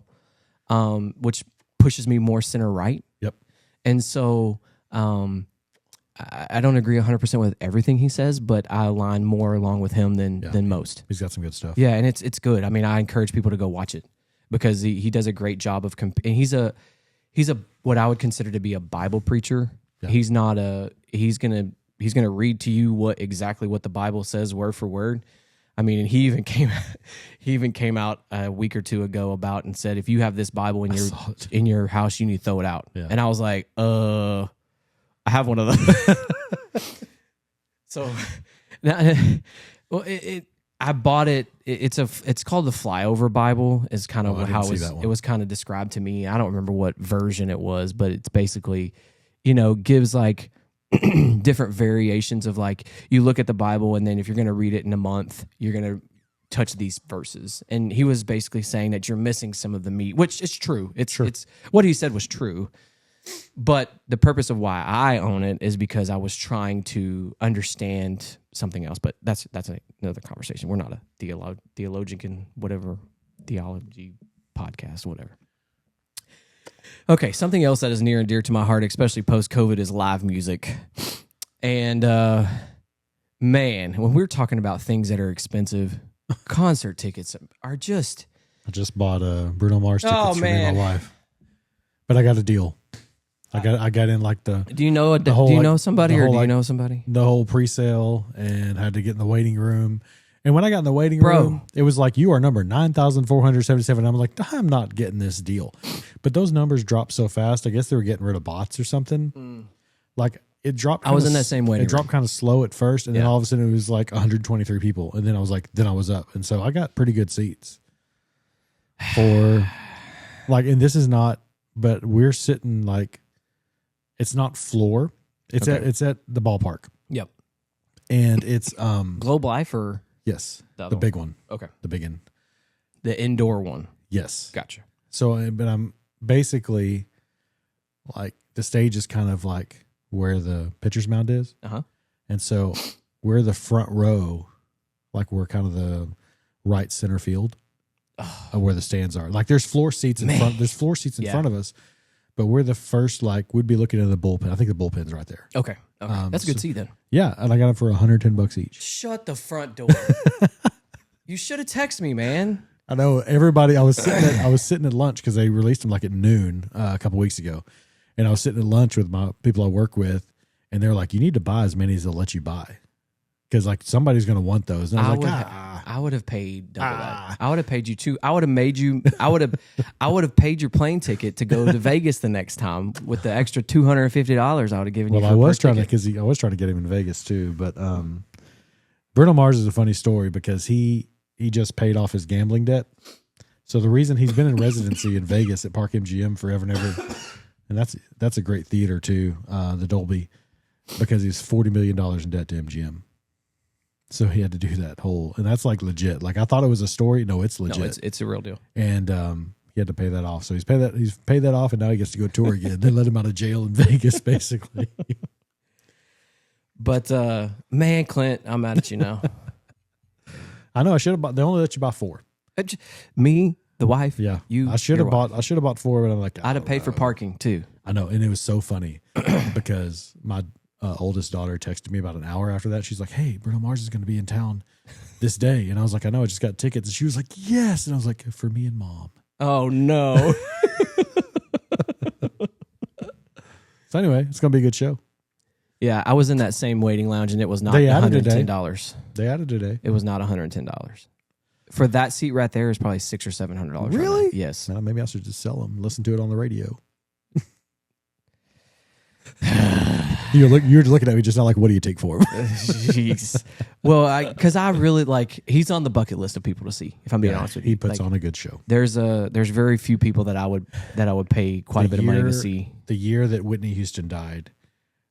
[SPEAKER 1] which pushes me more center right.
[SPEAKER 2] Yep.
[SPEAKER 1] And so I don't agree 100% with everything he says, but I align more along with him than most.
[SPEAKER 2] He's got some good stuff.
[SPEAKER 1] Yeah, and it's good. I mean, I encourage people to go watch it because he does a great job of and he's a what I would consider to be a Bible preacher.
[SPEAKER 2] Yeah.
[SPEAKER 1] He's not he's gonna read to you exactly what the Bible says word for word. I mean, and he even came out a week or two ago and said, if you have this Bible in your house, you need to throw it out.
[SPEAKER 2] Yeah.
[SPEAKER 1] And I was like, I have one of those. So, well, I bought it. It's called the Flyover Bible. Is kind of how it was kind of described to me. I don't remember what version it was, but it's basically, gives like different variations of like you look at the Bible and then if you're going to read it in a month, you're going to touch these verses. And he was basically saying that you're missing some of the meat, which is true. It's what he said was true. But the purpose of why I own it is because I was trying to understand something else. But that's another conversation. We're not a theologian, whatever, theology podcast, whatever. Okay, something else that is near and dear to my heart, especially post-COVID, is live music. And man, when we're talking about things that are expensive, concert tickets are just...
[SPEAKER 2] I just bought Bruno Mars tickets for me and my wife. But I got a deal. I got in like the...
[SPEAKER 1] Do you know somebody or do you know somebody?
[SPEAKER 2] The whole pre-sale and had to get in the waiting room. And when I got in the waiting room, it was like, you are number 9,477. I'm like, I'm not getting this deal. But those numbers dropped so fast. I guess they were getting rid of bots or something. Like it dropped.
[SPEAKER 1] I was in that same waiting room.
[SPEAKER 2] It dropped kind of slow at first. And then all of a sudden it was like 123 people. And then I was like, then I was up. And so I got pretty good seats for like, and this is not, but we're sitting like, it's not floor. It's at the ballpark.
[SPEAKER 1] Yep.
[SPEAKER 2] And it's
[SPEAKER 1] Globe Life or...
[SPEAKER 2] Yes, the big one.
[SPEAKER 1] Okay.
[SPEAKER 2] The big one.
[SPEAKER 1] The indoor one.
[SPEAKER 2] Yes.
[SPEAKER 1] Gotcha.
[SPEAKER 2] So, but I'm basically like the stage is kind of like where the pitcher's mound is.
[SPEAKER 1] Uh-huh.
[SPEAKER 2] And so we're the front row, like we're kind of the right center field of where the stands are. Like there's floor seats in front. There's floor seats in front of us, but we're the first, like we'd be looking at the bullpen. I think the bullpen's right there.
[SPEAKER 1] Okay. That's a good seat then.
[SPEAKER 2] Yeah. And I got them for $110 each.
[SPEAKER 1] Shut the front door. You should have texted me, man.
[SPEAKER 2] I know everybody. I was sitting at lunch because they released them like at noon a couple weeks ago, and I was sitting at lunch with my people I work with, and they're like, "You need to buy as many as they'll let you buy, because like somebody's going to want those." And I was
[SPEAKER 1] I would have paid double that. I would have paid you two. I would have made you. I would have paid your plane ticket to go to Vegas the next time with the extra $250 I would have given you.
[SPEAKER 2] Well, I was trying to get him in Vegas too, but Bruno Mars is a funny story because he just paid off his gambling debt. So the reason he's been in residency in Vegas at Park MGM forever and ever, and that's a great theater too, the Dolby, because he's $40 million in debt to MGM. So he had to do that whole, and that's like legit. Like I thought it was a story. No, it's legit.
[SPEAKER 1] No, it's a real deal.
[SPEAKER 2] And he had to pay that off. So he's paid that off, and now he gets to go tour again. They let him out of jail in Vegas, basically.
[SPEAKER 1] But man, Clint, I'm mad at you now.
[SPEAKER 2] I know I should have bought. They only let you buy 4.
[SPEAKER 1] Me, the wife.
[SPEAKER 2] Yeah,
[SPEAKER 1] you.
[SPEAKER 2] I should have bought 4, but I'm like,
[SPEAKER 1] I'd have paid for parking too.
[SPEAKER 2] I know, and it was so funny because my oldest daughter texted me about an hour after that. She's like, "Hey, Bruno Mars is going to be in town this day," and I was like, "I know, I just got tickets." And she was like, "Yes," and I was like, "For me and Mom."
[SPEAKER 1] Oh no.
[SPEAKER 2] So anyway, it's going to be a good show.
[SPEAKER 1] Yeah, I was in that same waiting lounge, and it was not
[SPEAKER 2] They added
[SPEAKER 1] $110.
[SPEAKER 2] They added today.
[SPEAKER 1] It was not $110 for that seat right there. Is probably $600 or $700.
[SPEAKER 2] Really?
[SPEAKER 1] Yes.
[SPEAKER 2] Now, maybe I should just sell them. Listen to it on the radio. You're looking at me just now like, what do you take for him?
[SPEAKER 1] Jeez. Well, because I really like, he's on the bucket list of people to see. If I'm being honest with you,
[SPEAKER 2] He puts
[SPEAKER 1] like,
[SPEAKER 2] on a good show.
[SPEAKER 1] There's very few people that I would pay quite a bit of money to see.
[SPEAKER 2] The year that Whitney Houston died,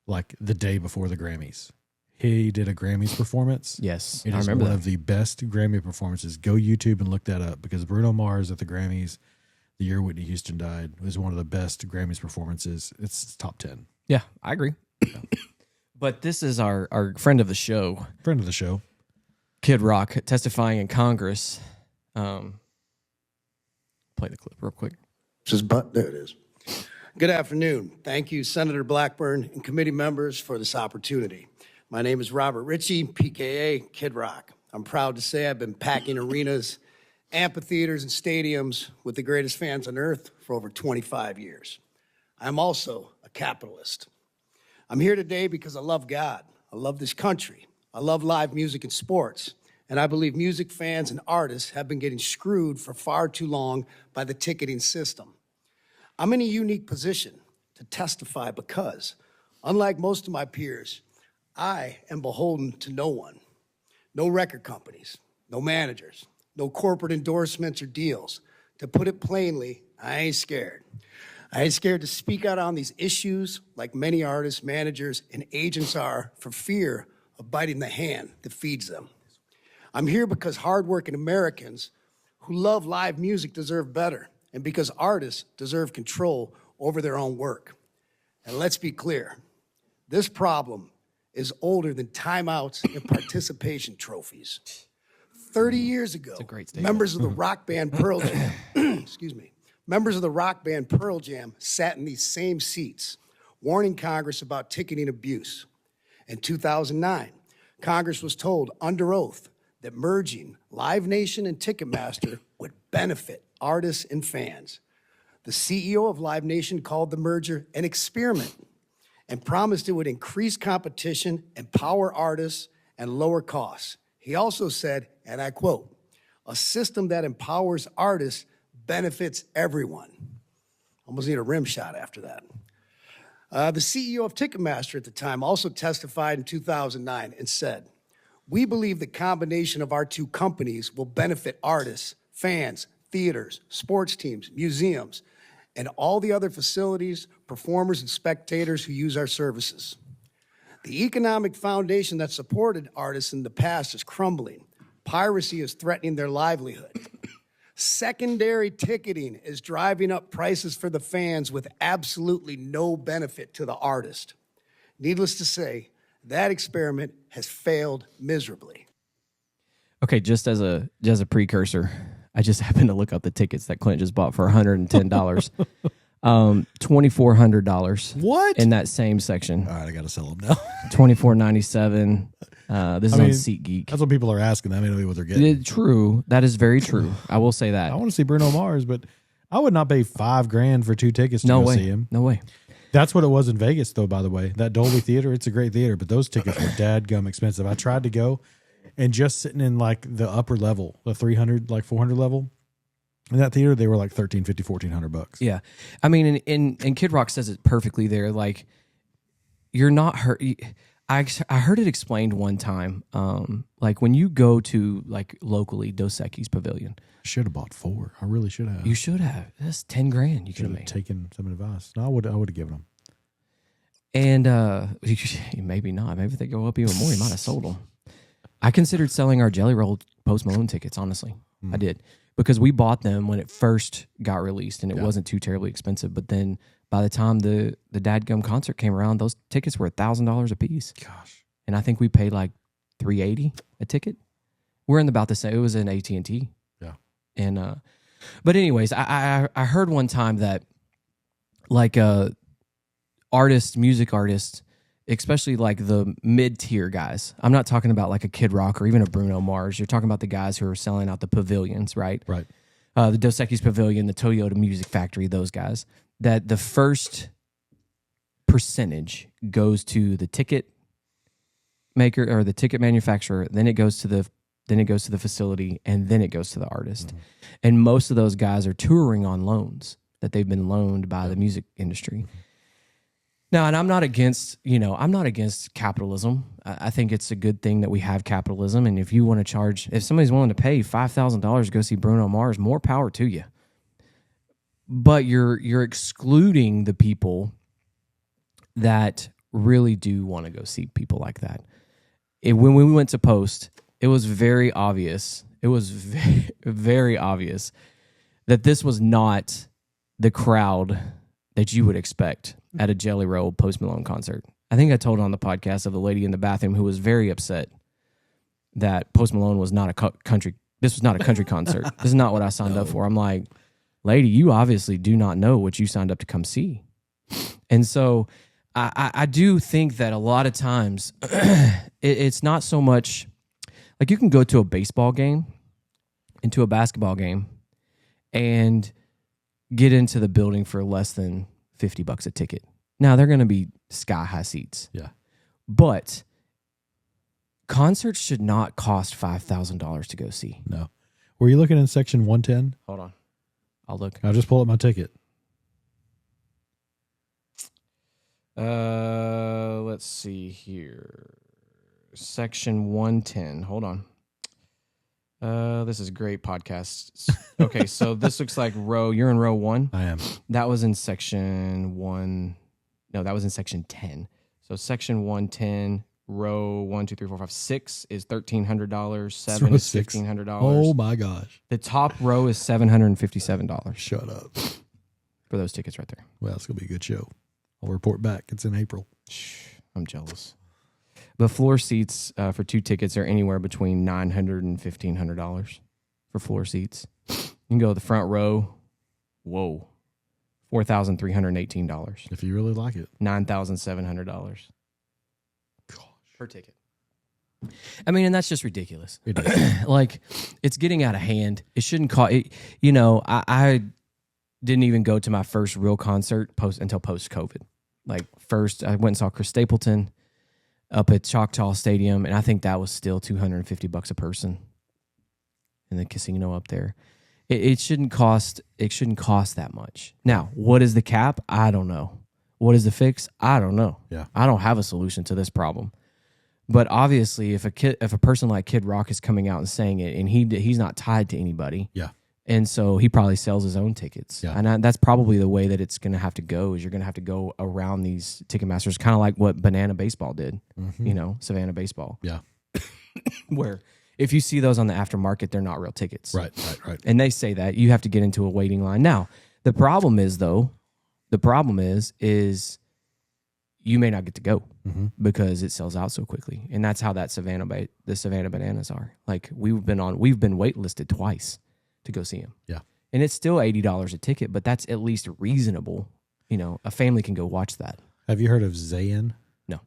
[SPEAKER 2] like the day before the Grammys, he did a Grammys performance.
[SPEAKER 1] Yes,
[SPEAKER 2] It
[SPEAKER 1] I
[SPEAKER 2] is
[SPEAKER 1] remember
[SPEAKER 2] one
[SPEAKER 1] that.
[SPEAKER 2] of the best Grammy performances. Go YouTube and look that up, because Bruno Mars at the Grammys, the year Whitney Houston died, was one of the best Grammys performances. It's top 10.
[SPEAKER 1] Yeah, I agree. But this is our friend of the show, Kid Rock, testifying in Congress. Play the clip real quick.
[SPEAKER 5] There it is. Good afternoon. Thank you, Senator Blackburn and committee members, for this opportunity. My name is Robert Ritchie, PKA Kid Rock. I'm proud to say I've been packing arenas, amphitheaters, and stadiums with the greatest fans on earth for over 25 years. I'm also a capitalist. I'm here today because I love God. I love this country. I love live music and sports. And I believe music fans and artists have been getting screwed for far too long by the ticketing system. I'm in a unique position to testify because, unlike most of my peers, I am beholden to no one. No record companies, no managers, no corporate endorsements or deals. To put it plainly, I ain't scared. I ain't scared to speak out on these issues like many artists, managers, and agents are, for fear of biting the hand that feeds them. I'm here because hardworking Americans who love live music deserve better, and because artists deserve control over their own work. And let's be clear, this problem is older than timeouts and participation trophies. 30 years ago, members of the rock band Pearl Jam, members of the rock band Pearl Jam sat in these same seats, warning Congress about ticketing abuse. In 2009, Congress was told under oath that merging Live Nation and Ticketmaster would benefit artists and fans. The CEO of Live Nation called the merger an experiment and promised it would increase competition, empower artists, and lower costs. He also said, and I quote, "A system that empowers artists benefits everyone." Almost need a rim shot after that. The CEO of Ticketmaster at the time also testified in 2009 and said, "We believe the combination of our two companies will benefit artists, fans, theaters, sports teams, museums, and all the other facilities, performers, and spectators who use our services. The economic foundation that supported artists in the past is crumbling. Piracy is threatening their livelihood. Secondary ticketing is driving up prices for the fans with absolutely no benefit to the artist. Needless to say, that experiment has failed miserably."
[SPEAKER 1] Okay, just as a precursor, I just happened to look up the tickets that Clint just bought for $110. $2,400.
[SPEAKER 2] What?
[SPEAKER 1] In that same section.
[SPEAKER 2] All right, I got to sell them now.
[SPEAKER 1] $2,497. This is on SeatGeek.
[SPEAKER 2] That's what people are asking. That may not be what they're getting.
[SPEAKER 1] True. That is very true. I will say that.
[SPEAKER 2] I want to see Bruno Mars, but I would not pay $5,000 for 2 tickets to
[SPEAKER 1] No
[SPEAKER 2] go
[SPEAKER 1] way.
[SPEAKER 2] see him.
[SPEAKER 1] No way.
[SPEAKER 2] That's what it was in Vegas, though, by the way. That Dolby Theater, it's a great theater, but those tickets were dadgum expensive. I tried to go, and just sitting in like the upper level, the 300, like 400 level, in that theater, they were like $1,350, $1,400.
[SPEAKER 1] Yeah. I mean, and Kid Rock says it perfectly there. Like, you're not hurt. I heard it explained one time. Like when you go to like locally Dos Equis Pavilion,
[SPEAKER 2] Should have bought 4. I really should have.
[SPEAKER 1] you should have. That's $10,000 you could
[SPEAKER 2] should
[SPEAKER 1] have
[SPEAKER 2] have
[SPEAKER 1] made.
[SPEAKER 2] taken some advice. No, I would have given them.
[SPEAKER 1] And maybe not. Maybe if they go up even more, you might have sold them. I considered selling our Jelly Roll Post Malone tickets, honestly. I did. Because we bought them when it first got released and it wasn't too terribly expensive. But then by the time the Dadgum concert came around, those tickets were $1,000 a piece.
[SPEAKER 2] Gosh.
[SPEAKER 1] And I think we paid like $380 a ticket. We're in about the same. It was in AT&T.
[SPEAKER 2] Yeah.
[SPEAKER 1] And but anyways, I heard one time that like music artists, especially like the mid-tier guys. I'm not talking about like a Kid Rock or even a Bruno Mars. You're talking about the guys who are selling out the pavilions, right?
[SPEAKER 2] Right.
[SPEAKER 1] The Dos Equis Pavilion, the Toyota Music Factory, those guys. That the first percentage goes to the ticket maker or the ticket manufacturer, then it goes to the facility, and then it goes to the artist. Mm-hmm. And most of those guys are touring on loans that they've been loaned by the music industry. Now, and I'm not against capitalism. I think it's a good thing that we have capitalism. And if you want to charge, if somebody's willing to pay $5,000 to go see Bruno Mars, more power to you. But you're excluding the people that really do want to go see people like that. When we went to Post, it was very obvious. It was very, very obvious that this was not the crowd that you would expect at a Jelly Roll Post Malone concert. I think I told on the podcast of the lady in the bathroom who was very upset that Post Malone was not a country. This was not a country concert. This is not what I signed up for. I'm like, lady, you obviously do not know what you signed up to come see. And so I do think that a lot of times it's not so much like you can go to a baseball game, into a basketball game, and get into the building for less than $50 a ticket. Now, they're going to be sky-high seats.
[SPEAKER 2] Yeah.
[SPEAKER 1] But concerts should not cost $5,000 to go see.
[SPEAKER 2] No. Were you looking in section 110?
[SPEAKER 1] Hold on. I'll look.
[SPEAKER 2] I'll just pull up my ticket.
[SPEAKER 1] Let's see here. Section 110. Hold on. This is great podcast. Okay, so this looks like you're in row 1.
[SPEAKER 2] I am.
[SPEAKER 1] That was in section 1. No, that was in section 10. So section 110, row 1, 2, 3, 4, 5, 6 is $1,300. 7 is $1,500.
[SPEAKER 2] Oh my gosh.
[SPEAKER 1] The top row is $757.
[SPEAKER 2] Shut up.
[SPEAKER 1] For those tickets right there.
[SPEAKER 2] Well, it's going to be a good show. I'll report back. It's in April.
[SPEAKER 1] I'm jealous. The floor seats for 2 tickets are anywhere between $900 and $1,500 for floor seats. You can go to the front row. Whoa. $4,318.
[SPEAKER 2] If you really like it.
[SPEAKER 1] $9,700.
[SPEAKER 2] Gosh.
[SPEAKER 1] Per ticket. I mean, and that's just ridiculous.
[SPEAKER 2] It is.
[SPEAKER 1] Like, it's getting out of hand. It shouldn't cost. You know, I didn't even go to my first real concert until post-COVID. Like, first, I went and saw Chris Stapleton up at Choctaw Stadium, and I think that was still $250 a person in the casino up there. It shouldn't cost that much. Now, what is the cap? I don't know. What is the fix? I don't know.
[SPEAKER 2] Yeah.
[SPEAKER 1] I don't have a solution to this problem. But obviously, if a person like Kid Rock is coming out and saying it, and he's not tied to anybody,
[SPEAKER 2] yeah,
[SPEAKER 1] and so he probably sells his own tickets,
[SPEAKER 2] yeah,
[SPEAKER 1] and that's probably the way that it's going to have to go. Is you're going to have to go around these Ticketmasters, kind of like what Banana Baseball did, Savannah Baseball,
[SPEAKER 2] yeah,
[SPEAKER 1] where if you see those on the aftermarket, they're not real tickets,
[SPEAKER 2] right,
[SPEAKER 1] and they say that you have to get into a waiting line. Now, the problem is you may not get to go because it sells out so quickly, and that's how the Savannah Bananas are. Like we've been waitlisted twice to go see them.
[SPEAKER 2] Yeah,
[SPEAKER 1] and it's still $80 a ticket, but that's at least reasonable. You know, a family can go watch that.
[SPEAKER 2] Have you heard of Zayn?
[SPEAKER 1] No.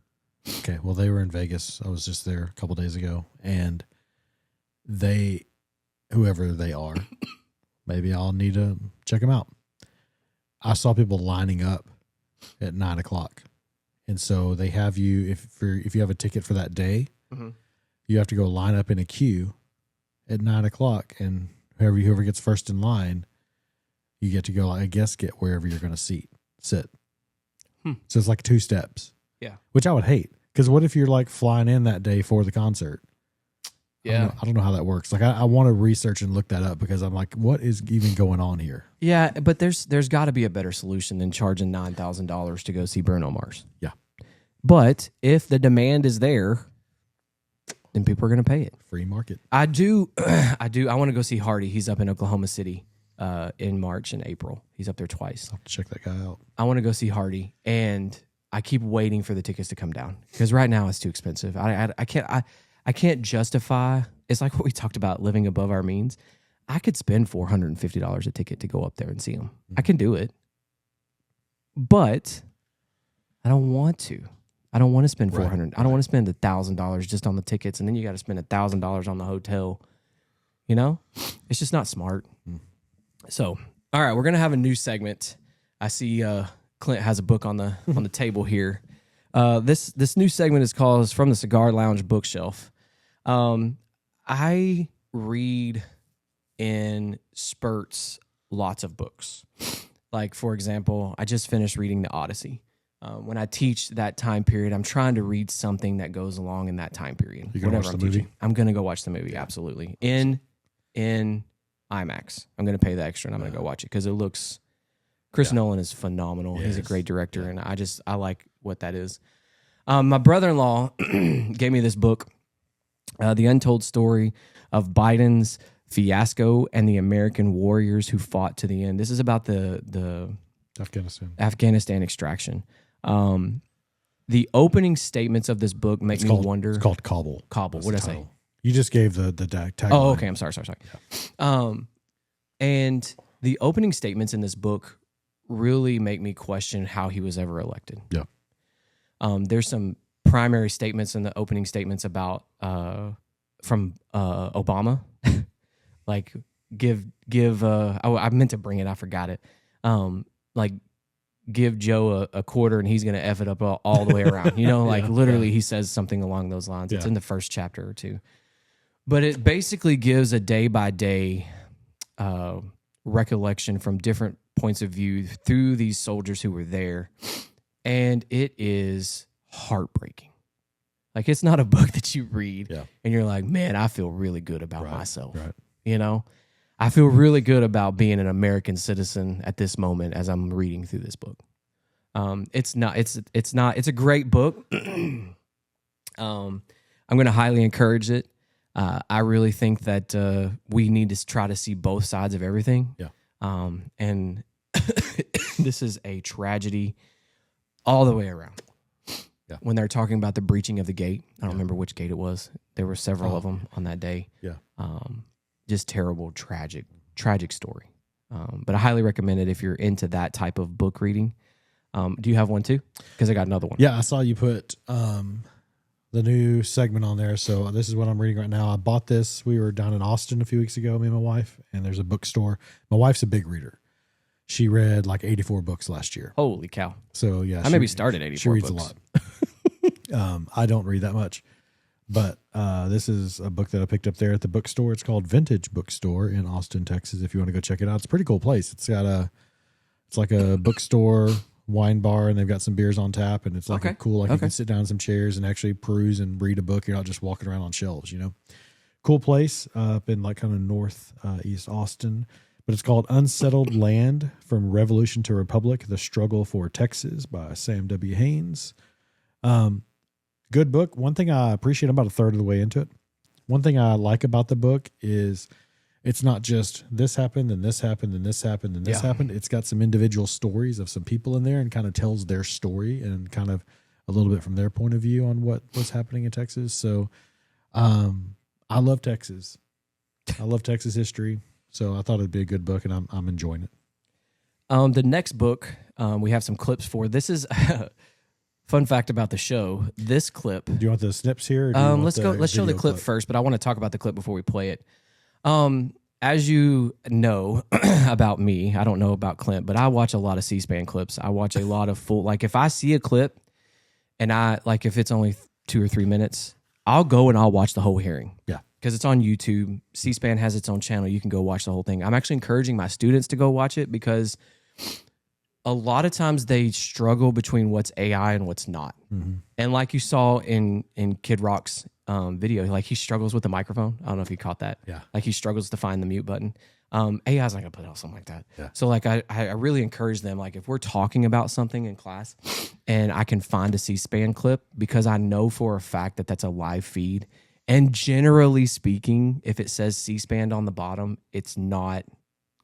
[SPEAKER 2] Okay, well they were in Vegas. I was just there a couple days ago, and whoever they are, maybe I'll need to check them out. I saw people lining up at 9:00. And so they have you, if you have a ticket for that day, you have to go line up in a queue at 9:00, and whoever gets first in line, you get to go, I guess, get wherever you're going to sit. So it's like 2 steps.
[SPEAKER 1] Yeah.
[SPEAKER 2] Which I would hate, because what if you're like flying in that day for the concert?
[SPEAKER 1] Yeah.
[SPEAKER 2] I don't know how that works. Like I want to research and look that up, because I'm like, what is even going on here?
[SPEAKER 1] Yeah, but there's got to be a better solution than charging $9,000 to go see Bruno Mars.
[SPEAKER 2] Yeah.
[SPEAKER 1] But if the demand is there, then people are going to pay it.
[SPEAKER 2] Free market.
[SPEAKER 1] I want to go see Hardy. He's up in Oklahoma City in March and April. He's up there twice.
[SPEAKER 2] I'll have to check that guy out.
[SPEAKER 1] I want to go see Hardy, and I keep waiting for the tickets to come down because right now it's too expensive. I can't justify. It's like what we talked about, living above our means. I could spend $450 a ticket to go up there and see him. I can do it, but I don't want to. I don't want to spend $400. I don't want to spend $1,000 just on the tickets, and then you got to spend $1,000 on the hotel. You know, it's just not smart. So, all right, we're gonna have a new segment. I see Clint has a book on the table here. This new segment is called From the Cigar Lounge Bookshelf. I read in spurts lots of books. Like, for example, I just finished reading The Odyssey. When I teach that time period, I'm trying to read something that goes along in that time period.
[SPEAKER 2] You gonna watch the movie?
[SPEAKER 1] I'm going to go watch the movie, absolutely. In IMAX. I'm going to pay the extra, and I'm going to go watch it because it looks... Chris Nolan is phenomenal. He's a great director, and I like what that is. My brother-in-law gave me this book, The Untold Story of Biden's Fiasco and the American Warriors Who Fought to the End. This is about the Afghanistan extraction. The opening statements of this book make me wonder.
[SPEAKER 2] It's called Kabul.
[SPEAKER 1] Kabul. What did I say?
[SPEAKER 2] You just gave the tagline.
[SPEAKER 1] Oh, okay. I'm sorry. Yeah. And the opening statements in this book really make me question how he was ever elected.
[SPEAKER 2] Yeah.
[SPEAKER 1] There's some primary statements in the opening statements about from Obama, like give. I meant to bring it. I forgot it. Like give Joe a quarter and he's gonna F it up all the way around. You know, like literally he says something along those lines. It's in the first chapter or two, but it basically gives a day by day recollection from different points of view through these soldiers who were there, and it is heartbreaking. Like, it's not a book that you read and you're like, man, I feel really good about myself. Right. You know, I feel really good about being an American citizen at this moment as I'm reading through this book. It's a great book. I'm going to highly encourage it. I really think that we need to try to see both sides of everything.
[SPEAKER 2] Yeah.
[SPEAKER 1] And this is a tragedy all the way around.
[SPEAKER 2] Yeah.
[SPEAKER 1] When they're talking about the breaching of the gate, I don't remember which gate it was. There were several of them on that day.
[SPEAKER 2] Yeah.
[SPEAKER 1] Just terrible, tragic story. But I highly recommend it if you're into that type of book reading. Do you have one too? Because I got another one.
[SPEAKER 2] Yeah, I saw you put the new segment on there. So this is what I'm reading right now. I bought this. We were down in Austin a few weeks ago, me and my wife, and there's a bookstore. My wife's a big reader. She read like 84 books last year.
[SPEAKER 1] Holy cow.
[SPEAKER 2] So yeah.
[SPEAKER 1] I maybe started 84
[SPEAKER 2] She reads
[SPEAKER 1] books.
[SPEAKER 2] a lot. I don't read that much. But this is a book that I picked up there at the bookstore. It's called Vintage Bookstore in Austin, Texas. If you want to go check it out, it's a pretty cool place. It's like a bookstore, wine bar, and they've got some beers on tap, and it's like a cool, you can sit down in some chairs and actually peruse and read a book. You're not just walking around on shelves, you know. Cool place up in like kind of north east Austin. But it's called Unsettled Land: From Revolution to Republic: The Struggle for Texas by Sam W. Haynes. Good book. One thing I appreciate, I'm about a third of the way into it. One thing I like about the book is it's not just this happened and this happened and this happened and this happened. It's got some individual stories of some people in there and kind of tells their story and kind of a little bit from their point of view on what's happening in Texas. So I love Texas. I love Texas history. So I thought it'd be a good book, and I'm enjoying it.
[SPEAKER 1] The next book we have some clips for. This is fun fact about the show. This clip.
[SPEAKER 2] Do you want the snips here?
[SPEAKER 1] Let's show the clip first, but I want to talk about the clip before we play it. As you know about me, I don't know about Clint, but I watch a lot of C-SPAN clips. I watch a lot of like if I see a clip and if it's only 2 or 3 minutes, I'll go and I'll watch the whole hearing.
[SPEAKER 2] Yeah.
[SPEAKER 1] Because it's on YouTube. C-SPAN has its own channel. You can go watch the whole thing. I'm actually encouraging my students to go watch it because a lot of times they struggle between what's AI and what's not. Mm-hmm. And like you saw in Kid Rock's video, like he struggles with the microphone. I don't know if you caught that.
[SPEAKER 2] Yeah.
[SPEAKER 1] Like he struggles to find the mute button. AI's not gonna put out something like that.
[SPEAKER 2] Yeah.
[SPEAKER 1] So like I really encourage them, like if we're talking about something in class and I can find a C-SPAN clip, because I know for a fact that that's a live feed. And generally speaking, if it says C-SPAN on the bottom, it's not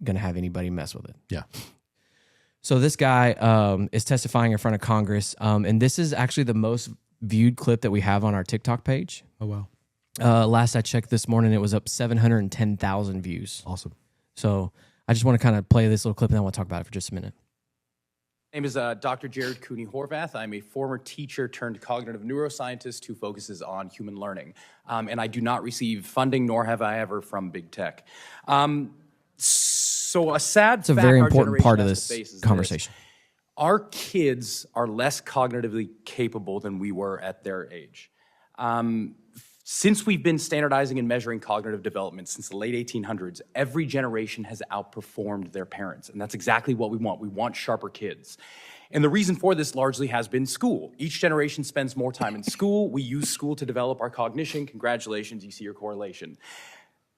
[SPEAKER 1] gonna have anybody mess with it.
[SPEAKER 2] Yeah.
[SPEAKER 1] So this guy is testifying in front of Congress, and this is actually the most viewed clip that we have on our TikTok page.
[SPEAKER 2] Oh, wow.
[SPEAKER 1] Last I checked this morning, it was up 710,000 views.
[SPEAKER 2] Awesome.
[SPEAKER 1] So I just want to kind of play this little clip, and then I want to talk about it for just a minute.
[SPEAKER 6] My name is Dr. Jared Cooney Horvath. I'm a former teacher turned cognitive neuroscientist who focuses on human learning. And I do not receive funding, nor have I ever, from big tech. So a sad
[SPEAKER 1] It's a
[SPEAKER 6] fact
[SPEAKER 1] very
[SPEAKER 6] our
[SPEAKER 1] important
[SPEAKER 6] generation
[SPEAKER 1] part of
[SPEAKER 6] has to
[SPEAKER 1] this
[SPEAKER 6] face is
[SPEAKER 1] conversation.
[SPEAKER 6] our kids are less cognitively capable than we were at their age. Since we've been standardizing and measuring cognitive development since the late 1800s, every generation has outperformed their parents, and that's exactly what we want. We want sharper kids. And the reason for this largely has been school. Each generation spends more time in school. We use school to develop our cognition. Congratulations, you see your correlation.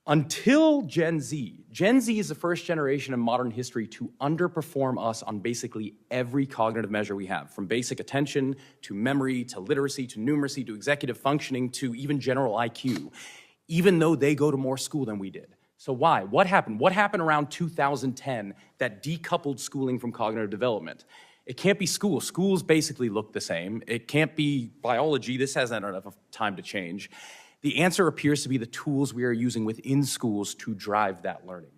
[SPEAKER 6] Until Gen Z. Gen Z is the first generation in modern history to underperform us on basically every cognitive measure we have, from basic attention to memory to literacy to numeracy to executive functioning to even general IQ, even though they go to more school than we did. So why? What happened? What happened around 2010 that decoupled schooling from cognitive development? It can't be school. Schools basically look the same. It can't be biology. This hasn't had enough time to change. The answer appears to be the tools we are using within schools to drive that learning.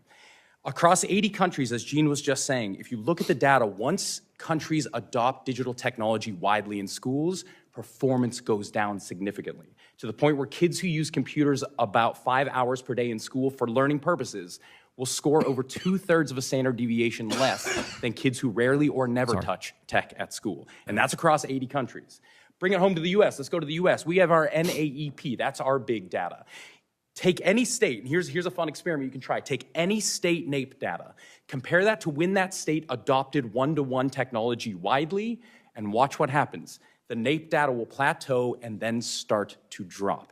[SPEAKER 6] Across 80 countries, as Gene was just saying, if you look at the data, once countries adopt digital technology widely in schools, performance goes down significantly, to the point where kids who use computers about 5 hours per day in school for learning purposes will score over 2/3 of a standard deviation less than kids who rarely or never touch tech at school. And that's across 80 countries. Bring it home to the US. Let's go to the US. We have our NAEP. That's our big data. Take any state, and here's a fun experiment you can try. Take any state NAEP data, compare that to when that state adopted one-to-one technology widely, and watch what happens. The NAEP data will plateau and then start to drop.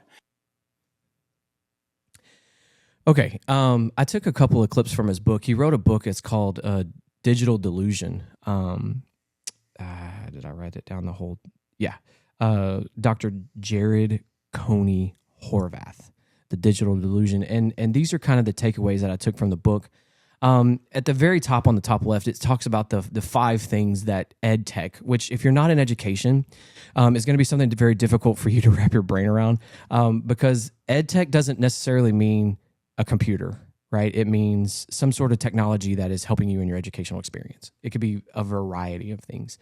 [SPEAKER 1] Okay, I took a couple of clips from his book. He wrote a book. It's called Digital Delusion. Did I write it down the whole? Yeah. Dr. Jared Coney Horvath, The Digital Delusion. And these are kind of the takeaways that I took from the book. At the very top, on the top left, it talks about the 5 things that ed tech, which if you're not in education, is going to be something very difficult for you to wrap your brain around, because ed tech doesn't necessarily mean a computer, right? It means some sort of technology that is helping you in your educational experience. It could be a variety of things.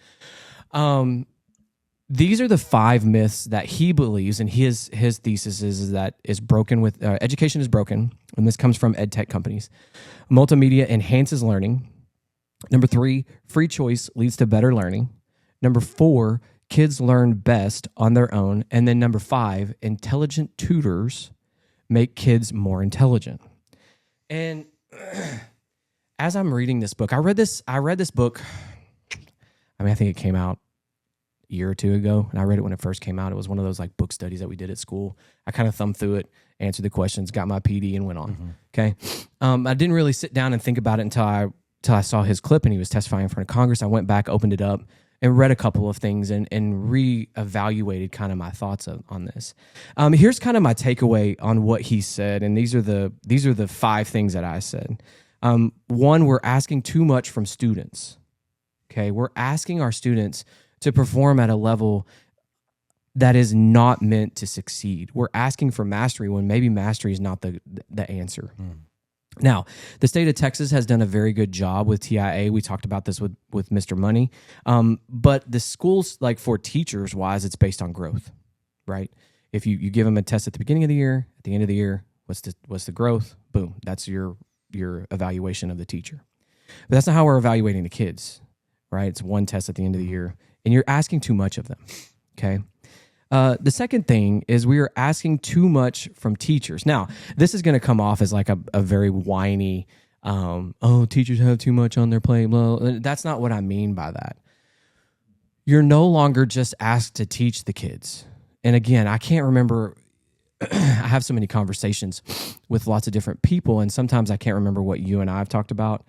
[SPEAKER 1] These are the 5 myths that he believes, and his thesis is that is broken with education is broken, and this comes from ed tech companies. Multimedia enhances learning. Number 3, free choice leads to better learning. Number 4, kids learn best on their own. And then number 5, intelligent tutors make kids more intelligent. And as I'm reading this book, I read this book. I mean, I think it came out a year or 2 ago, and I read it when it first came out. It was one of those like book studies that we did at school. I kind of thumbed through it, answered the questions, got my PD, and went on. Mm-hmm. Okay, I didn't really sit down and think about it until I saw his clip and he was testifying in front of Congress. I went back, opened it up, and read a couple of things and reevaluated kind of my thoughts on this. Here's kind of my takeaway on what he said, and these are the 5 things that I said. 1, we're asking too much from students. Okay, we're asking our students to perform at a level that is not meant to succeed. We're asking for mastery when maybe mastery is not the answer. Now, the state of Texas has done a very good job with TIA. We talked about this with Mr. Money. But the schools, like for teachers wise, it's based on growth, right? If you give them a test at the beginning of the year, at the end of the year, what's the growth? Boom, that's your evaluation of the teacher. But that's not how we're evaluating the kids, right? It's one test at the end of the year, and you're asking too much of them, okay? The second thing is we are asking too much from teachers. Now, this is going to come off as like a very whiny, teachers have too much on their plate. Well, that's not what I mean by that. You're no longer just asked to teach the kids. And again, I can't remember. I have so many conversations with lots of different people, and sometimes I can't remember what you and I have talked about.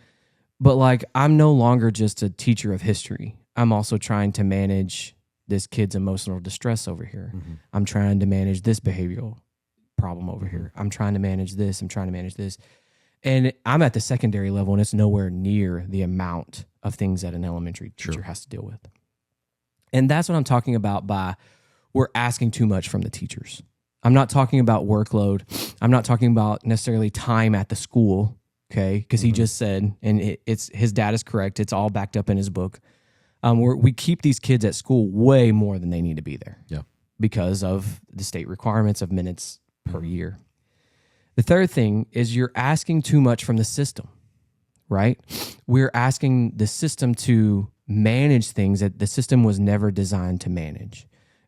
[SPEAKER 1] But like, I'm no longer just a teacher of history. I'm also trying to manage this kid's emotional distress over here. Mm-hmm. I'm trying to manage this behavioral problem over here. I'm trying to manage this. I'm trying to manage this. And I'm at the secondary level, and it's nowhere near the amount of things that an elementary teacher has to deal with. And that's what I'm talking about by we're asking too much from the teachers. I'm not talking about workload. I'm not talking about necessarily time at the school, okay? Because he just said, and it's his data is correct. It's all backed up in his book. We keep these kids at school way more than they need to be there.
[SPEAKER 2] Yeah.
[SPEAKER 1] Because of the state requirements of minutes per year. The third thing is you're asking too much from the system, right? We're asking the system to manage things that the system was never designed to manage.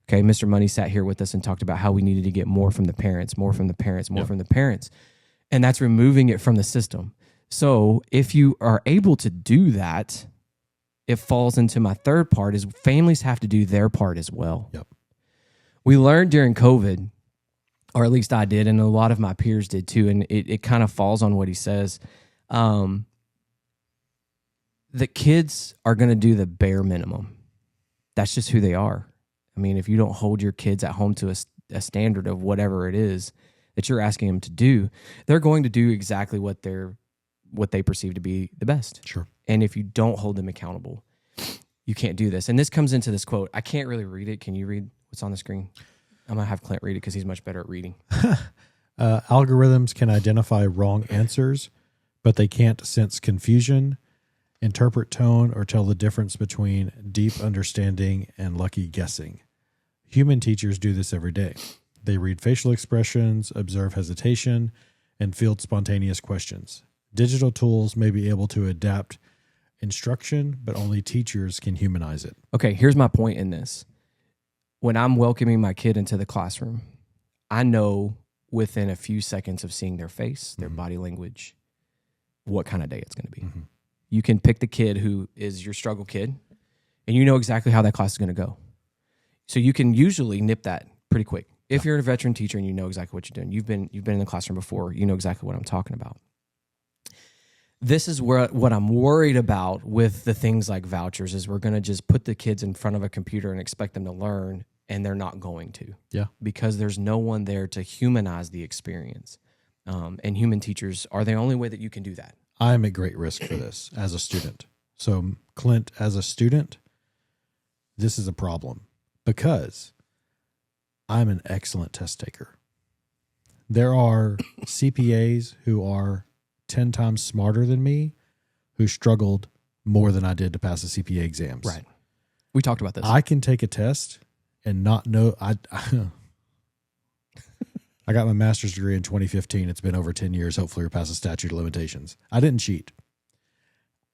[SPEAKER 1] Okay, Mr. Money sat here with us and talked about how we needed to get more from the parents, more from the parents, more from the parents. And that's removing it from the system. So if you are able to do that, it falls into my third part is families have to do their part as well.
[SPEAKER 2] Yep.
[SPEAKER 1] We learned during COVID, or at least I did, and a lot of my peers did too, and it kind of falls on what he says. The kids are going to do the bare minimum. That's just who they are. I mean, if you don't hold your kids at home to a standard of whatever it is that you're asking them to do, they're going to do exactly what they perceive to be the best.
[SPEAKER 2] Sure.
[SPEAKER 1] And if you don't hold them accountable, you can't do this. And this comes into this quote. I can't really read it. Can you read what's on the screen? I'm going to have Clint read it because he's much better at reading.
[SPEAKER 2] Algorithms can identify wrong answers, but they can't sense confusion, interpret tone, or tell the difference between deep understanding and lucky guessing. Human teachers do this every day. They read facial expressions, observe hesitation, and field spontaneous questions. Digital tools may be able to adapt instruction, but only teachers can humanize it.
[SPEAKER 1] Okay, here's my point in this. When I'm welcoming my kid into the classroom, I know within a few seconds of seeing their face, their body language, what kind of day it's going to be. Mm-hmm. You can pick the kid who is your struggle kid, and you know exactly how that class is going to go. So you can usually nip that pretty quick. If you're a veteran teacher and you know exactly what you're doing, you've been in the classroom before, you know exactly what I'm talking about. This is what I'm worried about with the things like vouchers is we're going to just put the kids in front of a computer and expect them to learn, and they're not going to.
[SPEAKER 2] Yeah.
[SPEAKER 1] Because there's no one there to humanize the experience. And human teachers are the only way that you can do that.
[SPEAKER 2] I'm at great risk for this as a student. So, Clint, as a student, this is a problem because I'm an excellent test taker. There are CPAs who are 10 times smarter than me who struggled more than I did to pass the CPA exams.
[SPEAKER 1] Right. We talked about this.
[SPEAKER 2] I can take a test and not know. I got my master's degree in 2015. It's been over 10 years. Hopefully we're past the statute of limitations. I didn't cheat.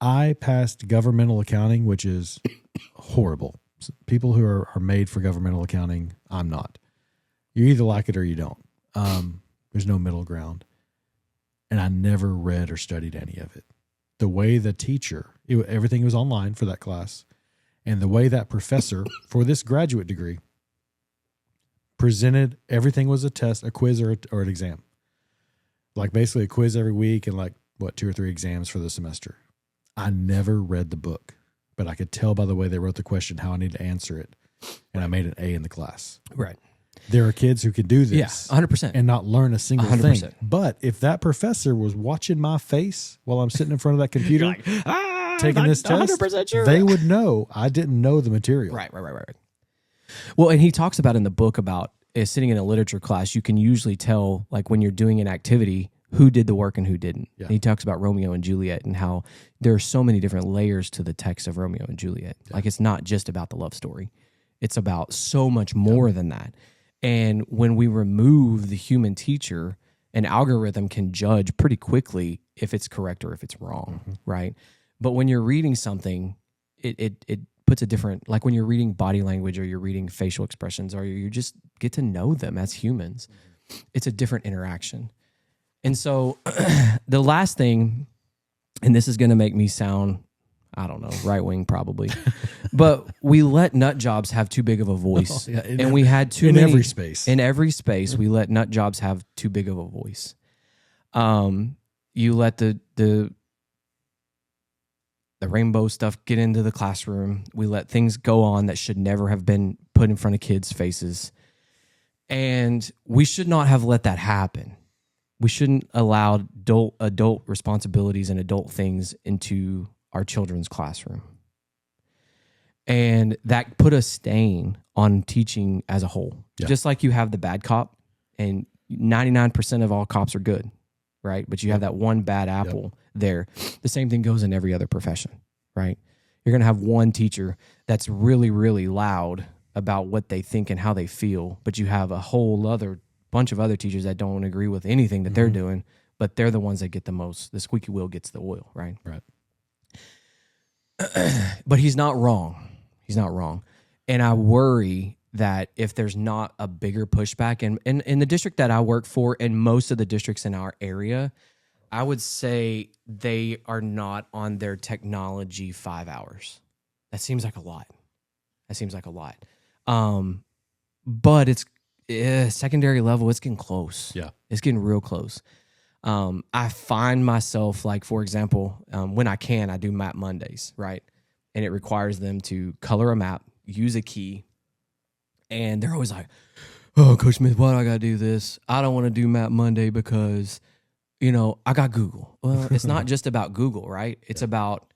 [SPEAKER 2] I passed governmental accounting, which is horrible. People who are made for governmental accounting, I'm not. You either like it or you don't. There's no middle ground. And I never read or studied any of it. The way the teacher, everything was online for that class, and the way that professor for this graduate degree presented, everything was a test, a quiz, or an exam. Like basically a quiz every week and 2 or 3 exams for the semester. I never read the book, but I could tell by the way they wrote the question how I need to answer it, and I made an A in the class.
[SPEAKER 1] Right.
[SPEAKER 2] There are kids who could do this
[SPEAKER 1] 100%.
[SPEAKER 2] and not learn a single
[SPEAKER 1] 100%.
[SPEAKER 2] thing. But if that professor was watching my face while I'm sitting in front of that computer taking this test,
[SPEAKER 1] sure.
[SPEAKER 2] they would know I didn't know the material.
[SPEAKER 1] Right. Well, and he talks about in the book about sitting in a literature class, you can usually tell, like when you're doing an activity, who did the work and who didn't. Yeah. And he talks about Romeo and Juliet and how there are so many different layers to the text of Romeo and Juliet. Yeah. Like it's not just about the love story. It's about so much more than that. And when we remove the human teacher, an algorithm can judge pretty quickly if it's correct or if it's wrong, right? But when you're reading something, it puts a different, like when you're reading body language or you're reading facial expressions or you just get to know them as humans, it's a different interaction. And so the last thing, and this is going to make me sound, I don't know, right wing probably, but we let nut jobs have too big of a voice, and we had too many
[SPEAKER 2] every space.
[SPEAKER 1] In every space, we let nut jobs have too big of a voice. You let the rainbow stuff get into the classroom. We let things go on that should never have been put in front of kids' faces, and we should not have let that happen. We shouldn't allow adult responsibilities and adult things into our children's classroom. And that put a stain on teaching as a whole. Yeah. Just like you have the bad cop and 99% of all cops are good, right? But you have that one bad apple there. The same thing goes in every other profession, right? You're going to have one teacher that's really, really loud about what they think and how they feel, but you have a whole other bunch of other teachers that don't agree with anything that they're doing, but they're the ones that get the most. The squeaky wheel gets the oil, right?
[SPEAKER 2] Right.
[SPEAKER 1] But he's not wrong. He's not wrong. And I worry that if there's not a bigger pushback, and in the district that I work for, and most of the districts in our area, I would say they are not on their technology 5 hours. That seems like a lot. But it's secondary level, it's getting close.
[SPEAKER 2] Yeah.
[SPEAKER 1] It's getting real close. I find myself, like, for example, when I can, I do map Mondays, right? And it requires them to color a map, use a key, and they're always like, oh, Coach Smith, why do I got to do this? I don't want to do map Monday because, I got Google. Well, it's not just about Google, right? It's about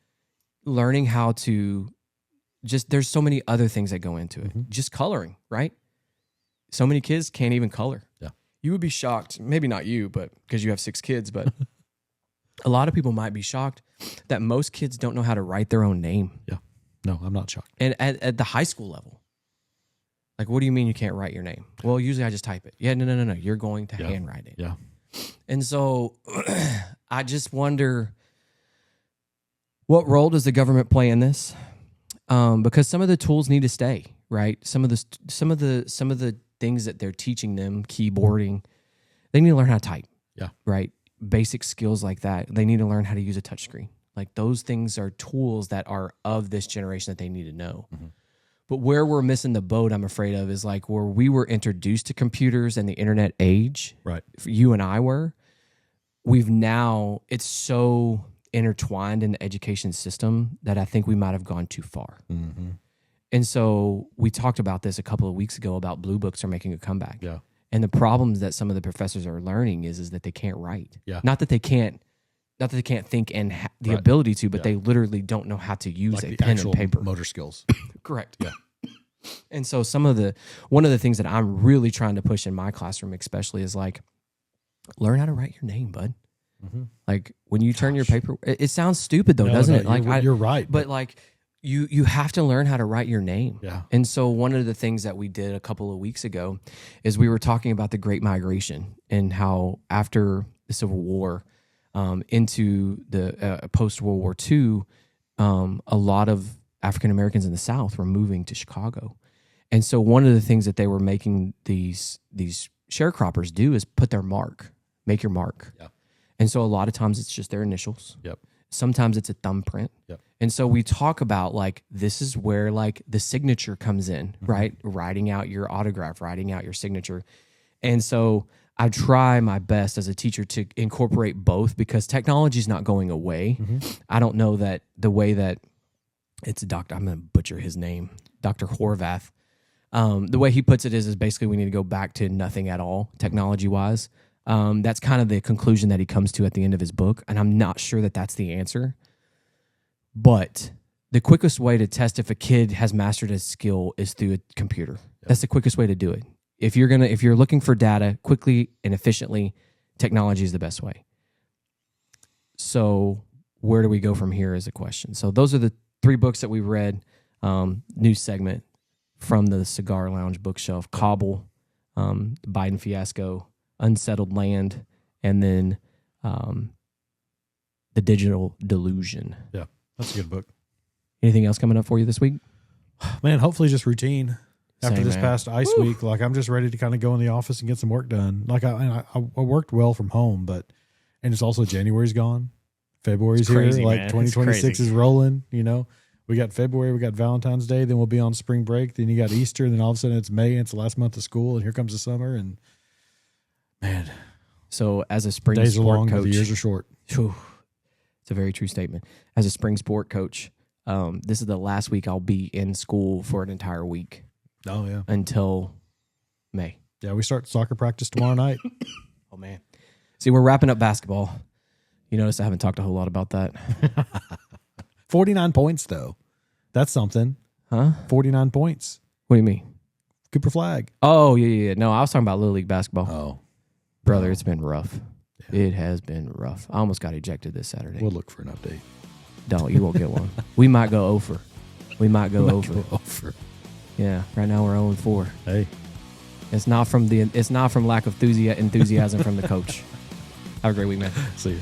[SPEAKER 1] learning how to there's so many other things that go into it. Just coloring, right? So many kids can't even color.
[SPEAKER 2] Yeah.
[SPEAKER 1] You would be shocked, maybe not you, but because you have 6 kids, but a lot of people might be shocked that most kids don't know how to write their own name.
[SPEAKER 2] Yeah. No, I'm not shocked.
[SPEAKER 1] And at the high school level. Like, what do you mean you can't write your name? Well, usually I just type it. Yeah, no. You're going to handwrite it.
[SPEAKER 2] Yeah.
[SPEAKER 1] And so I just wonder, what role does the government play in this? Because some of the tools need to stay, right? Some of the things that they're teaching them, keyboarding, they need to learn how to type.
[SPEAKER 2] Yeah.
[SPEAKER 1] Right? Basic skills like that. They need to learn how to use a touchscreen. Like, those things are tools that are of this generation that they need to know. But where we're missing the boat, I'm afraid of, is like where we were introduced to computers and the internet age.
[SPEAKER 2] Right.
[SPEAKER 1] You and I were. It's so intertwined in the education system that I think we might have gone too far. And so we talked about this a couple of weeks ago about blue books are making a comeback.
[SPEAKER 2] Yeah.
[SPEAKER 1] And the problems that some of the professors are learning is that they can't write.
[SPEAKER 2] Yeah.
[SPEAKER 1] Not that they can't think and the ability to, but they literally don't know how to use
[SPEAKER 2] Like
[SPEAKER 1] a
[SPEAKER 2] the
[SPEAKER 1] pen
[SPEAKER 2] actual
[SPEAKER 1] and paper.
[SPEAKER 2] motor skills.
[SPEAKER 1] Correct.
[SPEAKER 2] Yeah.
[SPEAKER 1] And so one of the things that I'm really trying to push in my classroom especially is like, learn how to write your name, bud. Like, when you turn your paper, it sounds stupid though, doesn't it? Like,
[SPEAKER 2] you're right.
[SPEAKER 1] But like, you have to learn how to write your name.
[SPEAKER 2] Yeah.
[SPEAKER 1] And so one of the things that we did a couple of weeks ago is we were talking about the Great Migration and how after the Civil War, into the post-World War II, a lot of African Americans in the South were moving to Chicago. And so one of the things that they were making these sharecroppers do is make your mark.
[SPEAKER 2] Yeah.
[SPEAKER 1] And so a lot of times it's just their initials.
[SPEAKER 2] Yep.
[SPEAKER 1] Sometimes it's a thumbprint.
[SPEAKER 2] Yep.
[SPEAKER 1] And so we talk about, like, this is where, like, the signature comes in, right? Writing out your autograph, writing out your signature. And so I try my best as a teacher to incorporate both, because technology is not going away. I don't know that the way that it's I'm going to butcher his name, Dr. Horvath. The way he puts it is basically we need to go back to nothing at all, technology-wise. That's kind of the conclusion that he comes to at the end of his book, and I'm not sure that that's the answer. But the quickest way to test if a kid has mastered a skill is through a computer. That's the quickest way to do it. If you're looking for data quickly and efficiently, technology is the best way. So where do we go from here is a question. So those are the 3 books that we read. New segment from the Cigar Lounge bookshelf: Cobble, The Biden Fiasco, Unsettled Land, and then The Digital Delusion.
[SPEAKER 2] Yeah, that's a good book.
[SPEAKER 1] Anything else coming up for you this week?
[SPEAKER 2] Man, hopefully just routine. After
[SPEAKER 1] Same,
[SPEAKER 2] this
[SPEAKER 1] man.
[SPEAKER 2] past ice week, like, I'm just ready to kind of go in the office and get some work done. Like, I worked well from home, and it's also January's gone. February's
[SPEAKER 7] crazy,
[SPEAKER 2] here. Like,
[SPEAKER 7] man.
[SPEAKER 2] 2026 is rolling, We got February, we got Valentine's Day, then we'll be on spring break. Then you got Easter, and then all of a sudden it's May, and it's the last month of school, and here comes the summer, and man.
[SPEAKER 1] So as a spring
[SPEAKER 2] Days are
[SPEAKER 1] sport
[SPEAKER 2] long, but
[SPEAKER 1] coach,
[SPEAKER 2] the years are short.
[SPEAKER 1] Whew, it's a very true statement. As a spring sport coach, this is the last week I'll be in school for an entire week.
[SPEAKER 2] Oh, yeah.
[SPEAKER 1] Until May.
[SPEAKER 2] Yeah, we start soccer practice tomorrow night.
[SPEAKER 1] Oh, man. See, we're wrapping up basketball. You notice I haven't talked a whole lot about that.
[SPEAKER 2] 49 points, though. That's something.
[SPEAKER 1] Huh?
[SPEAKER 2] 49 points.
[SPEAKER 1] What do you mean?
[SPEAKER 2] Cooper Flag.
[SPEAKER 1] Oh, yeah. No, I was talking about Little League basketball.
[SPEAKER 2] Oh.
[SPEAKER 1] Brother, it's been rough. Yeah. It has been rough. I almost got ejected this Saturday.
[SPEAKER 2] We'll look for an update.
[SPEAKER 1] Don't. You won't get one. We might go over. We might go over.
[SPEAKER 2] Go over.
[SPEAKER 1] Yeah. Right now we're 0-4.
[SPEAKER 2] Hey,
[SPEAKER 1] It's not from lack of enthusiasm from the coach. Have a great week, man.
[SPEAKER 2] see you.